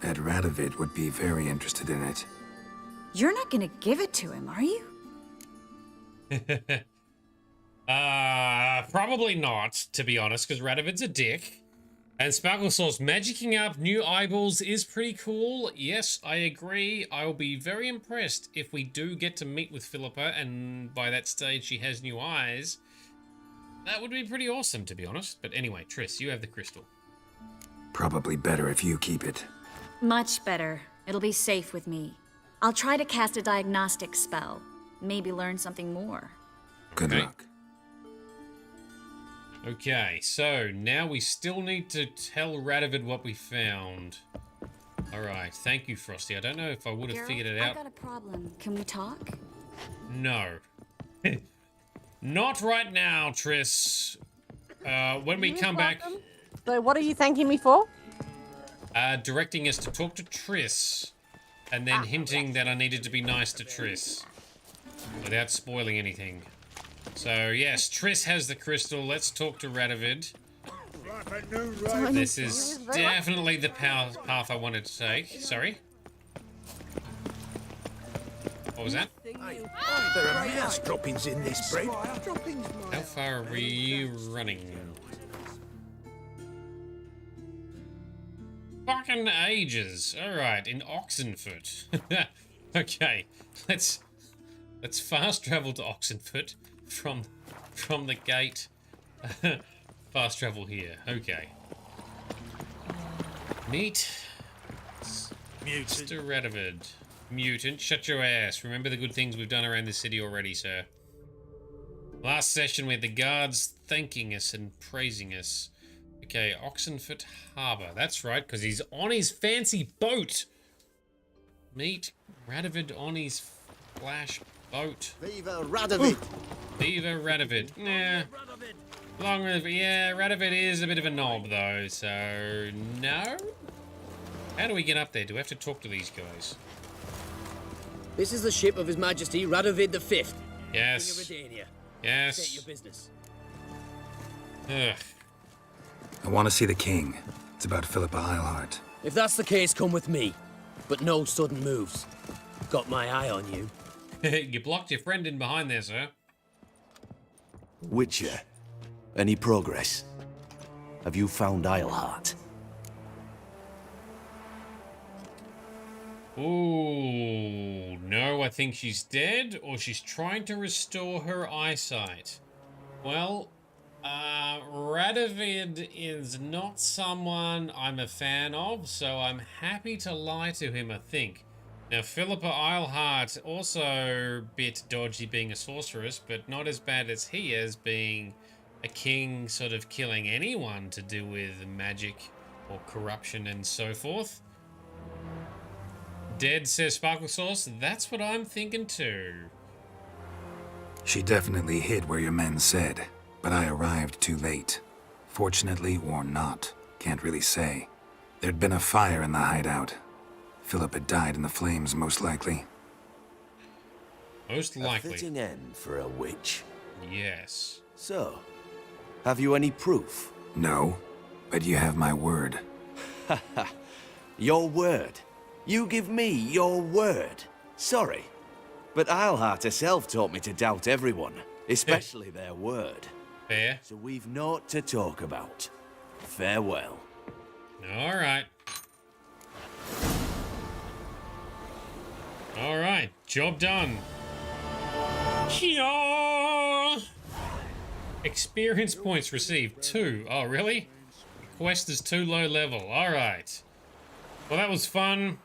Bet Radovid would be very interested in it. You're not gonna give it to him, are you? Probably not, to be honest, because Radovid's a dick. And Sparkle Sauce magicking up new eyeballs is pretty cool. Yes, I agree. I'll be very impressed if we do get to meet with Philippa and by that stage she has new eyes. That would be pretty awesome, to be honest. But anyway, Triss, you have the crystal. Probably better if you keep it. Much better. It'll be safe with me. I'll try to cast a diagnostic spell. Maybe learn something more. Good luck. Okay, so now we still need to tell Radovid what we found. Alright, thank you, Frosty. I don't know if I would have figured it out. I've got a problem. Can we talk? No. Not right now, Triss. When we come back... So what are you thanking me for? Directing us to talk to Triss. And then hinting that I needed to be nice to Triss. Without spoiling anything. So, yes, Triss has the crystal. Let's talk to Radovid. This is definitely the path I wanted to take. Sorry? What was that? There are mouse droppings in this bread. How far are we running? Fucking ages. Alright, in Oxenfoot. Okay, let's fast travel to Oxenfoot from the gate. Fast travel here. Okay. Meet Mr. Radovid. Mutant, shut your ass. Remember the good things we've done around this city already, sir. Last session we had the guards thanking us and praising us. Okay, Oxenfoot Harbour. That's right, because he's on his fancy boat. Meet Radovid on his flash boat. Viva Radovid! Viva Radovid. Nah. Long River. Yeah, Radovid is a bit of a knob, though, so no? How do we get up there? Do we have to talk to these guys? This is the ship of His Majesty Radovid V. Yes. King of Redania. Yes. State your business. Ugh. I want to see the king. It's about Philippa Eilhart. If that's the case, come with me. But no sudden moves. Got my eye on you. You blocked your friend in behind there, sir. Witcher, any progress? Have you found Eilhart? Ooh, no, I think she's dead, or she's trying to restore her eyesight. Well, Radovid is not someone I'm a fan of, so I'm happy to lie to him, I think. Now, Philippa Eilhart, also a bit dodgy being a sorceress, but not as bad as he is being a king sort of killing anyone to do with magic or corruption and so forth. Dead, says Sparkle Sauce. That's what I'm thinking too. She definitely hid where your men said, but I arrived too late. Fortunately or not, can't really say. There'd been a fire in the hideout. Philip had died in the flames, most likely. Most likely. A fitting end for a witch. Yes. So, have you any proof? No, but you have my word. Haha. Your word? You give me your word? Sorry, but Eilhart herself taught me to doubt everyone, especially their word. Fair. So we've naught to talk about. Farewell. Alright. Alright, job done. Kia! Experience points received, 2. Oh, really? Quest is too low level. Alright. Well, that was fun.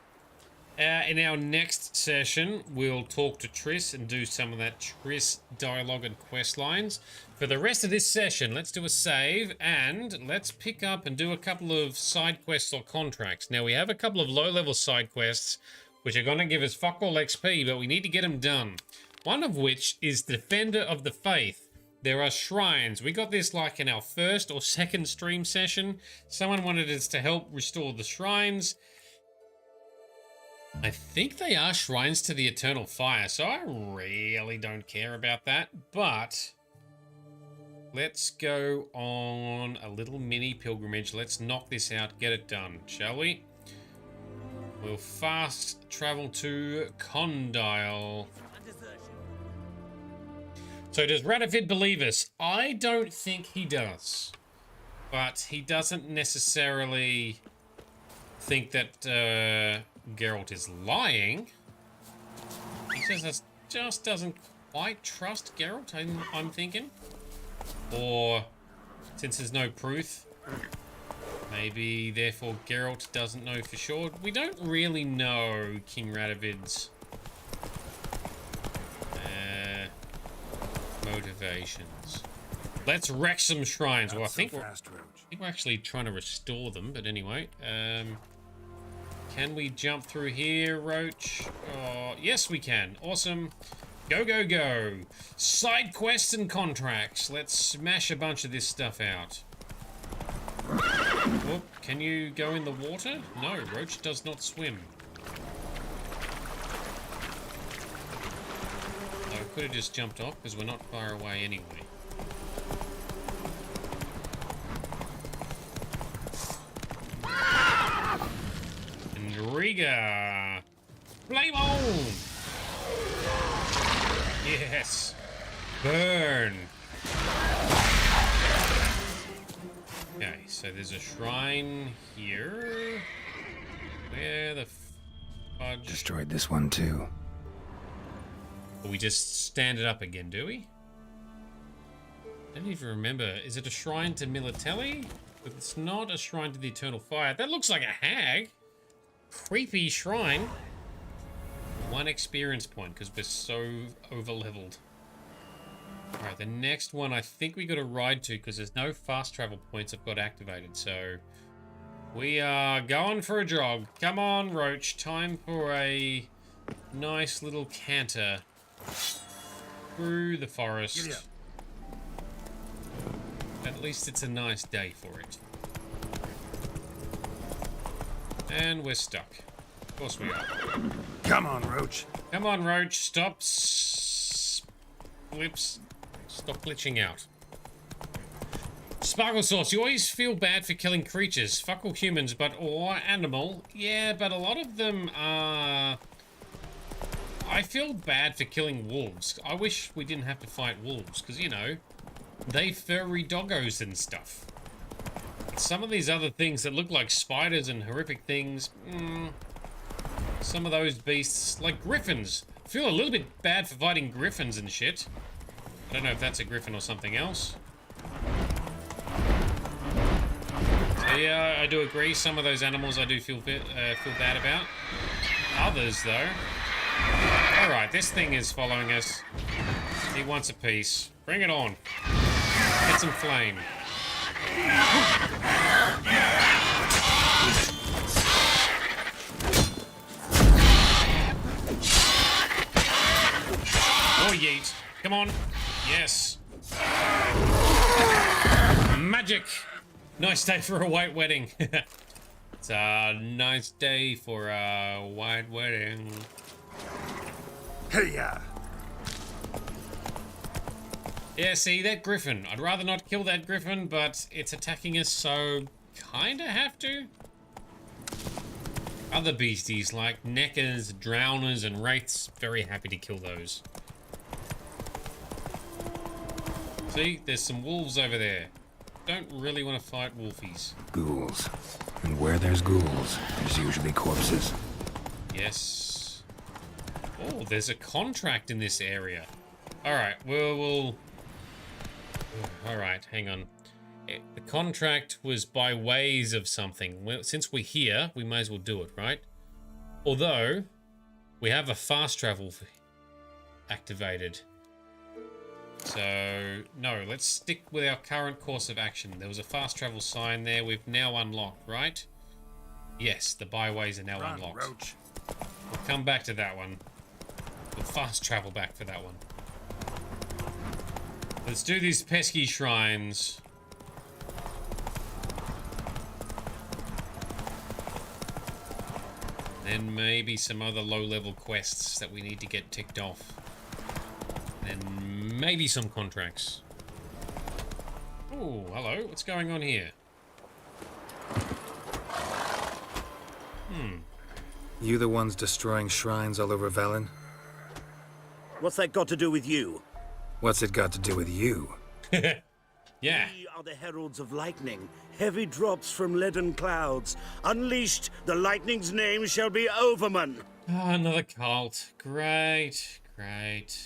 In our next session, we'll talk to Triss and do some of that Triss dialogue and quest lines. For the rest of this session, let's do a save and let's pick up and do a couple of side quests or contracts. Now, we have a couple of low-level side quests which are going to give us fuck all XP, but we need to get them done. One of which is Defender of the Faith. There are shrines. We got this like in our first or second stream session. Someone wanted us to help restore the shrines. I think they are shrines to the eternal fire, so I really don't care about that, but let's go on a little mini pilgrimage. Let's knock this out, get it done, shall we? We'll fast travel to Condyle. So does Radovid believe us? I don't think he does, but he doesn't necessarily think that Geralt is lying. He just doesn't quite trust Geralt, I'm thinking. Or, since there's no proof, maybe therefore Geralt doesn't know for sure. We don't really know King Radovid's motivations. Let's wreck some shrines. Well, I think we're actually trying to restore them, but anyway. Can we jump through here, Roach? Oh, yes, we can. Awesome. Go, go, go. Side quests and contracts. Let's smash a bunch of this stuff out. Oh, can you go in the water? No, Roach does not swim. I could have just jumped off because we're not far away anyway. Riga! Flame on! Yes. Burn. Okay, so there's a shrine here. Where the fudge? Destroyed this one too. We just stand it up again, do we? I don't even remember. Is it a shrine to Militelli? It's not a shrine to the Eternal Fire. That looks like a hag. Creepy shrine. 1 experience point because we're so over-leveled. Alright, the next one I think we got to ride to because there's no fast travel points I've got activated. So we are going for a jog. Come on, Roach. Time for a nice little canter through the forest. At least it's a nice day for it. And we're stuck. Of course we are. Come on, Roach. Come on, Roach. Stop. Flips. Stop glitching out. Sparkle Sauce, you always feel bad for killing creatures. Fuck all humans, or animal. Yeah, but a lot of them are... I feel bad for killing wolves. I wish we didn't have to fight wolves, because, you know, they furry doggos and stuff. Some of these other things that look like spiders and horrific things, some of those beasts, like griffins. I feel a little bit bad for fighting griffins and shit. I don't know if that's a griffin or something else. So yeah, I do agree. Some of those animals I do feel bad about. Others, though. Alright, this thing is following us. He wants a piece. Bring it on. Get some flame. Oh, yeet. Come on. Yes. Magic. Nice day for a white wedding. It's a nice day for a white wedding. Hey-ya. Yeah, see, that griffin. I'd rather not kill that griffin, but it's attacking us, so kinda have to. Other beasties like neckers, drowners, and wraiths, very happy to kill those. See, there's some wolves over there. Don't really want to fight wolfies. Ghouls. And where there's ghouls, there's usually corpses. Yes. Oh, there's a contract in this area. Alright, we'll... Alright, hang on. The contract was by ways of something. Well, since we're here, we may as well do it, right? Although, we have a fast travel activated. So, no, let's stick with our current course of action. There was a fast travel sign there. We've now unlocked, right? Yes, the byways are now unlocked. Roach. We'll come back to that one. We'll fast travel back for that one. Let's do these pesky shrines. Then maybe some other low-level quests that we need to get ticked off. And maybe some contracts. Oh, hello. What's going on here? You the ones destroying shrines all over Velen? What's that got to do with you? What's it got to do with you? Yeah. We are the heralds of lightning. Heavy drops from leaden clouds. Unleashed, the lightning's name shall be Overman. Oh, another cult. Great, great.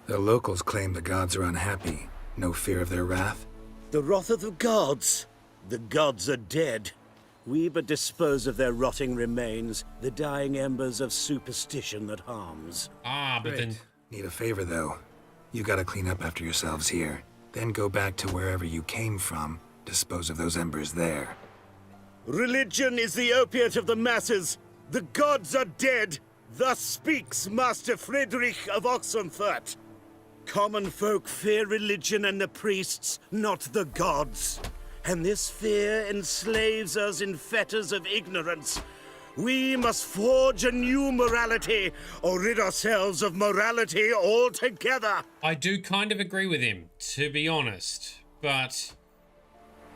The locals claim the gods are unhappy. No fear of their wrath? The wrath of the gods. The gods are dead. We but dispose of their rotting remains, the dying embers of superstition that harms. Ah, but then... Need a favor, though. You gotta clean up after yourselves here. Then go back to wherever you came from. Dispose of those embers there. Religion is the opiate of the masses. The gods are dead. Thus speaks Master Friedrich of Oxenfurt. Common folk fear religion and the priests, not the gods. And this fear enslaves us in fetters of ignorance. We must forge a new morality, or rid ourselves of morality altogether. I do kind of agree with him, to be honest. But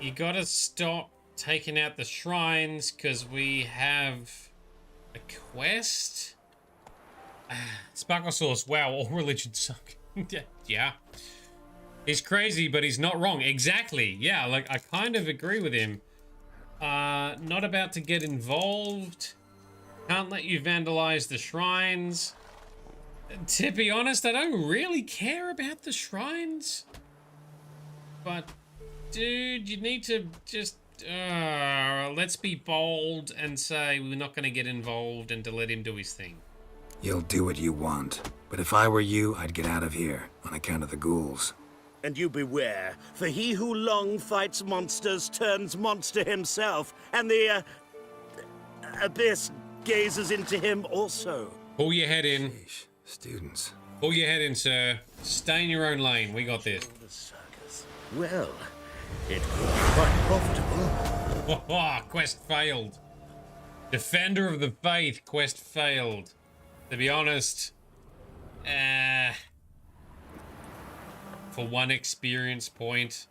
you gotta stop taking out the shrines, because we have a quest. Sparkle Sauce. Wow, all religions suck. Yeah. He's crazy, but he's not wrong. Exactly. Yeah, like, I kind of agree with him. Not about to get involved. Can't let you vandalize the shrines. To be honest, I don't really care about the shrines. But, dude, you need to just... let's be bold and say we're not going to get involved and to let him do his thing. You'll do what you want. But if I were you, I'd get out of here on account of the ghouls. And you beware, for he who long fights monsters turns monster himself, and the abyss gazes into him also. Pull your head in. Sheesh, students. Pull your head in, sir. Stay in your own lane. We got this. Well, it could be quite profitable. Quest failed. Defender of the Faith, quest failed. To be honest, for 1 experience point.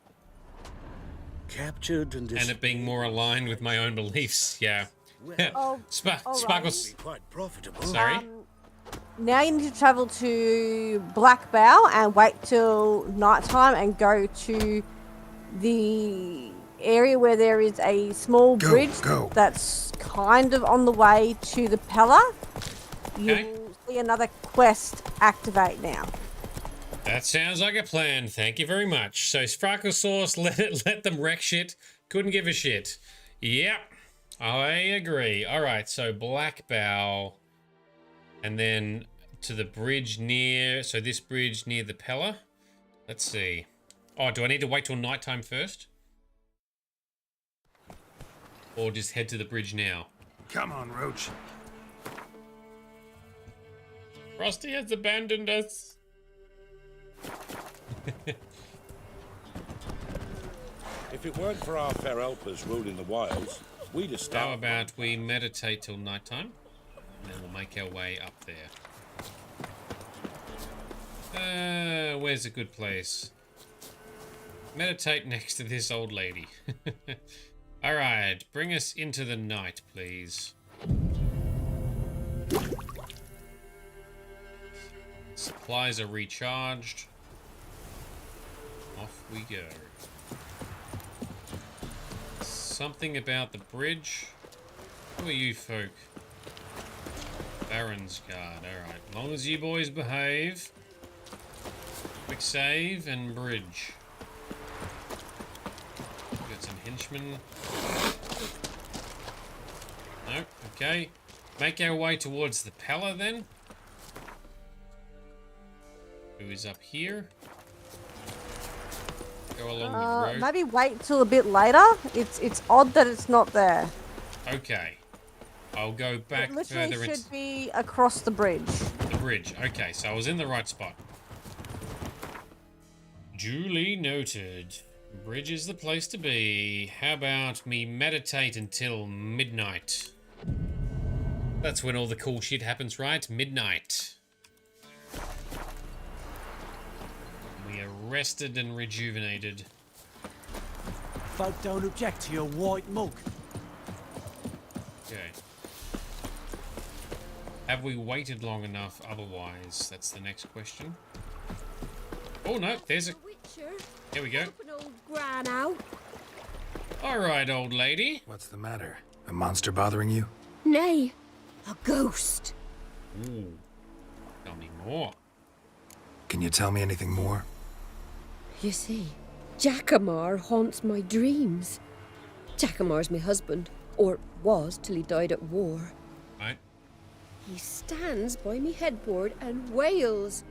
Captured and it being more aligned with my own beliefs, yeah. Sparkles. Quite profitable. Sorry? Now you need to travel to Black Bow and wait till nighttime and go to the area where there is a small bridge that's kind of on the way to the Pella. Okay. You'll see another quest activate now. That sounds like a plan. Thank you very much. So Sparkle Sauce, let them wreck shit. Couldn't give a shit. Yep, I agree. All right, so Black Bow, and then to the bridge near. So this bridge near the Pella. Let's see. Oh, do I need to wait till nighttime first, or just head to the bridge now? Come on, Roach. Frosty has abandoned us. If it weren't for our fair helpers ruling the wilds, we'd have started. How about we meditate till nighttime, and then we'll make our way up there. Where's a good place? Meditate next to this old lady. Alright, bring us into the night, please. Supplies are recharged. Off we go. Something about the bridge. Who are you folk? Baron's Guard. Alright, as long as you boys behave. Quick save and bridge. Got some henchmen. Nope, okay. Make our way towards the Pella then. Who is up here? Go along the road. Maybe wait till a bit later. It's odd that it's not there. Okay. I'll go back It literally further. should be across the bridge. The bridge. Okay, so I was in the right spot. Duly noted. Bridge is the place to be. How about me meditate until midnight? That's when all the cool shit happens, right? Midnight. We are rested and rejuvenated. Folk don't object to your white mug. Okay. Have we waited long enough otherwise? That's the next question. Oh no, there's a... There we go. Alright, old lady. What's the matter? A monster bothering you? Nay, a ghost. Ooh. Tell me more. Can you tell me anything more? You see, Jackamar haunts my dreams. Jackamar's my husband, or was till he died at war. Right. He stands by me headboard and wails.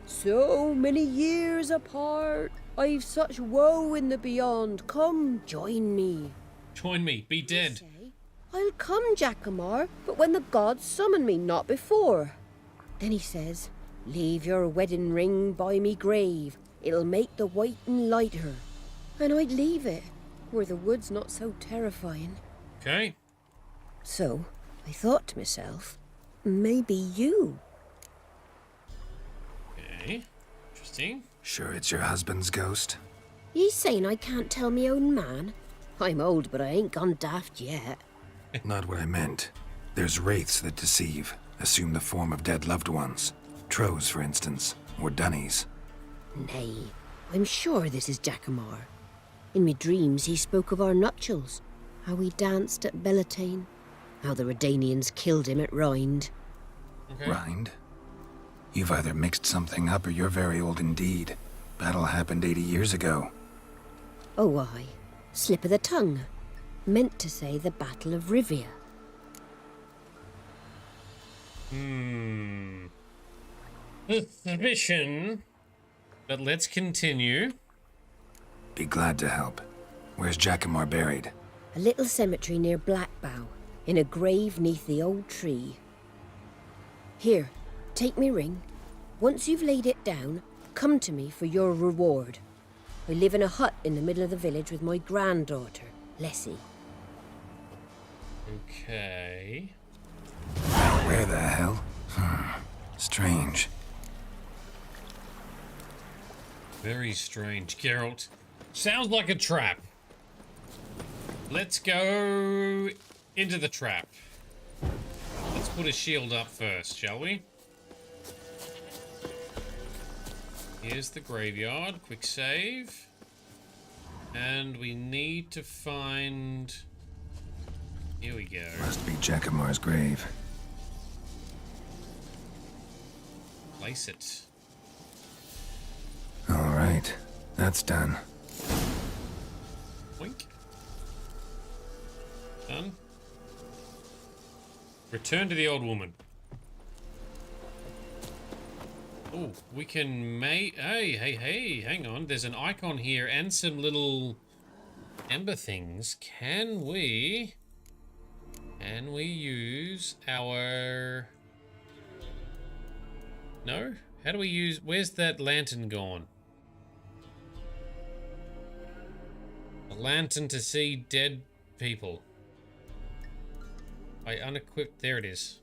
So many years apart, I've such woe in the beyond. Come, join me. Join me, be dead. I'll come, Jackamar, but when the gods summon me, not before. Then he says, leave your wedding ring by me grave. It'll make the whiting lighter. And I'd leave it, where the wood's not so terrifying. Okay. So, I thought to myself, maybe you. Okay. Interesting. Sure it's your husband's ghost? He's saying I can't tell me own man. I'm old, but I ain't gone daft yet. Not what I meant. There's wraiths that deceive. assume the form of dead loved ones. Trows, for instance, or dunnies. Nay, I'm sure this is Jackamar. In me dreams he spoke of our nuptials, how we danced at Bellatane, how the Redanians killed him at Rind. Okay. Rind? You've either mixed something up or you're very old indeed. Battle happened 80 years ago. Oh, aye. Slip of the tongue. Meant to say the Battle of Rivia. Suspicion. But let's continue. Be glad to help. Where's Jackamar buried? A little cemetery near Blackbow, in a grave neath the old tree. Here, take me ring. Once you've laid it down, come to me for your reward. I live in a hut in the middle of the village with my granddaughter, Lessie. Okay. Where the hell? Strange. Very strange. Geralt. Sounds like a trap. Let's go into the trap. Let's put a shield up first, shall we? Here's the graveyard. Quick save. And we need to find... Here we go. Must be Jackamar's grave. Place it. All right, that's done. Wink. Done. Return to the old woman. Oh, we can hey, hang on. There's an icon here and some little ember things. Can we use our... No? How do we use... Where's that lantern gone? A lantern to see dead people. I unequipped... There it is.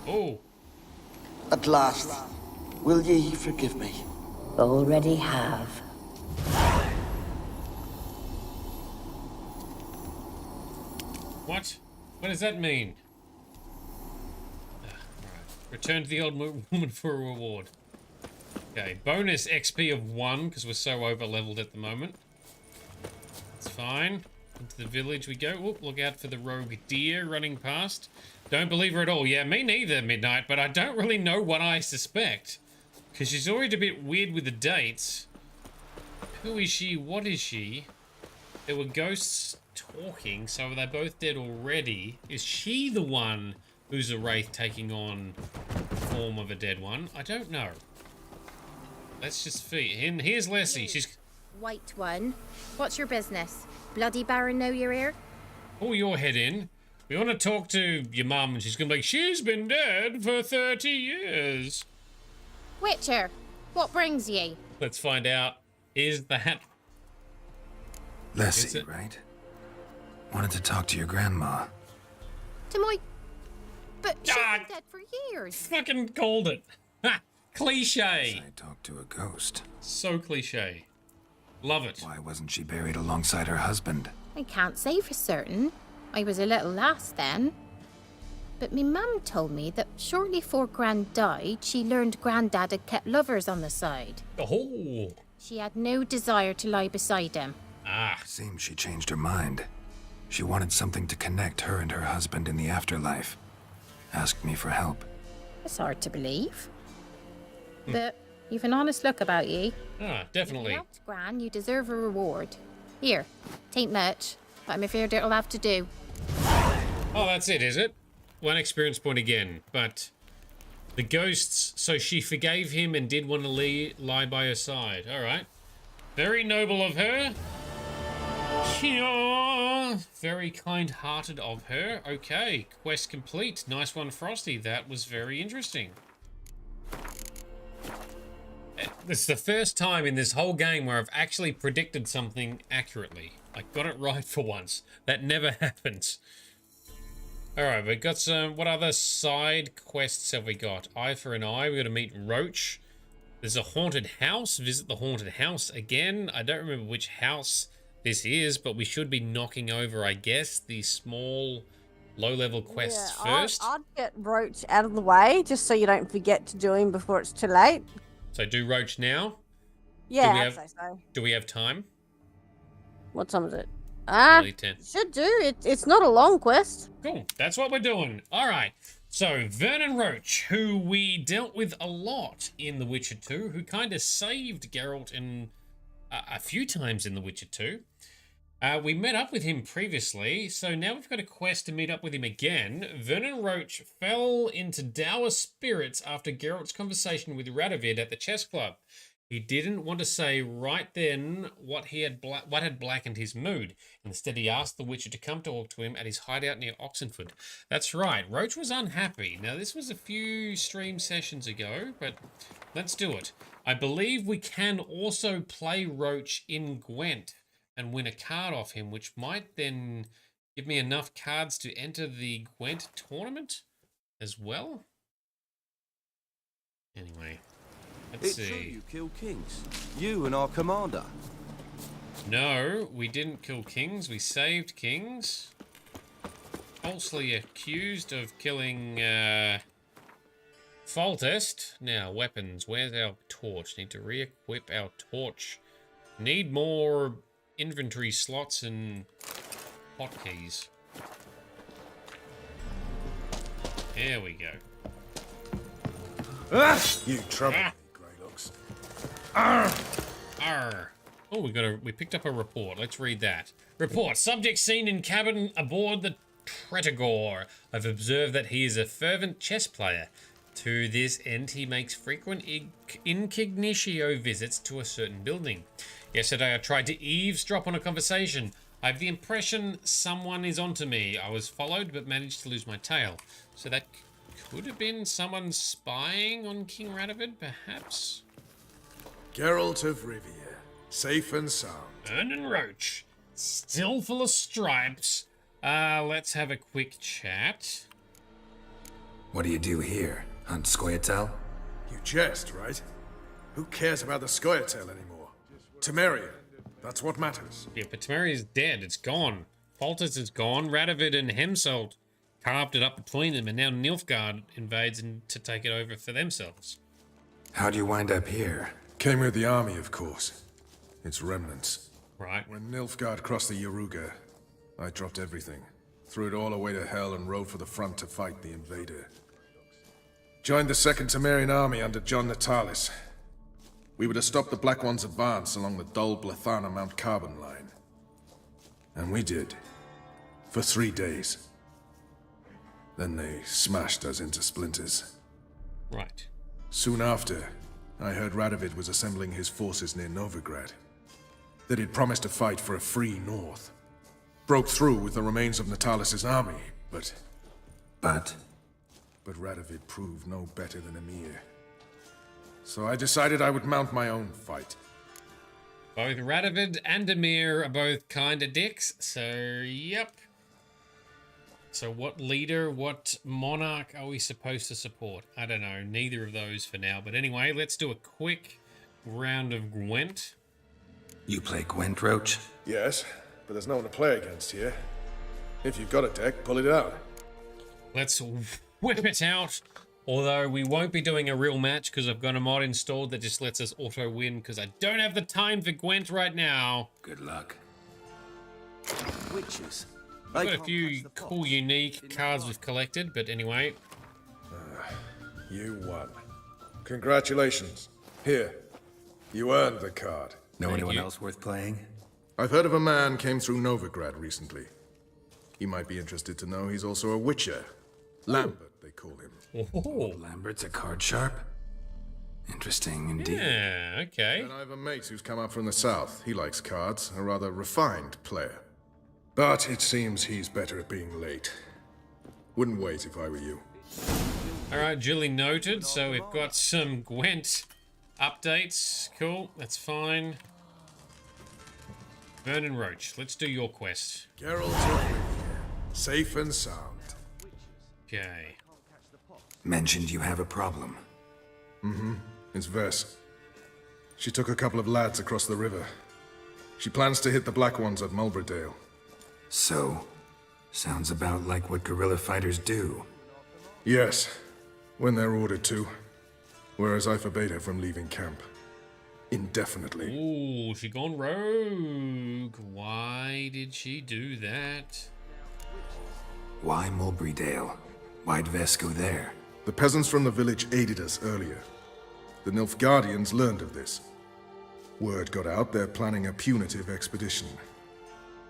Oh. At last, will ye forgive me? Already have. What? What does that mean? Right. Return to the old woman for a reward. Okay, bonus XP of 1 because we're so over leveled at the moment. It's fine. Into the village we go. Oop, look out for the rogue deer running past. Don't believe her at all. Yeah, me neither, Midnight, but I don't really know what I suspect. Because she's already a bit weird with the dates. Who is she? What is she? There were ghosts talking, so are they both dead already? Is she the one who's a wraith taking on the form of a dead one? I don't know. Let's just feed. And here's Leslie. She's... White one. What's your business? Bloody Baron know you're here? Pull your head in. We want to talk to your mum, and she's going to be like, she's been dead for 30 years. Witcher, what brings ye? Let's find out. Is that... Leslie, right? Wanted to talk to your grandma. To my... But she's been dead for years. Fucking called it. Ha! Cliche. I talked to a ghost. So cliche. Love it. Why wasn't she buried alongside her husband? I can't say for certain. I was a little lass then. But me mum told me that shortly before Gran died, she learned Grandad had kept lovers on the side. Oh. She had no desire to lie beside him. Ah. Seems she changed her mind. She wanted something to connect her and her husband in the afterlife. Asked me for help. It's hard to believe. But you've an honest look about ye. Ah, definitely. If you helped Gran, you deserve a reward. Here, tain't much, but I'm afraid it'll have to do. Oh, that's it, is it? 1 experience point again, but the ghosts, so she forgave him and did want to lie by her side. All right. Very noble of her. Very kind-hearted of her. Okay, quest complete. Nice one, Frosty. That was very interesting. This is the first time in this whole game where I've actually predicted something accurately. I got it right for once. That never happens. Alright, we've got some... What other side quests have we got? Eye for an eye. We've got to meet Roach. There's a haunted house. Visit the haunted house again. I don't remember which house this is, but we should be knocking over, I guess, the small, low-level quests first. I'd get Roach out of the way, just so you don't forget to do him before it's too late. So do Roach now? Yeah, I'd say so. Do we have time? What time is it? Nearly 10. Should do. It's not a long quest. Cool. That's what we're doing. All right. So, Vernon Roach, who we dealt with a lot in The Witcher 2, who kind of saved Geralt in a few times in The Witcher 2. We met up with him previously, so now we've got a quest to meet up with him again. Vernon Roach fell into dour spirits after Geralt's conversation with Radovid at the chess club. He didn't want to say right then what had blackened his mood. Instead, he asked the Witcher to come talk to him at his hideout near Oxenford. That's right, Roach was unhappy. Now, this was a few stream sessions ago, but let's do it. I believe we can also play Roach in Gwent and win a card off him, which might then give me enough cards to enter the Gwent tournament as well. Anyway. Let's see. It's true you killed kings. You and our commander. No, we didn't kill kings. We saved kings. Falsely accused of killing Foltest. Now, weapons. Where's our torch? Need to re-equip our torch. Need more inventory slots and hotkeys. There we go. You trouble. Arr. Oh, we picked up a report. Let's read that. Report. Subject seen in cabin aboard the Tretogor. I've observed that he is a fervent chess player. To this end, he makes frequent incognito visits to a certain building. Yesterday, I tried to eavesdrop on a conversation. I have the impression someone is onto me. I was followed, but managed to lose my tail. So that could have been someone spying on King Radovid, perhaps? Geralt of Rivia, safe and sound. Vernon Roach, still full of stripes. Let's have a quick chat. What do you do here? Hunt Scoia'tael? You jest, right? Who cares about the Scoia'tael anymore? Temeria, that's what matters. Yeah, but Temeria's dead. It's gone. Foltest is gone. Radovid and Hemselt carved it up between them, and now Nilfgaard invades to take it over for themselves. How'd you wind up here? Came with the army, of course. Its remnants. Right. When Nilfgaard crossed the Yaruga, I dropped everything. Threw it all away to hell and rode for the front to fight the invader. Joined the Second Temerian army under John Natalis. We were to stop the Black One's advance along the Dol Blathana Mount Carbon line. And we did. For 3 days. Then they smashed us into splinters. Right. Soon after, I heard Radovid was assembling his forces near Novigrad. That he'd promised to fight for a free North. Broke through with the remains of Natalis' army, but... But Radovid proved no better than Emir. So I decided I would mount my own fight. Both Radovid and Emir are both kinda dicks, so yep. So what leader, what monarch are we supposed to support? I don't know, neither of those for now. But anyway, let's do a quick round of Gwent. You play Gwent, Roach? Yes, but there's no one to play against here. If you've got a deck, pull it out. Let's whip it out. Although we won't be doing a real match because I've got a mod installed that just lets us auto win because I don't have the time for Gwent right now. Good luck. Witches. I've got a few cool, unique cards we've collected, but anyway. You won. Congratulations. Here, you earned the card. Know anyone else worth playing? I've heard of a man came through Novigrad recently. You might be interested to know he's also a Witcher. Lambert, they call him. Oh, Lambert's a card sharp? Interesting indeed. Yeah, okay. And I have a mate who's come up from the south. He likes cards, a rather refined player. But it seems he's better at being late. Wouldn't wait if I were you. Alright, duly noted. So we've got some Gwent updates. Cool, that's fine. Vernon Roach, let's do your quest. Geralt of Rivia, safe and sound. Okay. Mentioned you have a problem. Mm-hmm. It's Vess. She took a couple of lads across the river. She plans to hit the Black Ones at Mulberdale. So, sounds about like what guerrilla fighters do. Yes, when they're ordered to. Whereas I forbade her from leaving camp. Indefinitely. Ooh, she gone rogue. Why did she do that? Why Mulberrydale? Why'd Vess go there? The peasants from the village aided us earlier. The Nilfgaardians learned of this. Word got out they're planning a punitive expedition.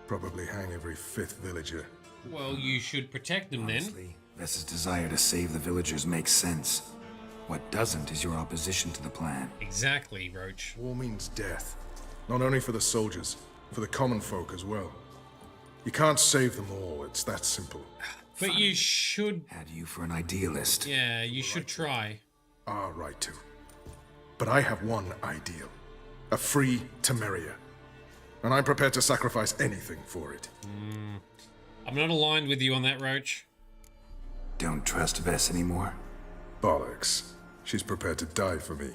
Probably hang every 5th villager. Well, you should protect them Honestly, then. Vess's desire to save the villagers makes sense. What doesn't is your opposition to the plan. Exactly, Roach. War means death. Not only for the soldiers, for the common folk as well. You can't save them all, it's that simple. But Fine. you should... Had you for an idealist. Yeah, you should try. Right to. But I have one ideal. A free Temeria. And I'm prepared to sacrifice anything for it. I'm not aligned with you on that, Roach. Don't trust Vess anymore? Bollocks. She's prepared to die for me.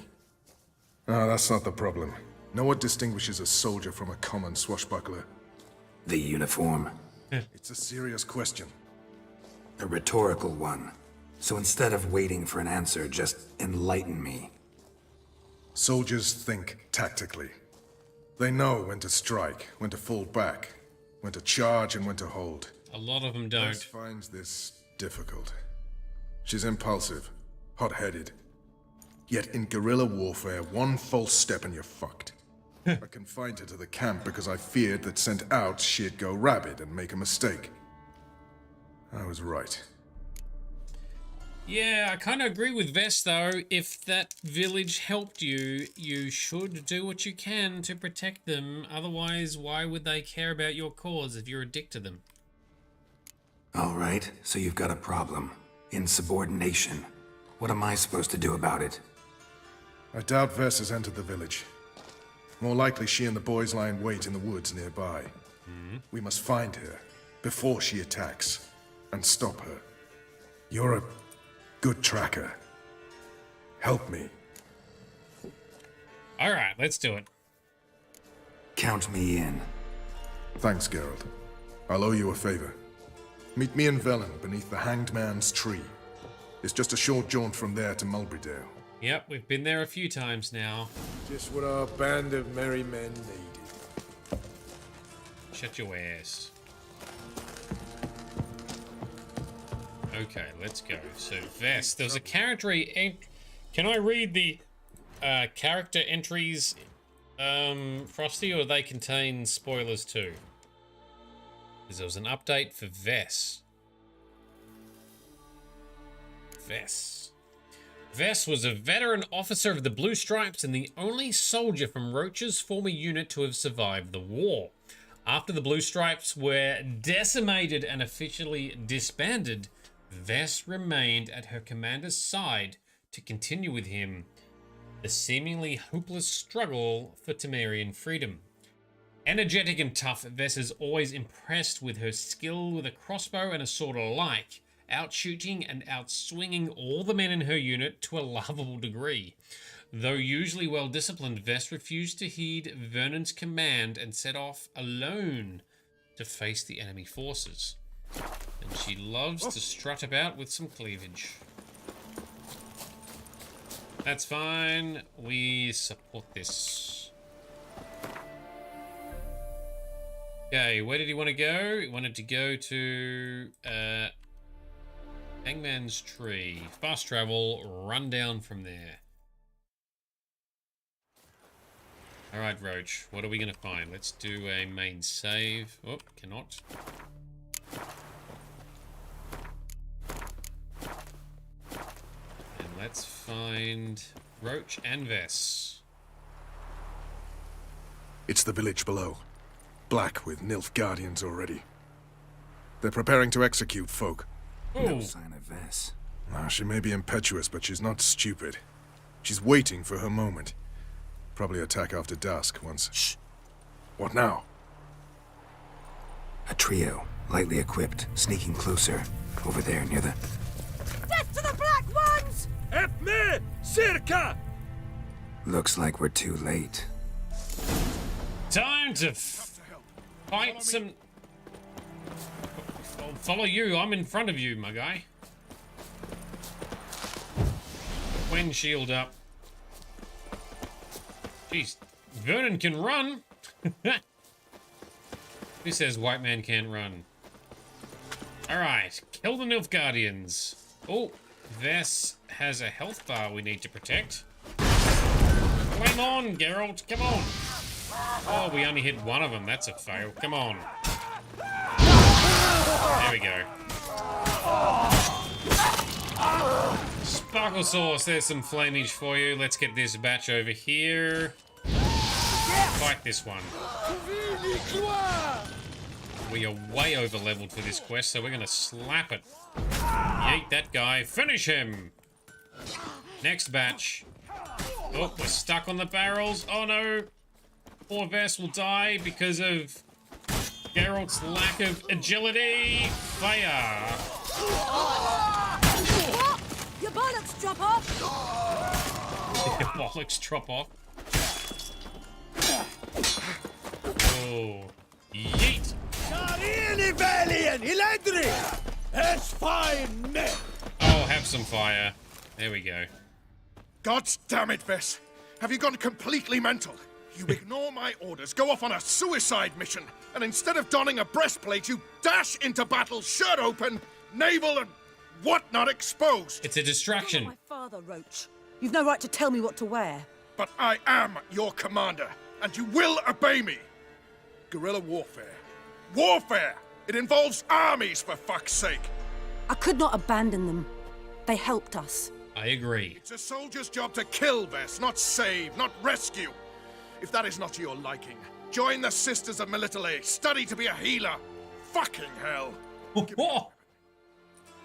That's not the problem. Know what distinguishes a soldier from a common swashbuckler? The uniform. It's a serious question. A rhetorical one. So instead of waiting for an answer, just enlighten me. Soldiers think tactically. They know when to strike, when to fall back, when to charge and when to hold. A lot of them don't. Vess finds this difficult. She's impulsive, hot-headed. Yet in guerrilla warfare, one false step and you're fucked. I confined her to the camp because I feared that sent out she'd go rabid and make a mistake. I was right. Yeah, I kind of agree with Vess, though. If that village helped you, you should do what you can to protect them. Otherwise, why would they care about your cause if you're a dick to them? All right, so you've got a problem. Insubordination. What am I supposed to do about it? I doubt Vess has entered the village. More likely she and the boys lie in wait in the woods nearby. We must find her before she attacks and stop her. You're a good tracker. Help me. All right, let's do it. Count me in. Thanks, Geralt. I'll owe you a favor. Meet me in Velen beneath the Hanged Man's tree. It's just a short jaunt from there to Mulberrydale. Yep, we've been there a few times now. Just what our band of merry men needed. Shut your ass. Okay, let's go. So, Vess, there's a character... Can I read the character entries, Frosty, or they contain spoilers too? Because there was an update for Vess. Vess was a veteran officer of the Blue Stripes and the only soldier from Roach's former unit to have survived the war. After the Blue Stripes were decimated and officially disbanded, Vess remained at her commander's side to continue with him the seemingly hopeless struggle for Temerian freedom. Energetic and tough, Vess is always impressed with her skill with a crossbow and a sword alike, outshooting and outswinging all the men in her unit to a laughable degree. Though usually well-disciplined, Vess refused to heed Vernon's command and set off alone to face the enemy forces. And she loves to strut about with some cleavage. That's fine. We support this. Okay, where did he want to go? He wanted to go to Hangman's Tree. Fast travel, run down from there. Alright, Roach, what are we going to find? Let's do a main save. Oh, cannot. And let's find Roach and Vess. It's the village below. Black with Nilfgaardians already. They're preparing to execute folk. No sign of Vess. She may be impetuous, but she's not stupid. She's waiting for her moment. Probably attack after dusk once... Shh! What now? A trio, lightly equipped, sneaking closer. Over there, near the... Death to the Black Ones! Help me! Circa! Looks like we're too late. Time to fight some... I'll follow you. I'm in front of you, my guy. Wind shield up. Jeez, Vernon can run. Who says white man can't run? Alright, kill the Nilfgaardians. Oh, Vess has a health bar we need to protect. Flame on, Geralt, come on. Oh, we only hit one of them. That's a fail. Come on. There we go. Sparkle Sauce, there's some flamage for you. Let's get this batch over here. Fight this one. We are way over leveled for this quest, so we're gonna slap it. Yeet that guy. Finish him! Next batch. Oh, we're stuck on the barrels. Oh no! Poor Vess will die because of Geralt's lack of agility. Fire! What? Your bollocks drop off! Your bollocks drop off. Oh. Yeet! It's fine, men! Oh, have some fire. There we go. God damn it, Vess. Have you gone completely mental? You ignore my orders, go off on a suicide mission, and instead of donning a breastplate, you dash into battle, shirt open, navel and whatnot exposed. It's a distraction. You're my father, Roach. You've no right to tell me what to wear. But I am your commander, and you will obey me. Guerrilla warfare. Warfare! It involves armies, for fuck's sake. I could not abandon them. They helped us. I agree. It's a soldier's job to kill, Vess, not save, not rescue. If that is not to your liking, join the Sisters of Melitele. Study to be a healer. Fucking hell.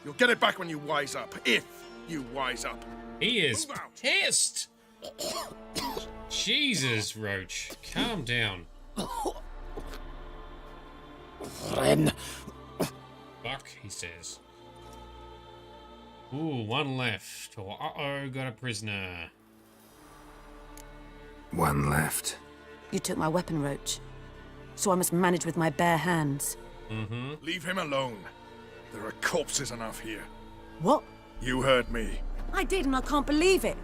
You'll get it back when you wise up. If you wise up. He is pissed. Jesus, Roach. Calm down. Fuck, he says. Ooh, one left. Oh, uh-oh, got a prisoner. One left. You took my weapon, Roach. So I must manage with my bare hands. Mm-hmm. Leave him alone. There are corpses enough here. What? You heard me. I did, and I can't believe it.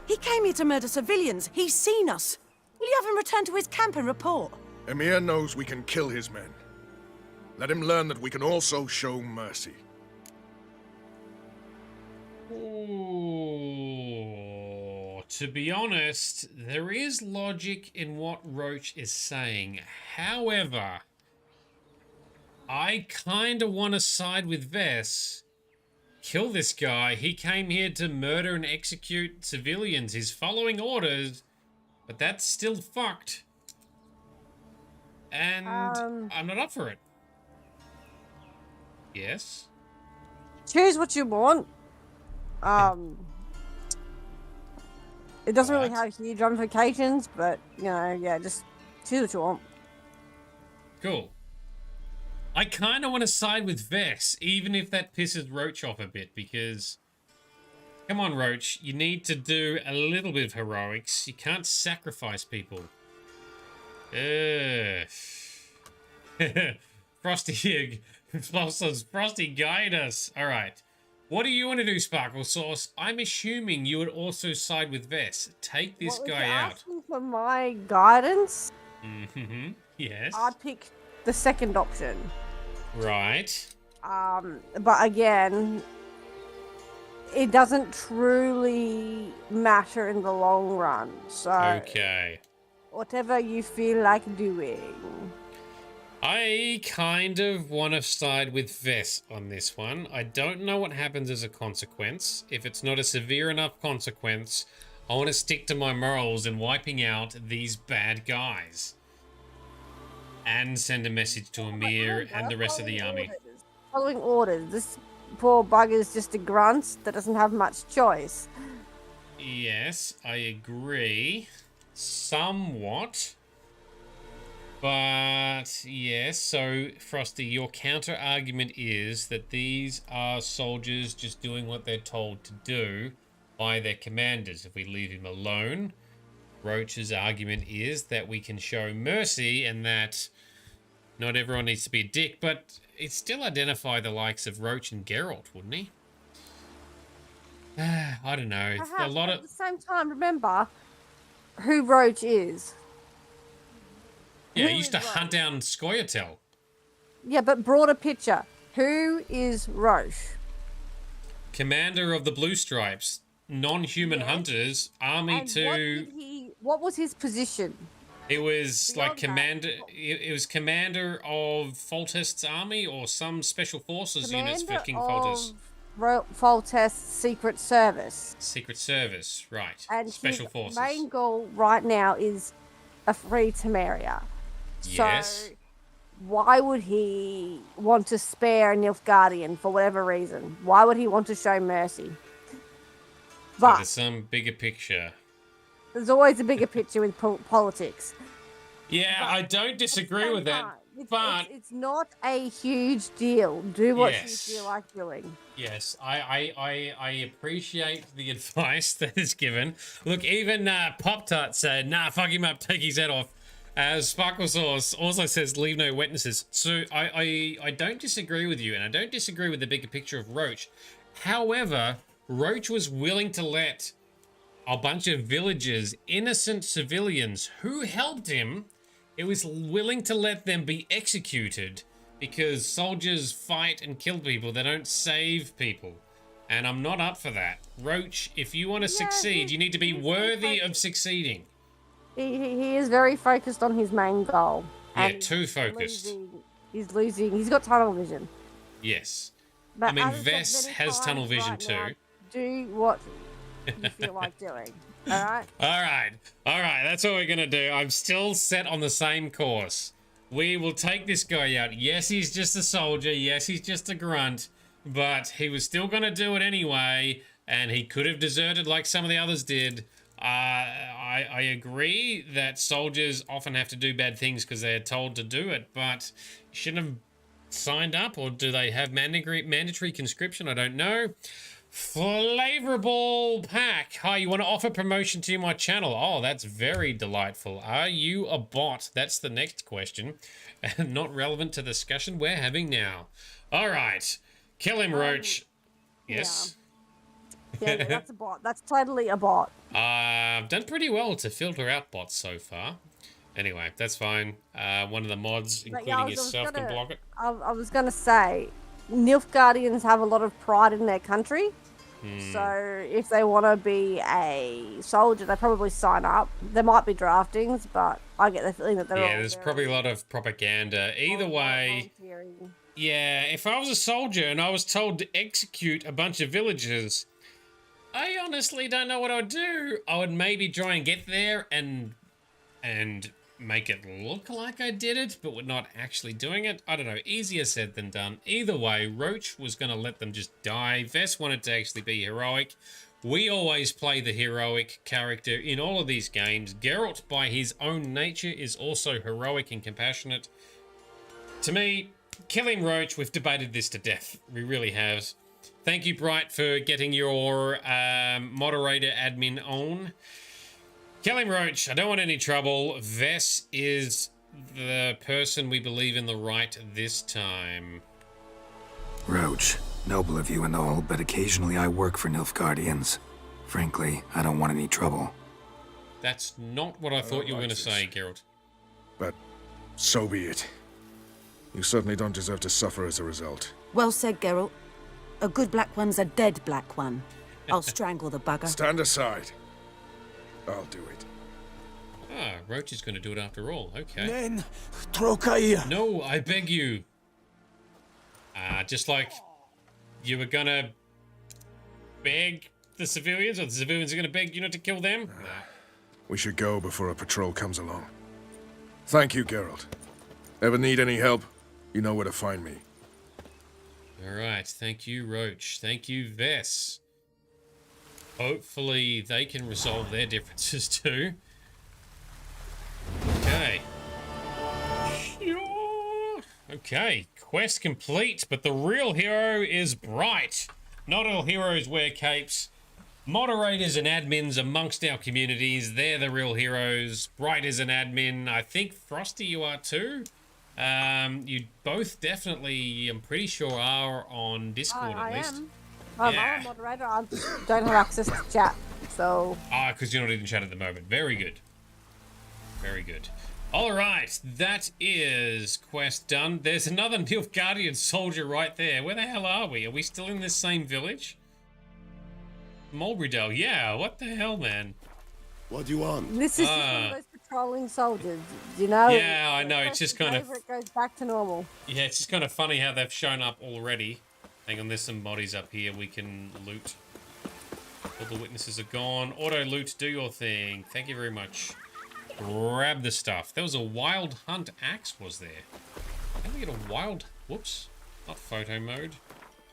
He came here to murder civilians. He's seen us. Will you have him return to his camp and report? Emir knows we can kill his men. Let him learn that we can also show mercy. Ooh, to be honest, there is logic in what Roach is saying. However, I kind of want to side with Vess. Kill this guy. He came here to murder and execute civilians. He's following orders, but that's still fucked. And I'm not up for it. Yes? Choose what you want. It doesn't really have huge ramifications, but, you know, yeah, just choose what you want. Cool. I kind of want to side with Vess, even if that pisses Roach off a bit, because... Come on, Roach, you need to do a little bit of heroics. You can't sacrifice people. Frosty, Frosty, guide us. All right. What do you want to do, Sparkle Sauce? I'm assuming you would also side with Vess. Take this guy out. Asking for my guidance? Mm-hmm. Yes. I'd pick the second option. Right. But again, it doesn't truly matter in the long run. So okay. Whatever you feel like doing. I kind of want to side with Vess on this one. I don't know what happens as a consequence. If it's not a severe enough consequence, I want to stick to my morals in wiping out these bad guys. And send a message to Emir and the rest of the army. Following orders. This poor bugger's just a grunt that doesn't have much choice. Yes, I agree. Somewhat. But, yes, so, Frosty, your counter-argument is that these are soldiers just doing what they're told to do by their commanders. If we leave him alone, Roach's argument is that we can show mercy and that not everyone needs to be a dick, but it'd still identify the likes of Roach and Geralt, wouldn't he? I don't know. Perhaps, A lot at of the same time, remember who Roach is. he used to hunt down Scoia'tael. Yeah, but broader picture. Who is Roche? Commander of the Blue Stripes, non-human hunters, army And to. what was his position? It was like commander. It was commander of Foltest's army or some special forces units for King Foltest. Foltest's Secret Service. Secret Service, right? And special his forces. main goal right now is a free Temeria. Yes. So why would he want to spare a Nilfgaardian for whatever reason? Why would he want to show mercy? But there's some bigger picture. There's always a bigger picture with politics. Yeah, I don't disagree with that. But it's not a huge deal. Do what you feel like doing. Yes, I appreciate the advice that is given. Look, even Pop-Tart said, nah, fuck him up, take his head off. Sparkle Sauce also says, leave no witnesses. So I don't disagree with you, and I don't disagree with the bigger picture of Roach. However, Roach was willing to let a bunch of villagers, innocent civilians who helped him, it was willing to let them be executed because soldiers fight and kill people. They don't save people. And I'm not up for that. Roach, if you want to succeed, you need to be worthy of succeeding. He is very focused on his main goal. Yeah, too focused. He's losing. He's got tunnel vision. Yes. But I mean, Vess has tunnel vision right too. Now, do what you feel like doing. All right? All right. That's what we're going to do. I'm still set on the same course. We will take this guy out. Yes, he's just a soldier. Yes, he's just a grunt. But he was still going to do it anyway. And he could have deserted like some of the others did. I agree that soldiers often have to do bad things because they're told to do it. But you shouldn't have signed up. Or do they have mandatory conscription? I don't know. Flavorable Pack. Hi, you want to offer promotion to my channel? Oh, that's very delightful. Are you a bot? That's the next question. Not relevant to the discussion we're having now. All right. Kill him, Roach. Yes. Yeah, that's a bot. That's totally a bot. I've done pretty well to filter out bots so far. Anyway, that's fine. One of the mods, including yourself, can block it. I was going to say, Nilfgaardians have a lot of pride in their country. So if they want to be a soldier, they probably sign up. There might be draftings, but I get the feeling that they're all there's probably a lot of propaganda. Either way, yeah, if I was a soldier and I was told to execute a bunch of villagers, I honestly don't know what I would do. I would maybe try and get there and make it look like I did it, but we're not actually doing it. I don't know. Easier said than done. Either way, Roach was going to let them just die. Vess wanted to actually be heroic. We always play the heroic character in all of these games. Geralt, by his own nature, is also heroic and compassionate. To me, killing Roach, we've debated this to death. We really have. Thank you, Bright, for getting your moderator admin on. Killing Roach, I don't want any trouble. Vess is the person we believe in the right this time. Roach, noble of you and all, but occasionally I work for Nilfgaardians. Frankly, I don't want any trouble. That's not what I thought you were going to say, Geralt. But so be it. You certainly don't deserve to suffer as a result. Well said, Geralt. A good black one's a dead black one. I'll strangle the bugger. Stand aside. I'll do it. Ah, Roach is going to do it after all. Okay. Nen, Trokaia. No, I beg you. Just like you were going to beg the civilians, or the civilians are going to beg you not to kill them? We should go before a patrol comes along. Thank you, Geralt. Ever need any help, you know where to find me. All right. Thank you, Roach. Thank you, Vess. Hopefully they can resolve their differences too. Okay. Okay, quest complete, but the real hero is Bright. Not all heroes wear capes. moderators and admins amongst our communities. They're the real heroes. Bright is an admin. I think Frosty, you are too. You both definitely, I'm pretty sure, are on Discord at least. I'm a moderator. I don't have access to chat, so. Because you're not in chat at the moment. Very good. Very good. All right, that is quest done. There's another Nilfgaardian soldier right there. Where the hell are we? Are we still in this same village? Mulberrydale, yeah. What the hell, man? What do you want? This is one of those patrolling soldiers, you know? Yeah, I know. It's just kind of. It goes back to normal. Yeah, it's just kind of funny how they've shown up already. Hang on, there's some bodies up here we can loot. All the witnesses are gone. Auto loot, do your thing. Thank you very much. Grab the stuff. There was a wild hunt axe, was there? How do we get a wild... Whoops. Not photo mode.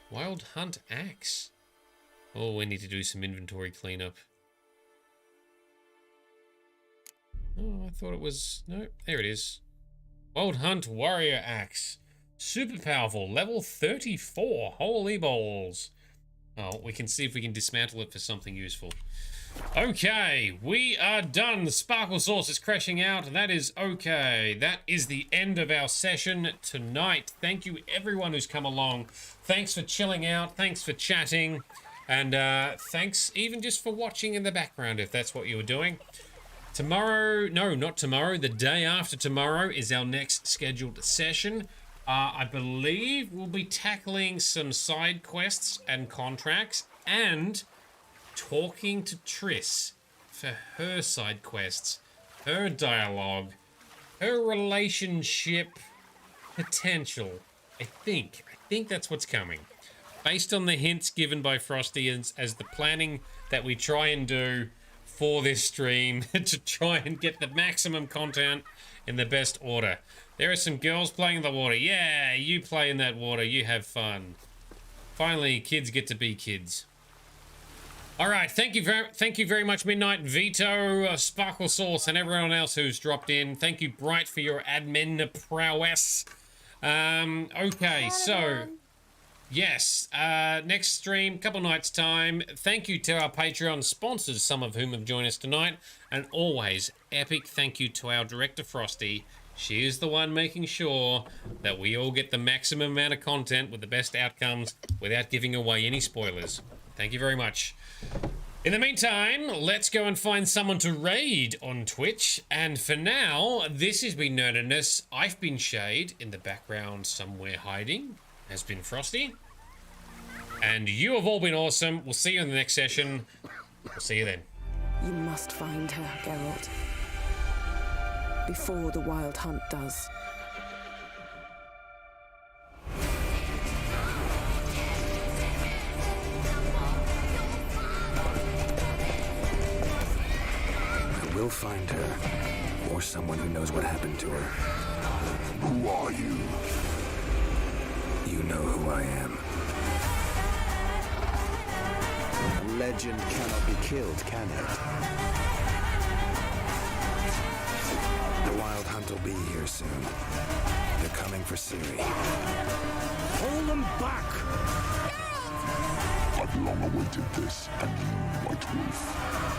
Wild hunt axe. Oh, we need to do some inventory cleanup. Oh, I thought it was... No, there it is. Wild hunt warrior axe. Super powerful. Level 34. Holy balls. Oh, we can see if we can dismantle it for something useful. Okay, we are done. The sparkle source is crashing out. That is okay. That is the end of our session tonight. Thank you everyone who's come along. Thanks for chilling out. Thanks for chatting. And thanks even just for watching in the background if that's what you were doing. Tomorrow, no, not tomorrow. The day after tomorrow is our next scheduled session. I believe we'll be tackling some side quests and contracts and talking to Triss for her side quests, her dialogue, her relationship potential. I think that's what's coming. Based on the hints given by Frosty as the planning that we try and do for this stream to try and get the maximum content in the best order. There are some girls playing in the water. Yeah, you play in that water. You have fun. Finally, kids get to be kids. All right, thank you very much, Midnight Vito, Sparkle Sauce, and everyone else who's dropped in. Thank you, Bright, for your admin prowess. Okay, so yes, next stream, couple nights time. Thank you to our Patreon sponsors, some of whom have joined us tonight, and always epic thank you to our director Frosty. She is the one making sure that we all get the maximum amount of content with the best outcomes without giving away any spoilers. Thank you very much. In the meantime, let's go and find someone to raid on Twitch. And for now, this has been Nerdedness. I've been Shade. In the background somewhere hiding has been Frosty. And you have all been awesome. We'll see you in the next session. We'll see you then. You must find her, Geralt. Before the Wild Hunt does. We'll find her, or someone who knows what happened to her. Who are you? You know who I am. A legend cannot be killed, can it? The Wild Hunt will be here soon. They're coming for Ciri. Hold them back! I've long awaited this, and you, White Wolf.